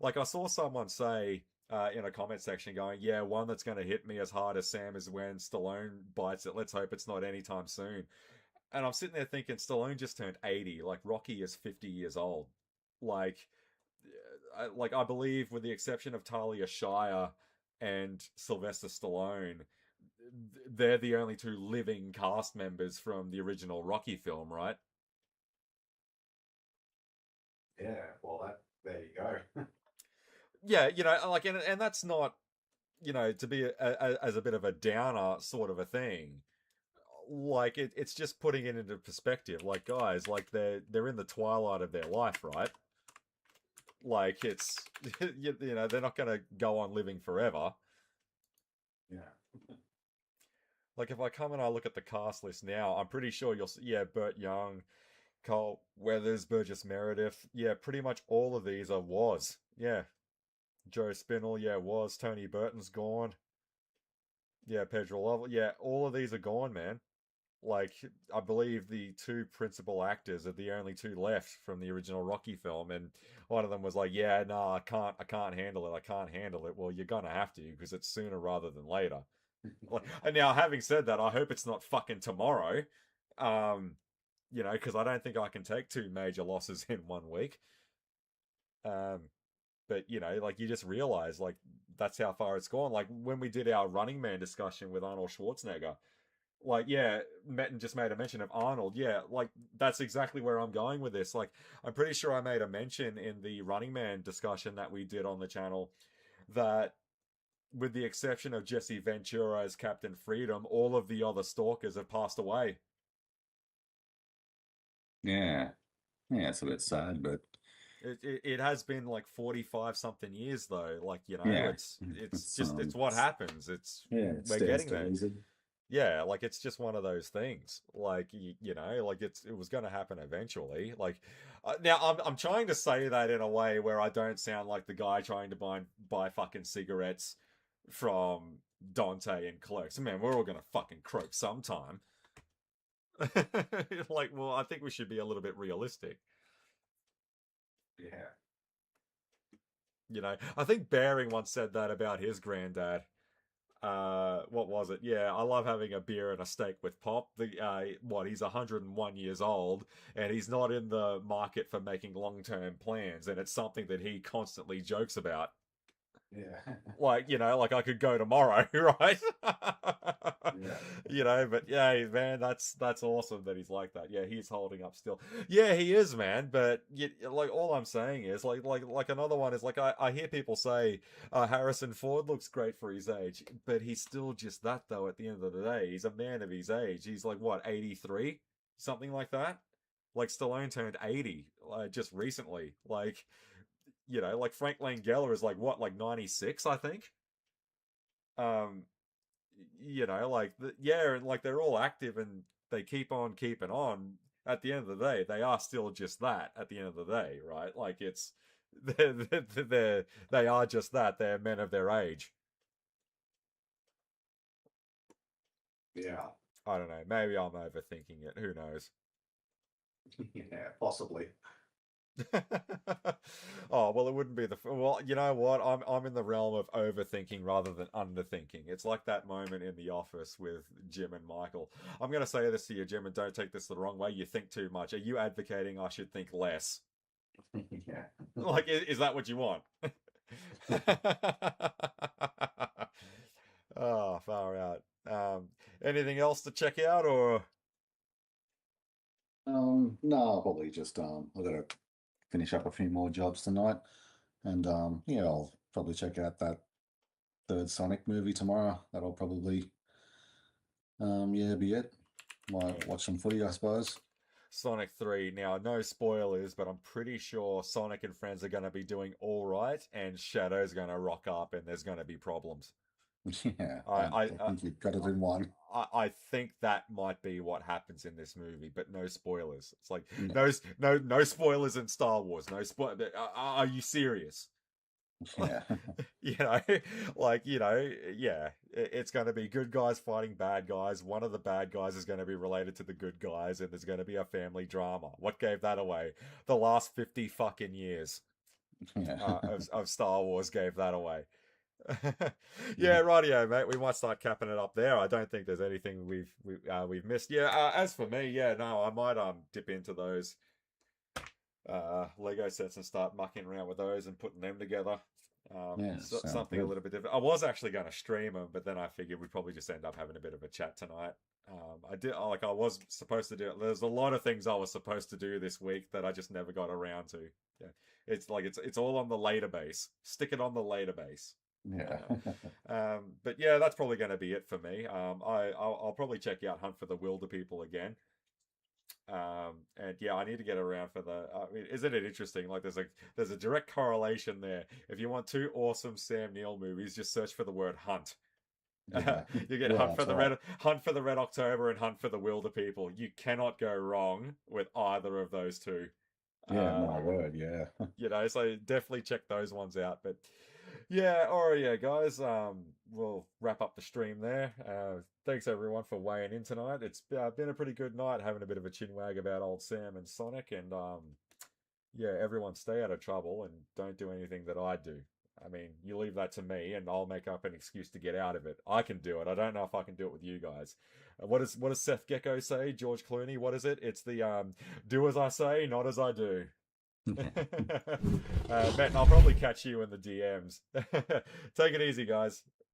Like, I saw someone say in a comment section going, yeah, one that's going to hit me as hard as Sam is when Stallone bites it. Let's hope it's not anytime soon. And I'm sitting there thinking, Stallone just turned 80. Like, Rocky is 50 years old. Like, I believe, with the exception of Talia Shire and Sylvester Stallone, they're the only two living cast members from the original Rocky film, right? Yeah, well, that there you go. Yeah, like, and that's not, to be as a bit of a downer sort of a thing. Like it's just putting it into perspective. Like, guys, like they're in the twilight of their life, right? Like it's they're not going to go on living forever. Yeah. Like if I come and I look at the cast list now, I'm pretty sure you'll see, yeah, Burt Young, Carl Weathers, Burgess Meredith, yeah, pretty much all of these are was, yeah. Joe Spinell, yeah, was. Tony Burton's gone. Yeah, Pedro Lovell, yeah, all of these are gone, man. Like I believe the two principal actors are the only two left from the original Rocky film, and one of them was like, "Yeah, no, I can't handle it. I can't handle it." Well, you're gonna have to because it's sooner rather than later. Like, and now, having said that, I hope it's not fucking tomorrow. Um, because I don't think I can take two major losses in 1 week. Um, but like you just realize like that's how far it's gone. Like when we did our Running Man discussion with Arnold Schwarzenegger, like yeah, Metten just made a mention of Arnold. Yeah, like that's exactly where I'm going with this. Like I'm pretty sure I made a mention in the Running Man discussion that we did on the channel that with the exception of Jesse Ventura as Captain Freedom, all of the other stalkers have passed away. Yeah. Yeah, it's a bit sad, but It has been like 45 something years though. Like, yeah, it's just it's what happens. It's yeah, it we're stands getting to there. reason. Yeah, like it's just one of those things. Like like it was going to happen eventually. Like now I'm trying to say that in a way where I don't sound like the guy trying to buy fucking cigarettes from Dante and Clerks. Man, we're all going to fucking croak sometime. Like, well, I think we should be a little bit realistic. Yeah. I think Baring once said that about his granddad. What was it? Yeah, I love having a beer and a steak with Pop. He's 101 years old and he's not in the market for making long-term plans, and it's something that he constantly jokes about. Yeah. Like, like I could go tomorrow, right? Yeah. But yeah, man, that's awesome that he's like that. Yeah, he's holding up still. Yeah, he is, man. But like, all I'm saying is, like another one is like I hear people say Harrison Ford looks great for his age, but he's still just that though. At the end of the day, he's a man of his age. He's like what 83, something like that. Like Stallone turned 80 just recently. Like like Frank Langella is like what, like 96, I think. Um, like yeah, and like they're all active and they keep on keeping on. At the end of the day, they are still just that. At the end of the day, right? Like it's they are just that. They're men of their age. Yeah. I don't know. Maybe I'm overthinking it. Who knows? Yeah, possibly. Oh well, it wouldn't be well. You know what? I'm in the realm of overthinking rather than underthinking. It's like that moment in The Office with Jim and Michael. I'm going to say this to you, Jim, and don't take this the wrong way. You think too much. Are you advocating I should think less? Yeah. Like, is that what you want? Oh, far out. Anything else to check out, or No, I'll probably just I gotta finish up a few more jobs tonight. And yeah, I'll probably check out that third Sonic movie tomorrow. That'll probably yeah, be it. Might watch some footy, I suppose. Sonic 3? Now, no spoilers, but I'm pretty sure Sonic and friends are going to be doing all right, and Shadow's going to rock up, and there's going to be problems. Yeah, I, I, I, I think you've got it in one. I think that might be what happens in this movie, but no spoilers. It's like Yeah. no spoilers in Star Wars. No spoil. Are you serious? Yeah. you know, yeah. It's going to be good guys fighting bad guys. One of the bad guys is going to be related to the good guys, and there's going to be a family drama. What gave that away? The last 50 fucking years Yeah. of Star Wars gave that away. Yeah, rightio, mate. We might start capping it up there. I don't think there's anything we've missed. Yeah, as for me, yeah, no, I might dip into those Lego sets and start mucking around with those and putting them together. Yeah, sounds Something a good. little bit different. I was actually going to stream them, but then I figured we'd probably just end up having a bit of a chat tonight. I was supposed to do it. There's a lot of things I was supposed to do this week that I just never got around to. Yeah, it's all on the later base. Stick it on the later base. Yeah. But yeah, that's probably going to be it for me. I'll probably check out Hunt for the Wilder People again. And yeah, I need to get around for the. I mean, isn't it interesting? Like, there's a direct correlation there. If you want two awesome Sam Neill movies, just search for the word Hunt. Yeah. You get Yeah, Hunt for that's the right. Hunt for the Red October and Hunt for the Wilder People. You cannot go wrong with either of those two. Yeah, Uh, my word, yeah. so definitely check those ones out. But yeah, all right, yeah, guys. We'll wrap up the stream there. Thanks everyone for weighing in tonight. It's been a pretty good night, having a bit of a chinwag about old Sam and Sonic, and yeah, everyone stay out of trouble and don't do anything that I do. I mean, you leave that to me, and I'll make up an excuse to get out of it. I can do it. I don't know if I can do it with you guys. What does Seth Gecko say? George Clooney? What is it? It's the do as I say, not as I do. Matt, I'll probably catch you in the DMs. Take it easy, guys.